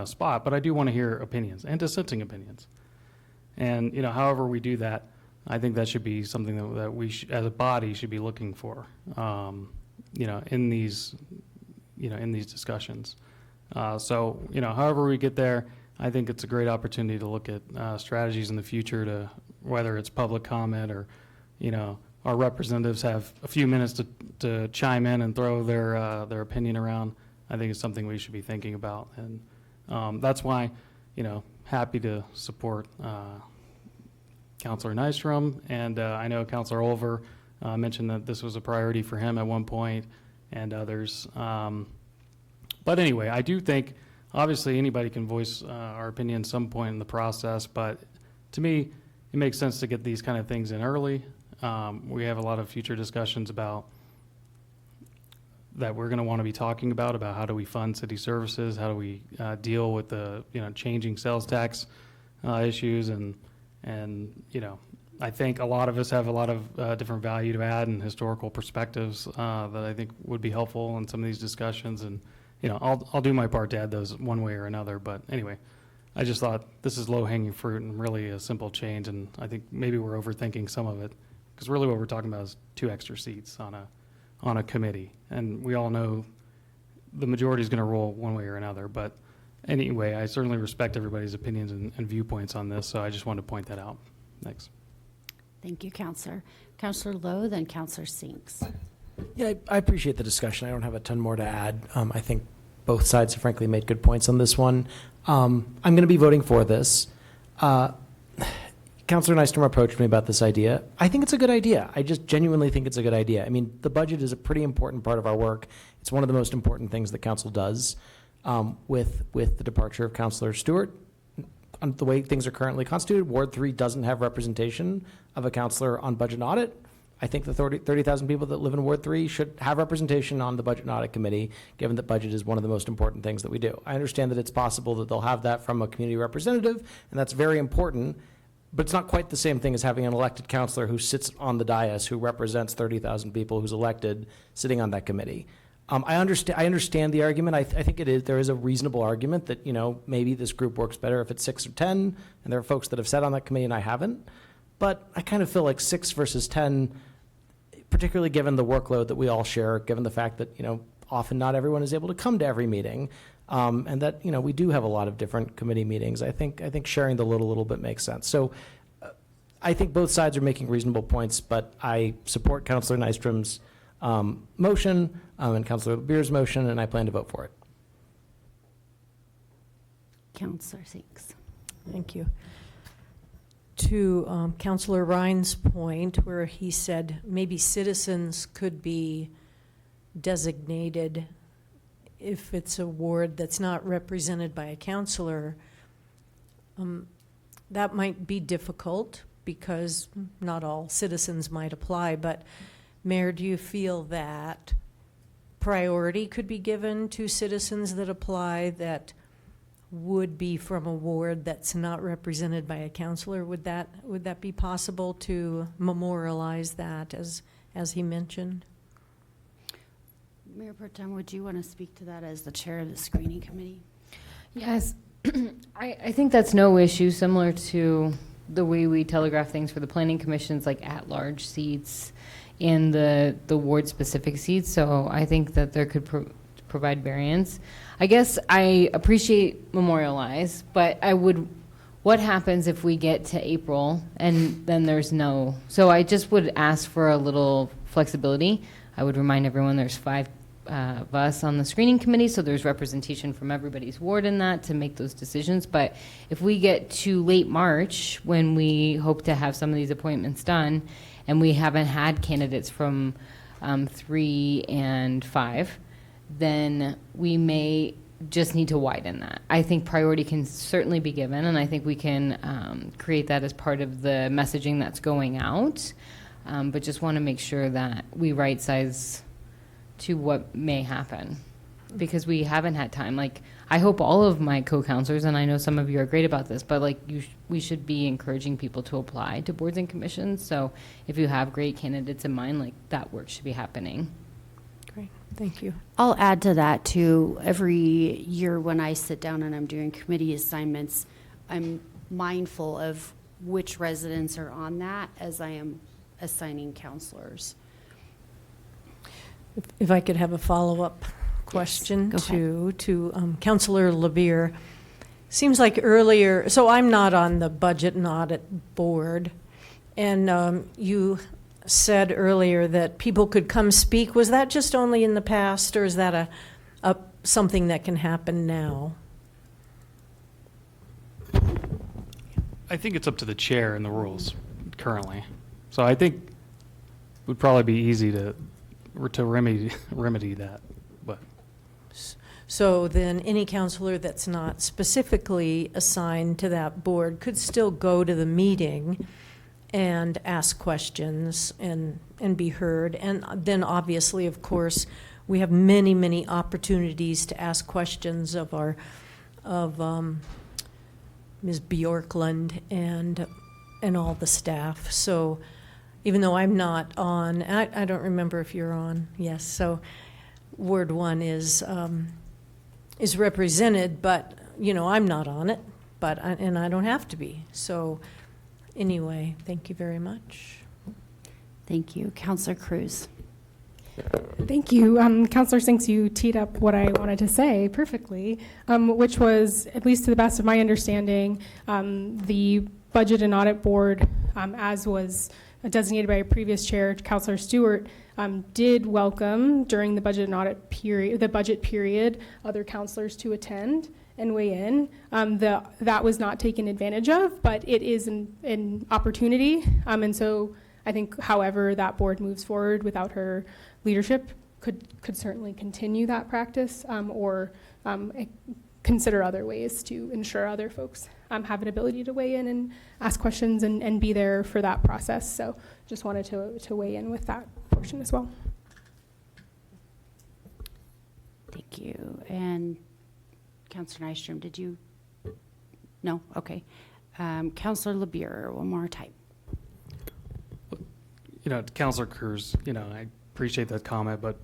spot, but I do want to hear opinions and dissenting opinions. And, however we do that, I think that should be something that we as a body should be looking for, in these, in these discussions. So, however we get there, I think it's a great opportunity to look at strategies in the future to whether it's public comment or, our representatives have a few minutes to chime in and throw their opinion around. I think it's something we should be thinking about. And that's why, happy to support Councilor Nystrom. And I know Councilor Olver mentioned that this was a priority for him at one point and others. But anyway, I do think, obviously, anybody can voice our opinion at some point in the process. But to me, it makes sense to get these kind of things in early. We have a lot of future discussions about that we're going to want to be talking about how do we fund city services, how do we deal with the changing sales tax issues, and I think a lot of us have a lot of different value to add and historical perspectives that I think would be helpful in some of these discussions, and I'll do my part to add those one way or another. But anyway, I just thought this is low-hanging fruit and really a simple change, and I think maybe we're overthinking some of it, because really what we're talking about is 2 extra seats on a committee, and we all know the majority is going to roll one way or another. But anyway, I certainly respect everybody's opinions and viewpoints on this, so I just wanted to point that out. Thanks. Thank you, Counselor. Counselor Lowe, then Counselor Sinks. Yeah, I appreciate the discussion. I don't have a ton more to add. I think both sides have frankly made good points on this one. I'm going to be voting for this. Councilor Nystrom approached me about this idea. I think it's a good idea. I just genuinely think it's a good idea. I mean, the budget is a pretty important part of our work. It's one of the most important things that council does. With the departure of Councilor Stewart, the way things are currently constituted, Ward 3 doesn't have representation of a councilor on budget and audit. I think the 30,000 people that live in Ward 3 should have representation on the Budget and Audit Committee, given that budget is one of the most important things that we do. I understand that it's possible that they'll have that from a community representative, and that's very important, but it's not quite the same thing as having an elected councilor who sits on the dais, who represents 30,000 people, who's elected, sitting on that committee. I understand the argument. I think there is a reasonable argument that, maybe this group works better if it's 6 or 10, and there are folks that have sat on that committee and I haven't. But I kind of feel like 6 versus 10, particularly given the workload that we all share, given the fact that, often not everyone is able to come to every meeting, and that, we do have a lot of different committee meetings. I think sharing the load a little bit makes sense. So I think both sides are making reasonable points, but I support Councilor Nystrom's motion and Councilor LeBeer's motion, and I plan to vote for it. Counselor Sinks. Thank you. To Councilor Ryan's point, where he said maybe citizens could be designated if it's a ward that's not represented by a councilor, that might be difficult because not all citizens might apply. But Mayor, do you feel that priority could be given to citizens that apply that would be from a ward that's not represented by a councilor? Would that be possible to memorialize that as he mentioned? Mayor Pro Tem, would you want to speak to that as the chair of the screening committee? Yes, I think that's no issue, similar to the way we telegraph things for the planning commissions, like at-large seats in the ward-specific seats. So I think that there could provide variance. I guess I appreciate memorialize, but what happens if we get to April and then there's no? So I just would ask for a little flexibility. I would remind everyone there's 5 of us on the screening committee, so there's representation from everybody's ward in that to make those decisions. But if we get to late March, when we hope to have some of these appointments done, and we haven't had candidates from 3 and 5, then we may just need to widen that. I think priority can certainly be given, and I think we can create that as part of the messaging that's going out. But just want to make sure that we right size to what may happen, because we haven't had time. Like, I hope all of my co-counselors, and I know some of you are great about this, but like we should be encouraging people to apply to boards and commissions. So if you have great candidates in mind, like, that work should be happening. Great, thank you. I'll add to that too. Every year when I sit down and I'm doing committee assignments, I'm mindful of which residents are on that as I am assigning counselors. If I could have a follow-up question to Councilor LeBeer. Seems like earlier, so I'm not on the Budget and Audit Board, and you said earlier that people could come speak. Was that just only in the past, or is that a something that can happen now? I think it's up to the chair and the rules currently. So I think it would probably be easy to remedy that. But So then any counselor that's not specifically assigned to that board could still go to the meeting and ask questions and be heard. And then obviously, of course, we have many, many opportunities to ask questions of Ms. Bjorklund and all the staff. So even though I'm not on, I don't remember if you're on, yes, so Ward 1 is represented, but, you know, I'm not on it, and I don't have to be. So anyway, thank you very much. Thank you. Councilor Cruz. Thank you. Councilor Sinks, you teed up what I wanted to say perfectly, which was, at least to the best of my understanding, the Budget and Audit Board, as was designated by a previous chair, Councilor Stewart, did welcome during the budget and audit period, the budget period, other councilors to attend and weigh in. That was not taken advantage of, but it is an opportunity. And so I think, however that board moves forward without her leadership, could certainly continue that practice, or consider other ways to ensure other folks have an ability to weigh in and ask questions and be there for that process. So just wanted to weigh in with that portion as well. Thank you. And Councilor Nystrom, did you? No? Okay. Councilor LeBeer, one more time. you know, Councilor Cruz, you know, I appreciate that comment, but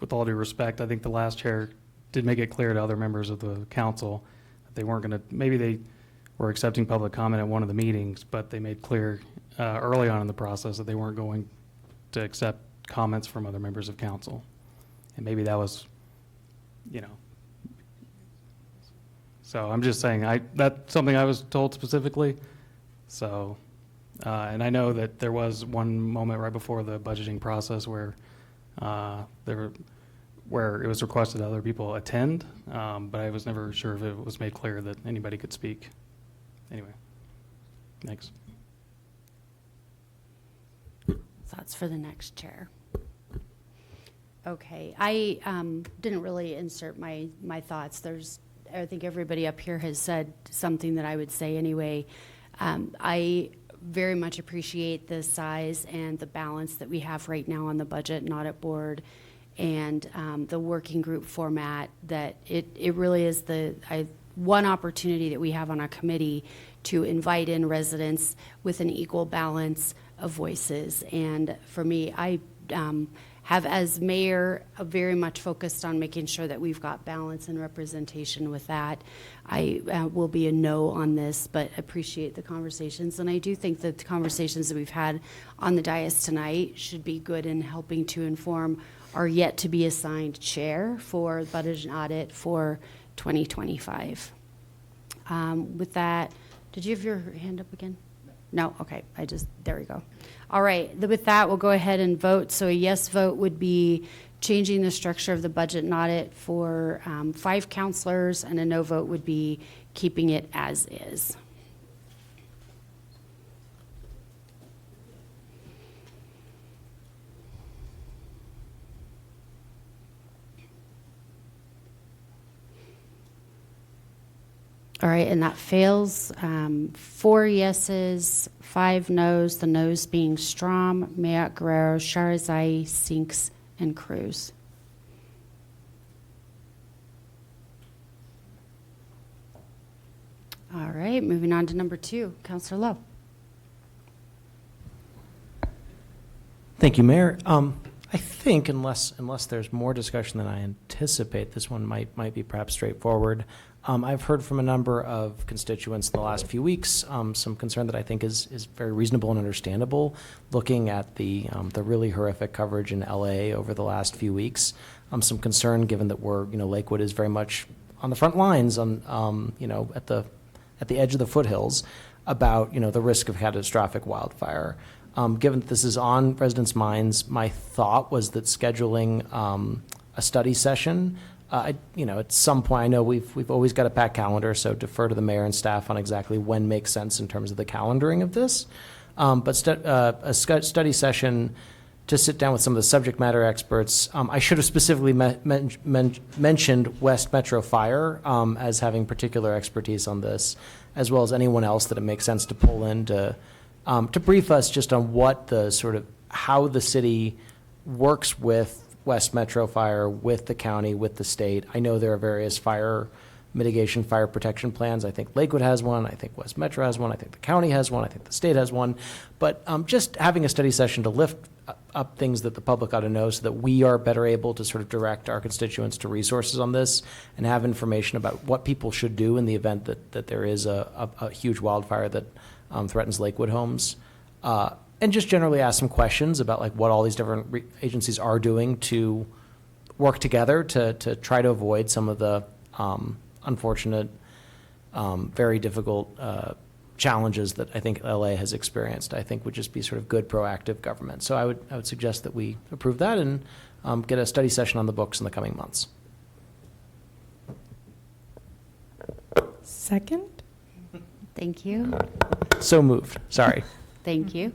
with all due respect, I think the last chair did make it clear to other members of the council that they weren't going to, maybe they were accepting public comment at one of the meetings, but they made clear early on in the process that they weren't going to accept comments from other members of council. And maybe that was, you know, so I'm just saying, that's something I was told specifically. So, and I know that there was one moment right before the budgeting process where where it was requested that other people attend, but I was never sure if it was made clear that anybody could speak. Anyway, thanks. Thoughts for the next chair. Okay, I didn't really insert my thoughts. I think everybody up here has said something that I would say anyway. I very much appreciate the size and the balance that we have right now on the Budget and Audit Board, and the working group format, that it really is one opportunity that we have on our committee to invite in residents with an equal balance of voices. And for me, I have, as mayor, very much focused on making sure that we've got balance and representation with that. I will be a no on this, but appreciate the conversations. And I do think that the conversations that we've had on the dais tonight should be good in helping to inform our yet to be assigned chair for Budget and Audit for 2025. With that, did you have your hand up again? No? Okay, there we go. All right, with that, we'll go ahead and vote. So a yes vote would be changing the structure of the budget and audit for 5 counselors, and a no vote would be keeping it as is. All right, and that fails. 4 yeses, 5 noes, the noes being Strom, Mayotte Guerrero, Sharazai, Sinks, and Cruz. All right, moving on to number 2, Councilor Lowe. Thank you, Mayor. I think unless there's more discussion than I anticipate, this one might be perhaps straightforward. I've heard from a number of constituents in the last few weeks some concern that I think is very reasonable and understandable, looking at the really horrific coverage in LA over the last few weeks. Some concern given that Lakewood is very much on the front lines on at the edge of the foothills about the risk of catastrophic wildfire. Given that this is on residents' minds, my thought was that scheduling a study session. At some point, I know we've always got a packed calendar, so defer to the mayor and staff on exactly when makes sense in terms of the calendaring of this. But a study session to sit down with some of the subject matter experts. I should have specifically mentioned West Metro Fire as having particular expertise on this, as well as anyone else that it makes sense to pull in to brief us just on what the sort of how the city works with West Metro Fire, with the county, with the state. I know there are various fire mitigation, fire protection plans. I think Lakewood has one. I think West Metro has one. I think the county has one. I think the state has one. But just having a study session to lift up things that the public ought to know so that we are better able to sort of direct our constituents to resources on this and have information about what people should do in the event that there is a huge wildfire that threatens Lakewood homes. And just generally ask some questions about like what all these different agencies are doing to work together to try to avoid some of the unfortunate, very difficult challenges that I think LA has experienced. I think would just be sort of good proactive government. So I would suggest that we approve that and get a study session on the books in the coming months. Second? Thank you. So moved. Sorry. Thank you.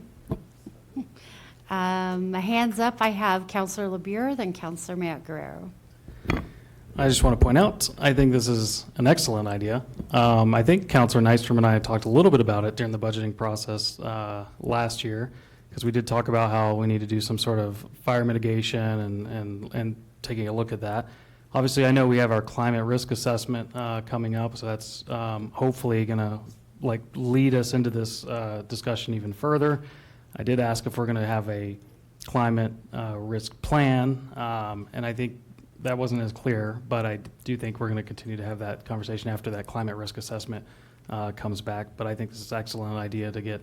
Hands up, I have Councilor LeBure, then Councilor Mayotte Guerrero. I just want to point out, I think this is an excellent idea. I think Councilor Nystrom and I talked a little bit about it during the budgeting process last year, because we did talk about how we need to do some sort of fire mitigation and taking a look at that. Obviously, I know we have our climate risk assessment coming up, so that's hopefully going to lead us into this discussion even further. I did ask if we're going to have a climate risk plan, and I think that wasn't as clear, but I do think we're going to continue to have that conversation after that climate risk assessment comes back. But I think this is an excellent idea to get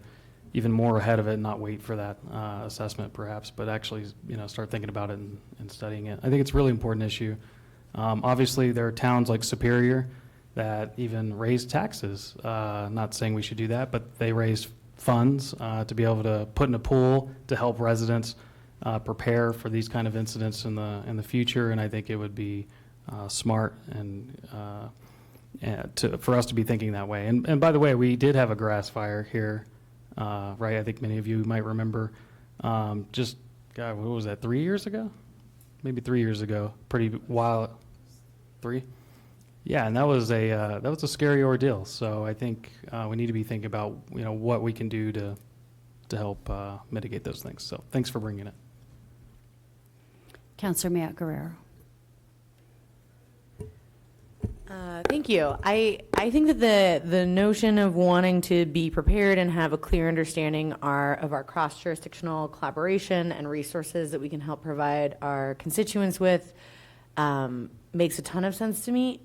even more ahead of it and not wait for that assessment perhaps, but actually start thinking about it and studying it. I think it's a really important issue. Obviously, there are towns like Superior that even raise taxes. Not saying we should do that, but they raise funds to be able to put in a pool to help residents prepare for these kind of incidents in the future. And I think it would be smart and for us to be thinking that way. And by the way, we did have a grass fire here, right? I think many of you might remember. Just God, what was that? 3 years ago? Maybe 3 years ago. Pretty wild. 3. Yeah, and that was a scary ordeal. So I think we need to be thinking about what we can do to help mitigate those things. So thanks for bringing it. Councilor Mayotte Guerrero. Thank you. I think that the notion of wanting to be prepared and have a clear understanding of our cross-jurisdictional collaboration and resources that we can help provide our constituents with makes a ton of sense to me.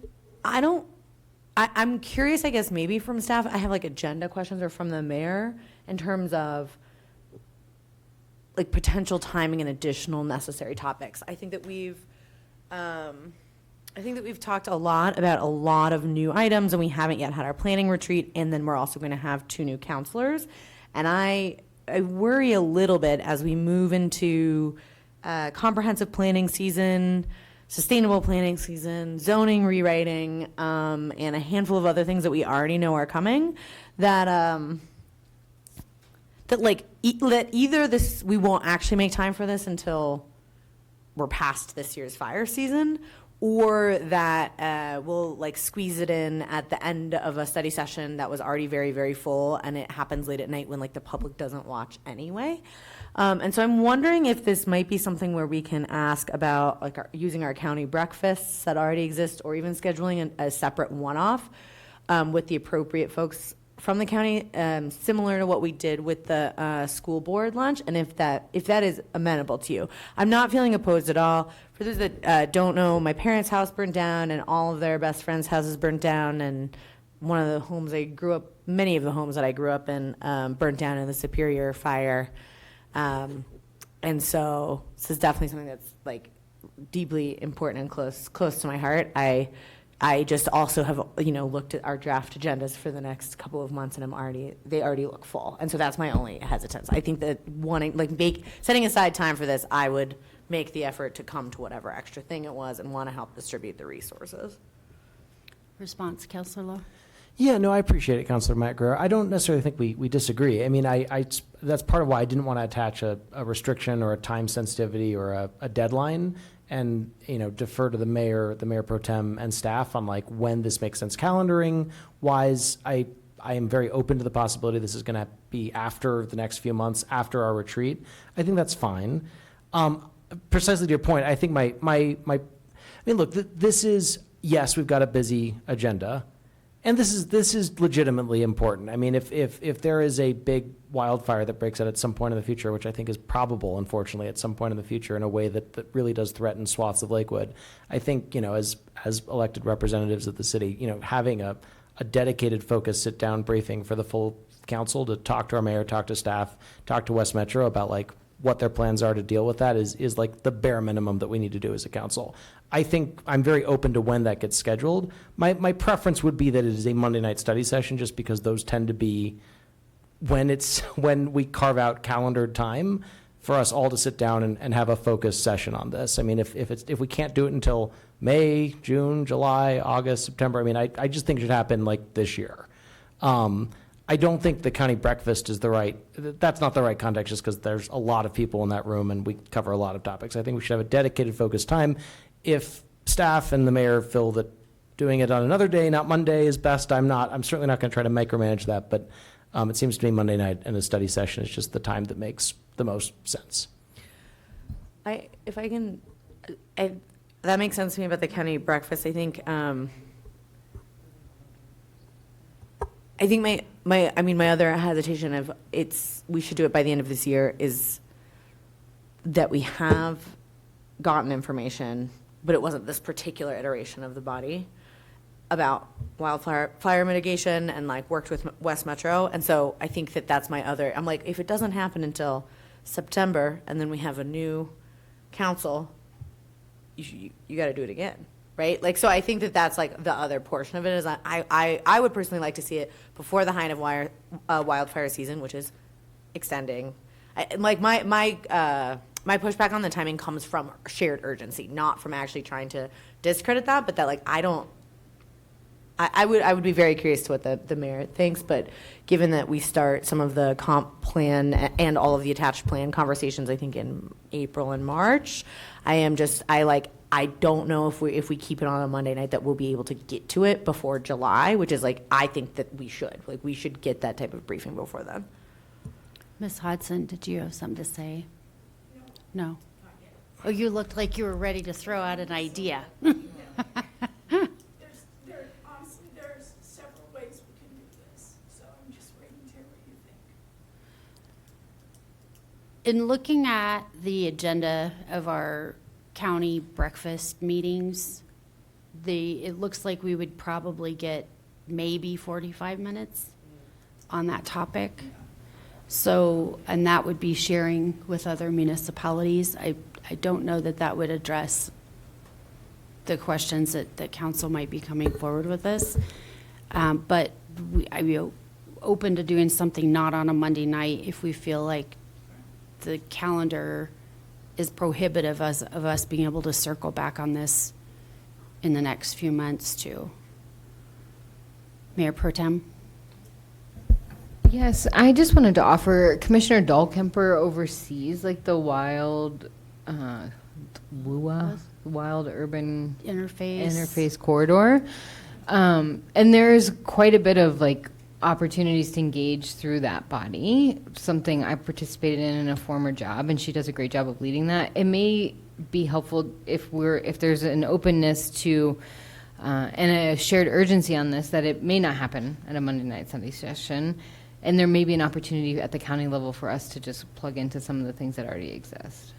I'm curious, I guess, maybe from staff, I have agenda questions or from the mayor in terms of potential timing and additional necessary topics. I think that we've talked a lot about a lot of new items, and we haven't yet had our planning retreat, and then we're also going to have 2 new counselors. And I worry a little bit as we move into comprehensive planning season, sustainable planning season, zoning rewriting, and a handful of other things that we already know are coming, that that either this we won't actually make time for this until we're past this year's fire season, or that we'll like squeeze it in at the end of a study session that was already very, very full, and it happens late at night when like the public doesn't watch anyway. And so I'm wondering if this might be something where we can ask about like using our county breakfasts that already exist, or even scheduling a separate one-off with the appropriate folks from the county, similar to what we did with the school board lunch, and if that is amenable to you. I'm not feeling opposed at all. For those that don't know, my parents' house burned down, and all of their best friends' houses burned down, and one of the homes I grew up, many of the homes that I grew up in, burned down in the Superior fire. And so this is definitely something that's like deeply important and close to my heart. I just also have, looked at our draft agendas for the next couple of months, and they already look full. And so that's my only hesitance. I think that setting aside time for this, I would make the effort to come to whatever extra thing it was and want to help distribute the resources. Response, Councilor Law? Yeah, no, I appreciate it, Councilor Matt Guerrero. I don't necessarily think we disagree. I mean, that's part of why I didn't want to attach a restriction or a time sensitivity or a deadline, and defer to the mayor pro tem and staff on like when this makes sense calendaring wise. I am very open to the possibility this is going to be after the next few months, after our retreat. I think that's fine. Precisely to your point, I think I mean, look, this is, yes, we've got a busy agenda, and this is legitimately important. I mean, if there is a big wildfire that breaks out at some point in the future, which I think is probable, unfortunately, at some point in the future in a way that really does threaten swaths of Lakewood, I think, as elected representatives of the city, having a dedicated focused sit-down briefing for the full council to talk to our mayor, talk to staff, talk to West Metro about like what their plans are to deal with that is like the bare minimum that we need to do as a council. I think I'm very open to when that gets scheduled. My preference would be that it is a Monday night study session, just because those tend to be when we carve out calendared time for us all to sit down and have a focused session on this. I mean, if we can't do it until May, June, July, August, September, I mean, I just think it should happen like this year. I don't think the county breakfast is that's not the right context, just because there's a lot of people in that room and we cover a lot of topics. I think we should have a dedicated focused time. If staff and the mayor feel that doing it on another day, not Monday, is best, I'm certainly not going to try to micromanage that, but it seems to me Monday night and a study session is just the time that makes the most sense. That makes sense to me about the county breakfast. I think my other hesitation of we should do it by the end of this year is that we have gotten information, but it wasn't this particular iteration of the body about fire mitigation, and like worked with West Metro. And so I think that's my other, I'm like, if it doesn't happen until September and then we have a new council, you got to do it again. Right? Like, so I think that's like the other portion of it is I would personally like to see it before the height of wildfire season, which is extending. My pushback on the timing comes from shared urgency, not from actually trying to discredit that, but that like I would be very curious to what the mayor thinks, but given that we start some of the comp plan and all of the attached plan conversations, I think in April and March, I don't know if we keep it on a Monday night that we'll be able to get to it before July, which is like, I think that we should get that type of briefing before then. Ms. Hodson, did you have something to say? No. Oh, you looked like you were ready to throw out an idea. There's several ways we can do this, so I'm just waiting to hear what you think. In looking at the agenda of our county breakfast meetings, it looks like we would probably get maybe 45 minutes on that topic. So, and that would be sharing with other municipalities. I don't know that would address the questions that council might be coming forward with this. But I'd be open to doing something not on a Monday night if we feel like the calendar is prohibitive of us being able to circle back on this in the next few months too. Mayor Pro Tem? Yes, I just wanted to offer, Commissioner Dahlkemper oversees like the wild, wild urban interface corridor. And there's quite a bit of like opportunities to engage through that body, something I participated in a former job, and she does a great job of leading that. It may be helpful if there's an openness to and a shared urgency on this, that it may not happen at a Monday night Sunday session, and there may be an opportunity at the county level for us to just plug into some of the things that already exist.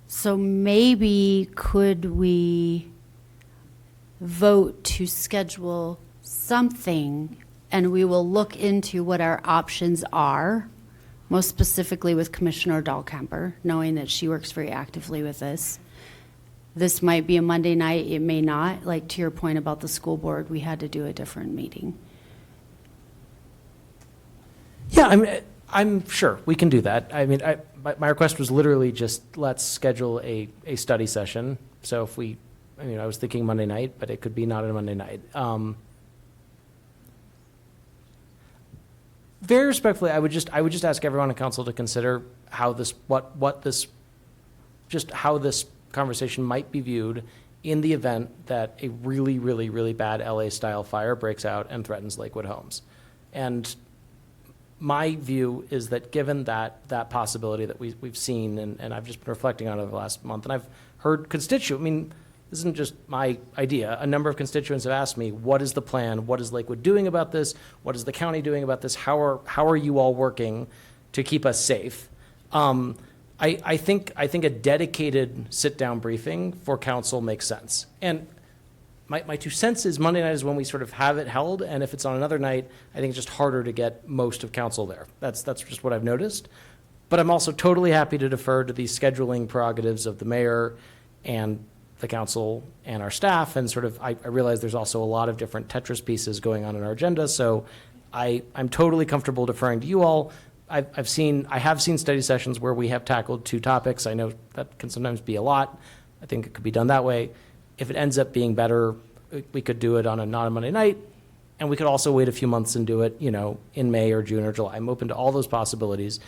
So maybe could we vote to schedule something, and we will look into what our options are, most specifically with Commissioner Dahlkemper, knowing that she works very actively with this. This might be a Monday night, it may not. Like to your point about the school board, we had to do a different meeting. Yeah, I'm sure we can do that. I mean, my request was literally just let's schedule a study session. So if we, I was thinking Monday night, but it could be not a Monday night. Very respectfully, I would just ask everyone in council to consider how this, how this conversation might be viewed in the event that a really, really, really bad LA-style fire breaks out and threatens Lakewood homes. And my view is that given that possibility that we've seen, and I've just been reflecting on it over the last month, and I've heard constituents, this isn't just my idea, a number of constituents have asked me, what is the plan? What is Lakewood doing about this? What is the county doing about this? How are you all working to keep us safe? I think a dedicated sit-down briefing for council makes sense. And my 2 cents is Monday night is when we sort of have it held, and if it's on another night, I think it's just harder to get most of council there. That's just what I've noticed. But I'm also totally happy to defer to the scheduling prerogatives of the mayor and the council and our staff, and sort of I realize there's also a lot of different Tetris pieces going on in our agenda, so I'm totally comfortable deferring to you all. I have seen study sessions where we have tackled 2 topics. I know that can sometimes be a lot. I think it could be done that way. If it ends up being better, we could do it on not a Monday night, and we could also wait a few months and do it, in May or June or July. I'm open to all those possibilities.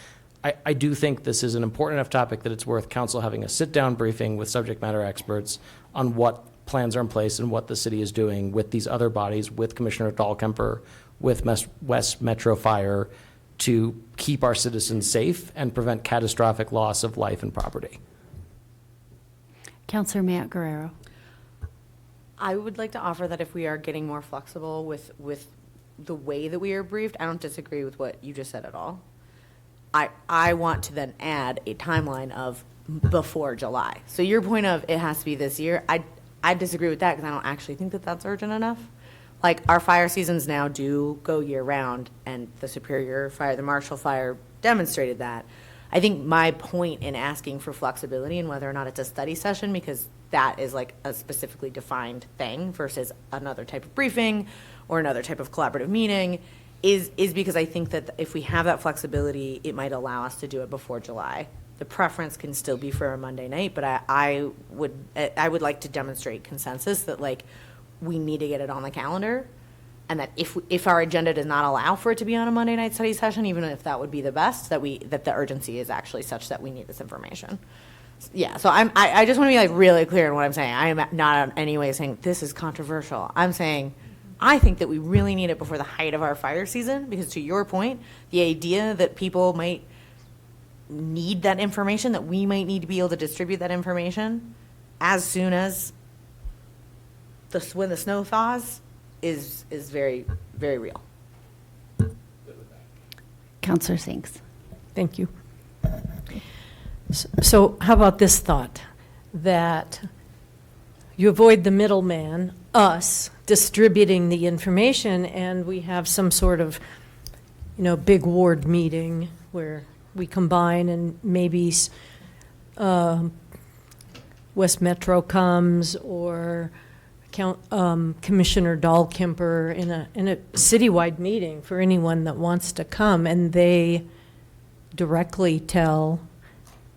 I do think this is an important enough topic that it's worth council having a sit-down briefing with subject matter experts on what plans are in place and what the city is doing with these other bodies, with Commissioner Dahlkemper, with West Metro Fire, to keep our citizens safe and prevent catastrophic loss of life and property. Councilor Matt Guerrero. I would like to offer that if we are getting more flexible with the way that we are briefed, I don't disagree with what you just said at all. I want to then add a timeline of before July. So your point of it has to be this year, I disagree with that because I don't actually think that that's urgent enough. Like, our fire seasons now do go year-round, and the Superior Fire, the Marshall Fire demonstrated that. I think my point in asking for flexibility and whether or not it's a study session, because that is like a specifically defined thing versus another type of briefing or another type of collaborative meeting, is because I think that if we have that flexibility, it might allow us to do it before July. The preference can still be for a Monday night, but I would like to demonstrate consensus that, like, we need to get it on the calendar, and that if our agenda does not allow for it to be on a Monday night study session, even if that would be the best, that the urgency is actually such that we need this information. Yeah, so I just want to be like really clear in what I'm saying. I am not in any way saying this is controversial. I'm saying I think that we really need it before the height of our fire season, because to your point, the idea that people might need that information, that we might need to be able to distribute that information as soon as when the snow thaws is very, very real. Councilor Sinks. Thank you. So how about this thought, that you avoid the middleman, us, distributing the information, and we have some sort of, big ward meeting where we combine, and maybe West Metro comes, or Commissioner Dahlkemper in a citywide meeting for anyone that wants to come, and they directly tell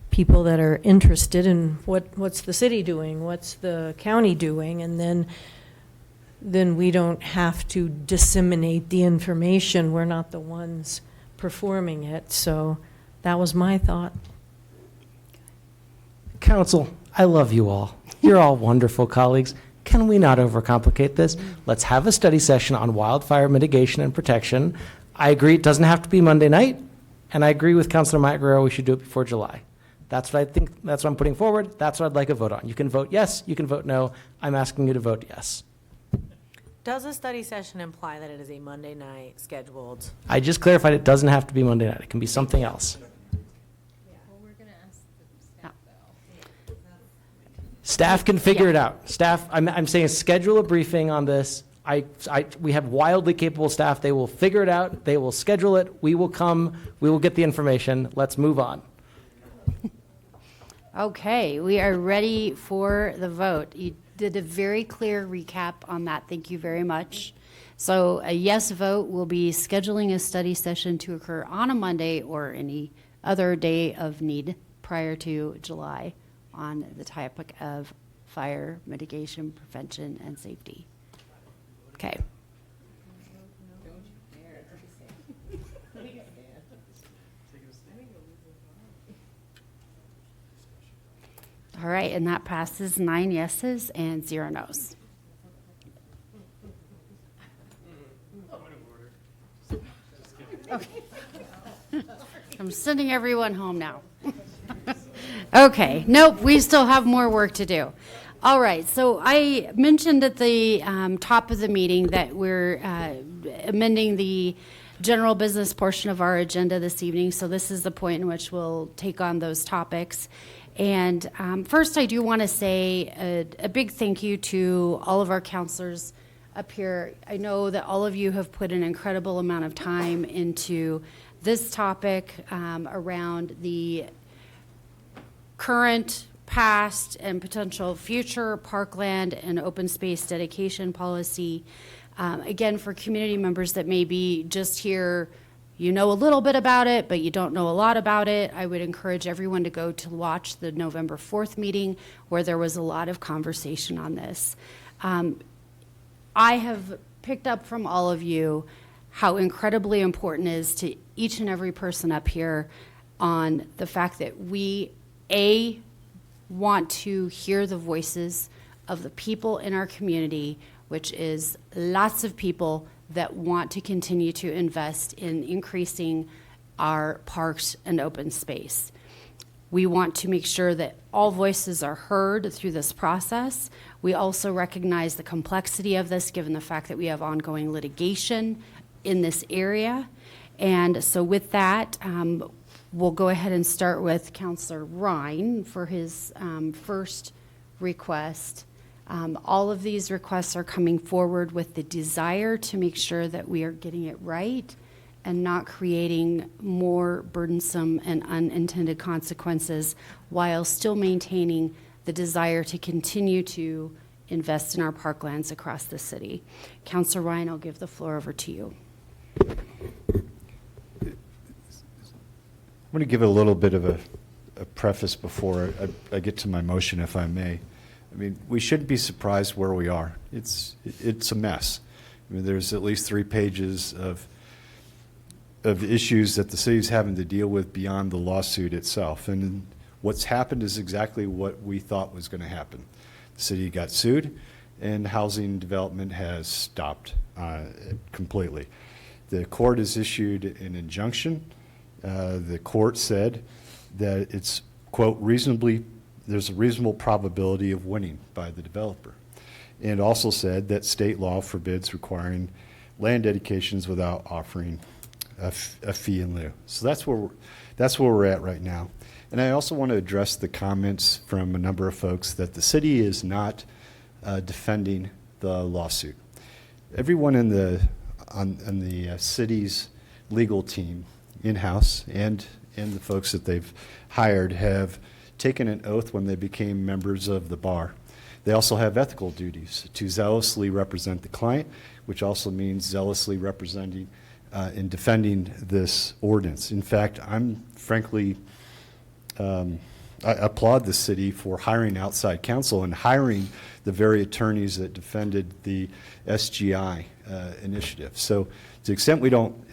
people that are interested in what's the city doing, what's the county doing, and then we don't have to disseminate the information. We're not the ones performing it. So that was my thought. Council, I love you all. You're all wonderful colleagues. Can we not overcomplicate this? Let's have a study session on wildfire mitigation and protection. I agree it doesn't have to be Monday night, and I agree with Councilor Matt-Guerrero we should do it before July. That's what I think, that's what I'm putting forward. That's what I'd like a vote on. You can vote yes, you can vote no. I'm asking you to vote yes. Does a study session imply that it is a Monday night scheduled? I just clarified it doesn't have to be Monday night. It can be something else. Staff can figure it out. Staff, I'm saying schedule a briefing on this. We have wildly capable staff. They will figure it out. They will schedule it. We will come. We will get the information. Let's move on. Okay, we are ready for the vote. You did a very clear recap on that. Thank you very much. So a yes vote will be scheduling a study session to occur on a Monday or any other day of need prior to July on the topic of fire mitigation, prevention, and safety. Okay. All right, and that passes 9 yeses and 0 nos. Okay. I'm sending everyone home now. Okay, nope, we still have more work to do. All right, so I mentioned at the top of the meeting that we're amending the general business portion of our agenda this evening, so this is the point in which we'll take on those topics. And first, I do want to say a big thank you to all of our counselors up here. I know that all of you have put an incredible amount of time into this topic around the current, past, and potential future parkland and open space dedication policy. Again, for community members that may be just here, you know a little bit about it, but you don't know a lot about it, I would encourage everyone to go to watch the November 4th meeting where there was a lot of conversation on this. I have picked up from all of you how incredibly important it is to each and every person up here on the fact that we, want to hear the voices of the people in our community, which is lots of people that want to continue to invest in increasing our parks and open space. We want to make sure that all voices are heard through this process. We also recognize the complexity of this given the fact that we have ongoing litigation in this area. And so with that, we'll go ahead and start with Councilor Ryan for his first request. All of these requests are coming forward with the desire to make sure that we are getting it right and not creating more burdensome and unintended consequences while still maintaining the desire to continue to invest in our parklands across the city. Councilor Ryan, I'll give the floor over to you. I'm going to give a little bit of a preface before I get to my motion, if I may. I mean, we shouldn't be surprised where we are. It's a mess. I mean, there's at least 3 pages of issues that the city's having to deal with beyond the lawsuit itself. And what's happened is exactly what we thought was going to happen. The city got sued, and housing development has stopped completely. The court has issued an injunction. The court said that it's, quote, there's a reasonable probability of winning by the developer. And also said that state law forbids requiring land dedications without offering a fee in lieu. So that's where we're at right now. And I also want to address the comments from a number of folks that the city is not defending the lawsuit. Everyone on the city's legal team, in-house, and the folks that they've hired have taken an oath when they became members of the bar. They also have ethical duties to zealously represent the client, which also means zealously representing in defending this ordinance. In fact, I'm frankly, I applaud the city for hiring outside counsel and hiring the very attorneys that defended the SGI initiative. So to the extent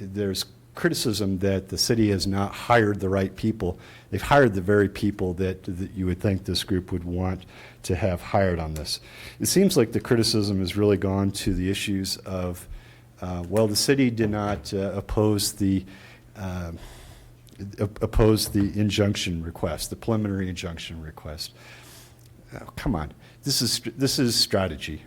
there's criticism that the city has not hired the right people, they've hired the very people that you would think this group would want to have hired on this. It seems like the criticism has really gone to the issues of, well, the city did not oppose the injunction request, the preliminary injunction request. Oh, come on, this is strategy.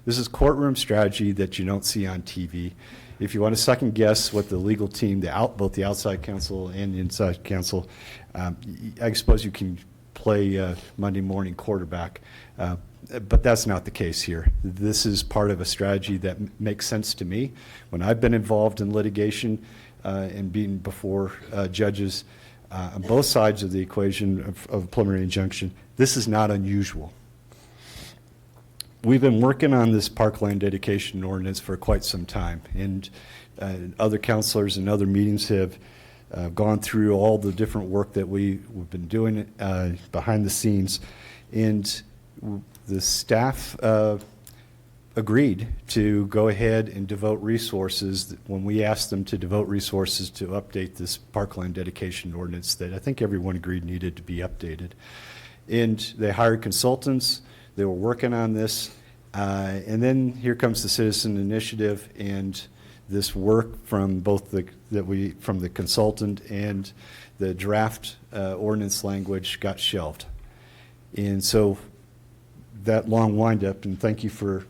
This is courtroom strategy that you don't see on TV. If you want to second guess what the legal team, both the outside counsel and the inside counsel, I suppose you can play Monday morning quarterback, but that's not the case here. This is part of a strategy that makes sense to me. When I've been involved in litigation and being before judges on both sides of the equation of preliminary injunction, this is not unusual. We've been working on this parkland dedication ordinance for quite some time, and other counselors and other meetings have gone through all the different work that we've been doing behind the scenes, and the staff agreed to go ahead and devote resources when we asked them to devote resources to update this parkland dedication ordinance that I think everyone agreed needed to be updated. And they hired consultants. They were working on this, and then here comes the citizen initiative, and this work from both from the consultant and the draft ordinance language got shelved. And so that long windup, and thank you for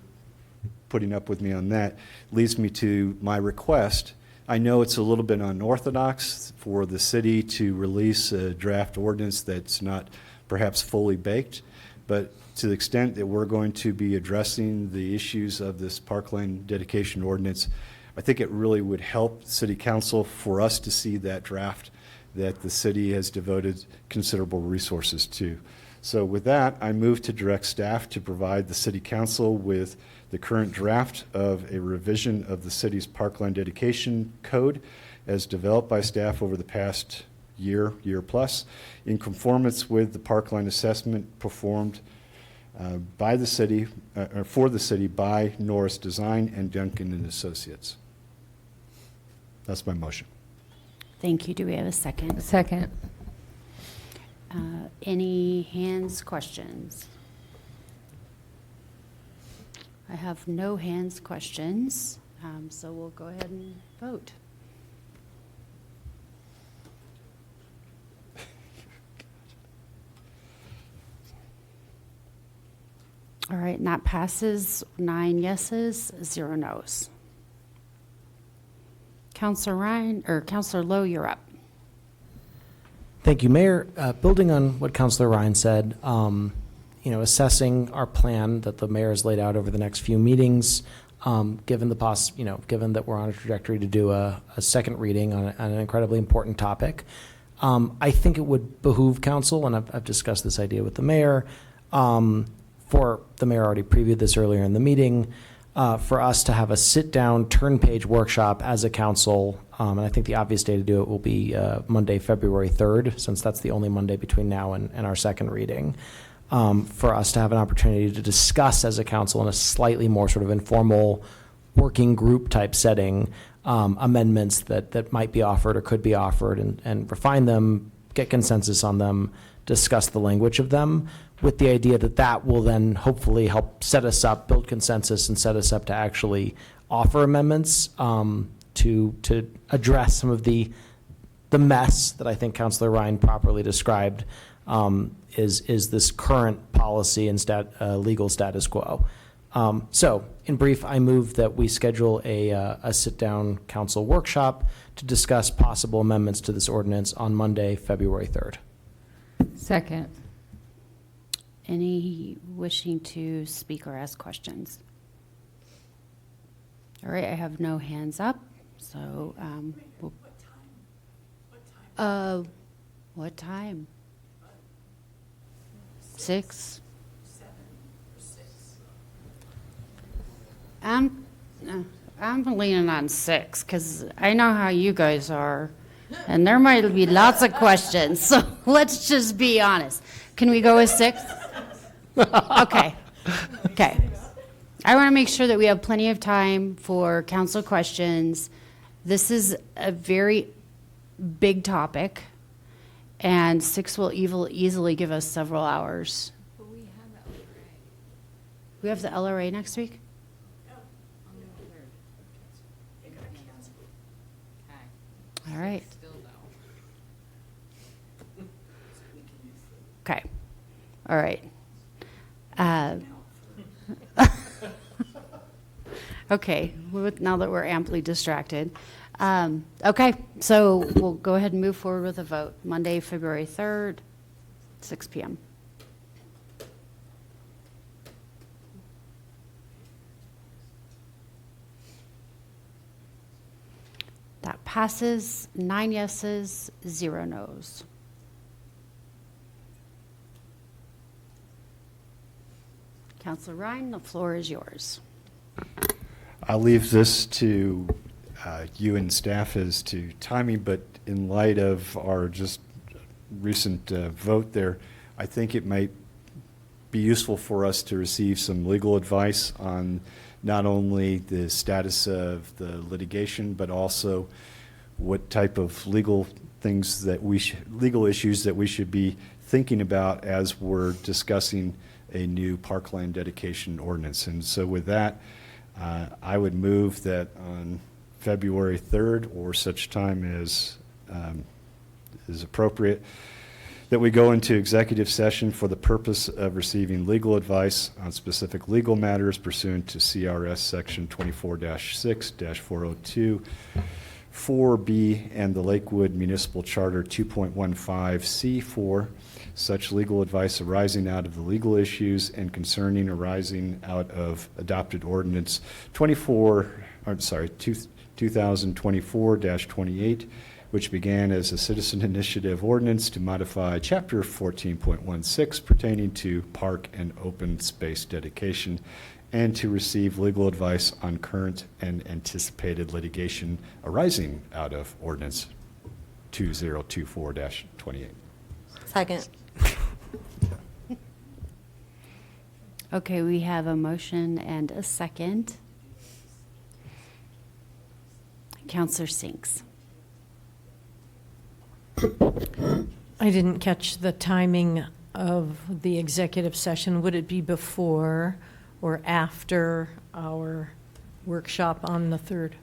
putting up with me on that, leads me to my request. I know it's a little bit unorthodox for the city to release a draft ordinance that's not perhaps fully baked, but to the extent that we're going to be addressing the issues of this parkland dedication ordinance, I think it really would help City Council for us to see that draft that the city has devoted considerable resources to. So with that, I move to direct staff to provide the City Council with the current draft of a revision of the city's parkland dedication code as developed by staff over the past year plus, in conformance with the parkland assessment performed by the city, or for the city by Norris Design and Duncan and Associates. That's my motion. Thank you. Do we have a second? Second. Any hands, questions? I have no hands, questions, so we'll go ahead and vote. All right, and that passes 9 yeses, 0 noes. Councilor Ryan, or Councilor Lowe, you're up. Thank you, Mayor. Building on what Councilor Ryan said, assessing our plan that the mayor has laid out over the next few meetings, given that we're on a trajectory to do a second reading on an incredibly important topic, I think it would behoove council, and I've discussed this idea with the mayor, for the mayor already previewed this earlier in the meeting, for us to have a sit-down, turn-page workshop as a council, and I think the obvious day to do it will be Monday, February 3rd, since that's the only Monday between now and our second reading, for us to have an opportunity to discuss as a council in a slightly more sort of informal working group type setting, amendments that might be offered or could be offered, and refine them, get consensus on them, discuss the language of them, with the idea that that will then hopefully help set us up, build consensus, and set us up to actually offer amendments to address some of the mess that I think Councilor Ryan properly described is this current policy and legal status quo. So, in brief, I move that we schedule a sit-down council workshop to discuss possible amendments to this ordinance on Monday, February 3rd. Second. Any wishing to speak or ask questions? All right, I have no hands up, so what time? 6? 7 or 6. I'm leaning on 6 because I know how you guys are, and there might be lots of questions. So let's just be honest. Can we go with 6? Okay. Okay. I want to make sure that we have plenty of time for council questions. This is a very big topic, and 6 will easily give us several hours. We have the LRA next week? All right. Okay. All right. Okay, now that we're amply distracted. Okay, so we'll go ahead and move forward with a vote. Monday, February 3rd, 6 p.m. That passes, 9 yeses, 0 nos. Councilor Ryan, the floor is yours. I'll leave this to you and staff as to timing, but in light of our just recent vote there, I think it might be useful for us to receive some legal advice on not only the status of the litigation, but also what type of legal things that legal issues that we should be thinking about as we're discussing a new parkland dedication ordinance. And so with that, I would move that on February 3rd or such time as is appropriate, that we go into executive session for the purpose of receiving legal advice on specific legal matters pursuant to CRS section 24-6-402, 4B, and the Lakewood Municipal Charter 2.15C4, such legal advice arising out of the legal issues and concerning arising out of adopted ordinance 2024-28, which began as a citizen initiative ordinance to modify Chapter 14.16 pertaining to park and open space dedication, and to receive legal advice on current and anticipated litigation arising out of ordinance 2024-28. Second. Okay, we have a motion and a second. Councilor Sinks. I didn't catch the timing of the executive session. Would it be before or after our workshop on the 3rd?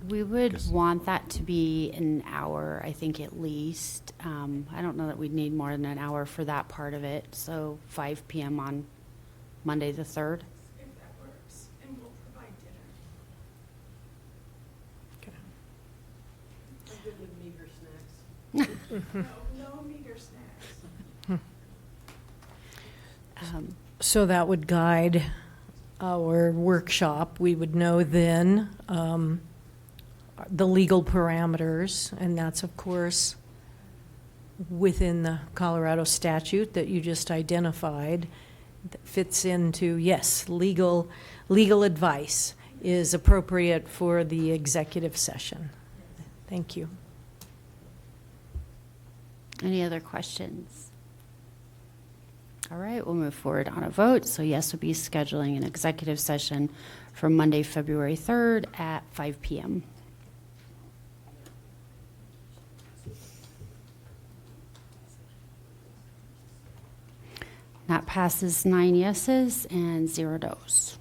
We would want that to be an hour, I think at least. I don't know that we'd need more than an hour for that part of it. So 5 p.m. on Monday the 3rd. If that works, and we'll provide dinner. Okay. No meager snacks. So that would guide our workshop. We would know then the legal parameters, and that's, of course, within the Colorado statute that you just identified, that fits into, yes, legal advice is appropriate for the executive session. Thank you. Any other questions? All right, we'll move forward on a vote. So yes, we'll be scheduling an executive session for Monday, February 3rd at 5 p.m. That passes 9 yeses and 0 nos.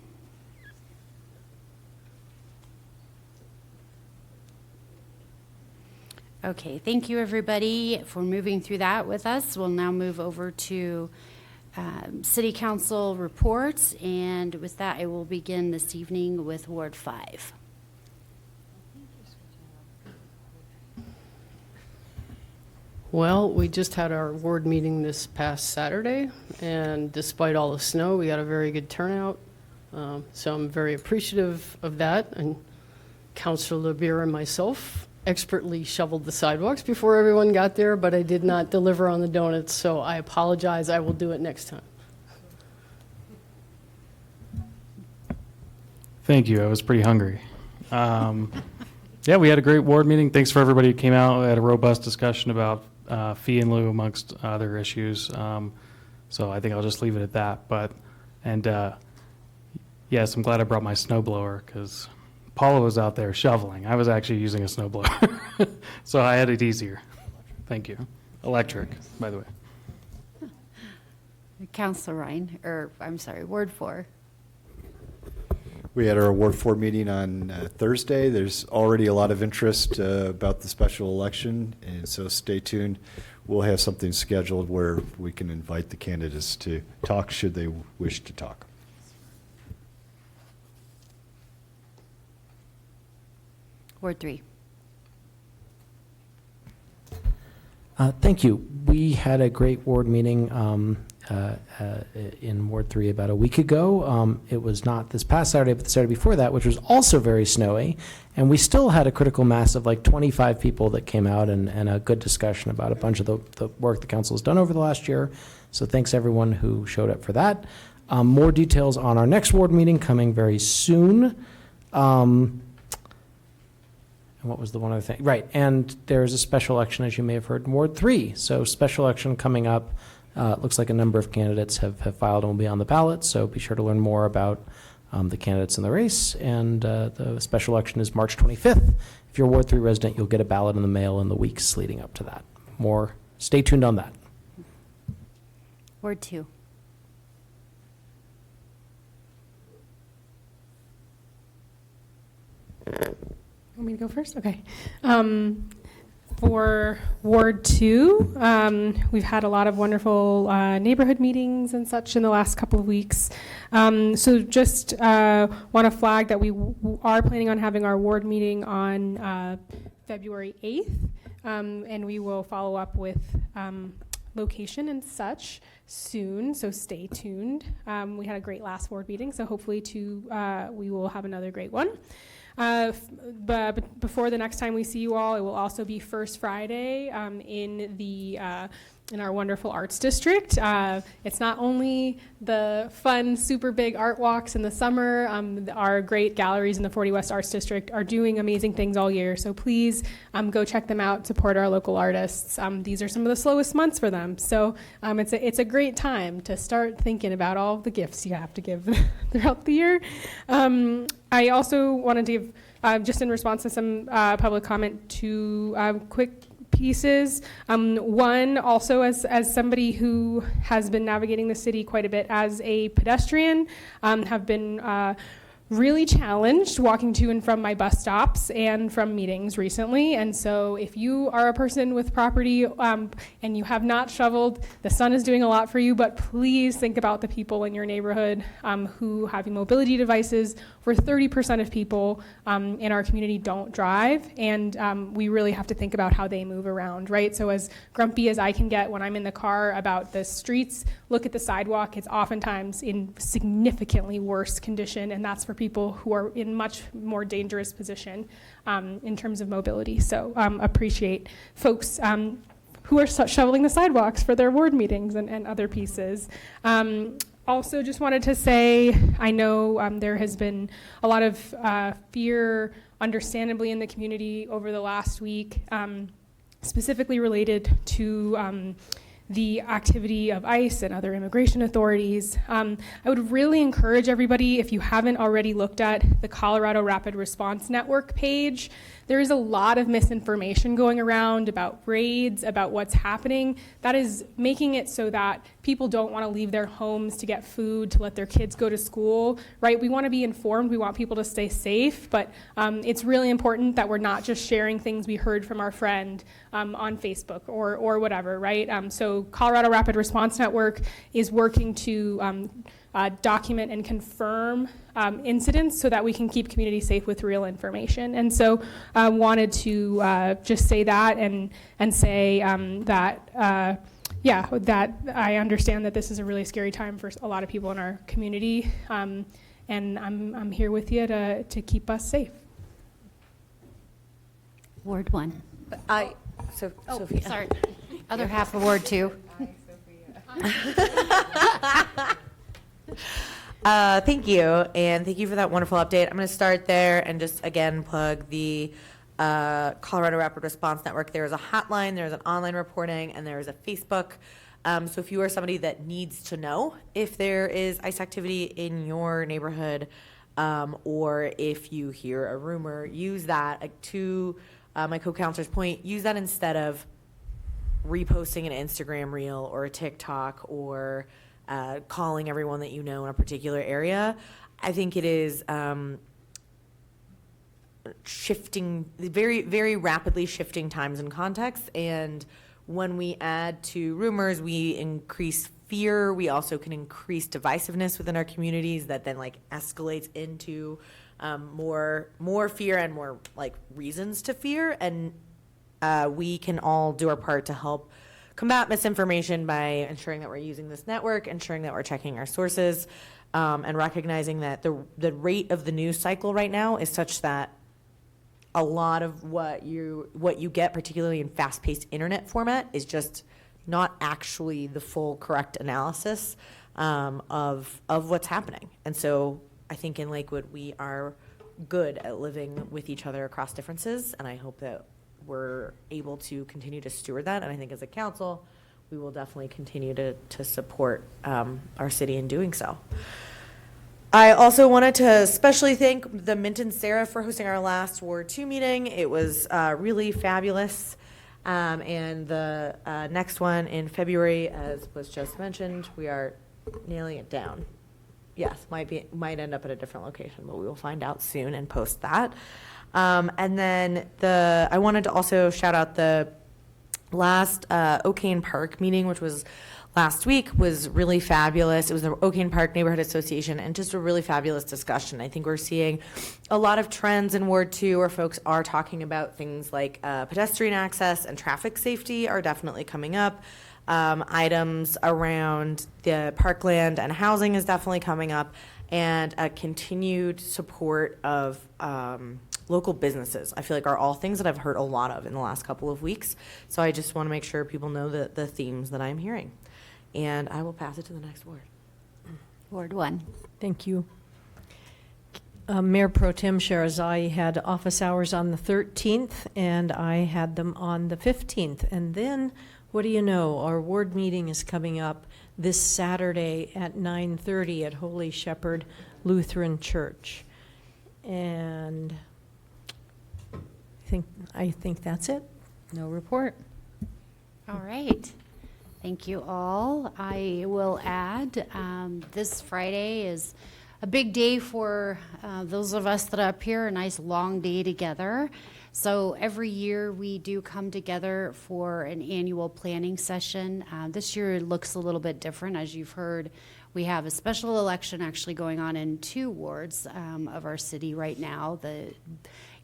Okay, thank you everybody for moving through that with us. We'll now move over to City Council reports, and with that, I will begin this evening with Ward 5. Well, we just had our ward meeting this past Saturday, and despite all the snow, we got a very good turnout. So I'm very appreciative of that. And Councilor LeBeer and myself expertly shoveled the sidewalks before everyone got there, but I did not deliver on the donuts, so I apologize. I will do it next time. Thank you. I was pretty hungry. Yeah, we had a great ward meeting. Thanks for everybody who came out. We had a robust discussion about fee in lieu amongst other issues. So I think I'll just leave it at that. Yes, I'm glad I brought my snowblower because Paula was out there shoveling. I was actually using a snowblower. So I had it easier. Thank you. Electric, by the way. Councilor Ryan, Ward 4. We had our Ward 4 meeting on Thursday. There's already a lot of interest about the special election, and so stay tuned. We'll have something scheduled where we can invite the candidates to talk should they wish to talk. Ward 3. Thank you. We had a great ward meeting in Ward 3 about a week ago. It was not this past Saturday, but the Saturday before that, which was also very snowy. And we still had a critical mass of like 25 people that came out and a good discussion about a bunch of the work the council has done over the last year. So thanks everyone who showed up for that. More details on our next ward meeting coming very soon. And what was the one other thing? Right, and there's a special election, as you may have heard, in Ward 3. So special election coming up. Looks like a number of candidates have filed and will be on the ballot, so be sure to learn more about the candidates in the race. And the special election is March 25th. If you're a Ward 3 resident, you'll get a ballot in the mail in the weeks leading up to that. Stay tuned on that. Ward 2. Want me to go first? Okay. For Ward 2, we've had a lot of wonderful neighborhood meetings and such in the last couple of weeks. So just want to flag that we are planning on having our ward meeting on February 8th, and we will follow up with location and such soon, so stay tuned. We had a great last ward meeting, so hopefully we will have another great one. But before the next time we see you all, it will also be First Friday in our wonderful arts district. It's not only the fun, super big art walks in the summer. Our great galleries in the 40 West Arts District are doing amazing things all year. So please go check them out, support our local artists. These are some of the slowest months for them. So it's a great time to start thinking about all the gifts you have to give throughout the year. I also wanted to give, just in response to some public comment, two quick pieces. One, also as somebody who has been navigating the city quite a bit as a pedestrian, have been really challenged walking to and from my bus stops and from meetings recently. And so if you are a person with property and you have not shoveled, the sun is doing a lot for you, but please think about the people in your neighborhood who have mobility devices. Where 30% of people in our community don't drive, and we really have to think about how they move around, right? So as grumpy as I can get when I'm in the car about the streets, look at the sidewalk. It's oftentimes in significantly worse condition, and that's for people who are in much more dangerous position in terms of mobility. So appreciate folks who are shoveling the sidewalks for their ward meetings and other pieces. Also, just wanted to say, I know there has been a lot of fear, understandably, in the community over the last week, specifically related to the activity of ICE and other immigration authorities. I would really encourage everybody, if you haven't already looked at the Colorado Rapid Response Network page, there is a lot of misinformation going around about raids, about what's happening. That is making it so that people don't want to leave their homes to get food, to let their kids go to school, right? We want to be informed. We want people to stay safe, but it's really important that we're not just sharing things we heard from our friend on Facebook or whatever, right? So Colorado Rapid Response Network is working to document and confirm incidents so that we can keep communities safe with real information. And so I wanted to just say that and say that that I understand that this is a really scary time for a lot of people in our community, and I'm here with you to keep us safe. Ward 1. Sophia. Sorry. Other half of Ward 2. Thank you, and thank you for that wonderful update. I'm going to start there and just again plug the Colorado Rapid Response Network. There is a hotline, there's an online reporting, and there is a Facebook. So if you are somebody that needs to know if there is ICE activity in your neighborhood, or if you hear a rumor, use that. To my co-counselor's point, use that instead of reposting an Instagram reel or a TikTok or calling everyone that you know in a particular area. I think it is shifting, very, very rapidly shifting times and contexts. And when we add to rumors, we increase fear. We also can increase divisiveness within our communities that then like escalates into more fear and more like reasons to fear. And we can all do our part to help combat misinformation by ensuring that we're using this network, ensuring that we're checking our sources, and recognizing that the rate of the news cycle right now is such that a lot of what you get, particularly in fast-paced internet format, is just not actually the full correct analysis of what's happening. And so I think in Lakewood we are good at living with each other across differences, and I hope that we're able to continue to steward that. And I think as a council, we will definitely continue to support our city in doing so. I also wanted to especially thank the Mint and Sarah for hosting our last Ward 2 meeting. It was really fabulous. And the next one in February, as was just mentioned, we are nailing it down. Yes, might end up at a different location, but we will find out soon and post that. And then I wanted to also shout out the last O'Kane Park meeting, which was last week, was really fabulous. It was the O'Kane Park Neighborhood Association, and just a really fabulous discussion. I think we're seeing a lot of trends in Ward 2 where folks are talking about things like pedestrian access and traffic safety are definitely coming up. Items around the parkland and housing is definitely coming up, and a continued support of local businesses, I feel like, are all things that I've heard a lot of in the last couple of weeks. So I just want to make sure people know the themes that I'm hearing. And I will pass it to the next ward. Ward 1. Thank you. Mayor Pro Tem Sherazai had office hours on the 13th, and I had them on the 15th. And then, what do you know, our ward meeting is coming up this Saturday at 9:30 at Holy Shepherd Lutheran Church. And I think that's it. No report. All right. Thank you all. I will add, this Friday is a big day for those of us that are up here, a nice long day together. So every year we do come together for an annual planning session. This year it looks a little bit different. As you've heard, we have a special election actually going on in 2 wards of our city right now. The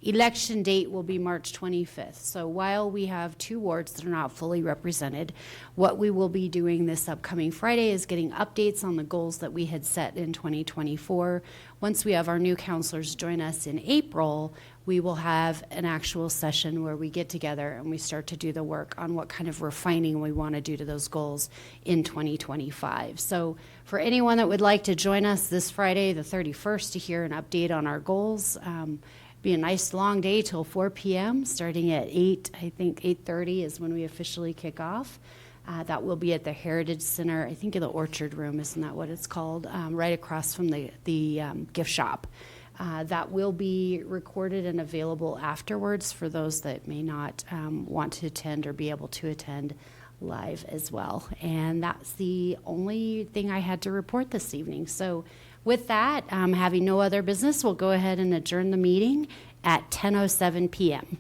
election date will be March 25th. So while we have 2 wards that are not fully represented, what we will be doing this upcoming Friday is getting updates on the goals that we had set in 2024. Once we have our new counselors join us in April, we will have an actual session where we get together and we start to do the work on what kind of refining we want to do to those goals in 2025. So for anyone that would like to join us this Friday, the 31st, to hear an update on our goals, be a nice long day till 4 p.m. starting at 8:30 is when we officially kick off. That will be at the Heritage Center, I think in the Orchard Room, isn't that what it's called? Right across from the gift shop. That will be recorded and available afterwards for those that may not want to attend or be able to attend live as well. And that's the only thing I had to report this evening. So with that, having no other business, we'll go ahead and adjourn the meeting at 10:07 p.m.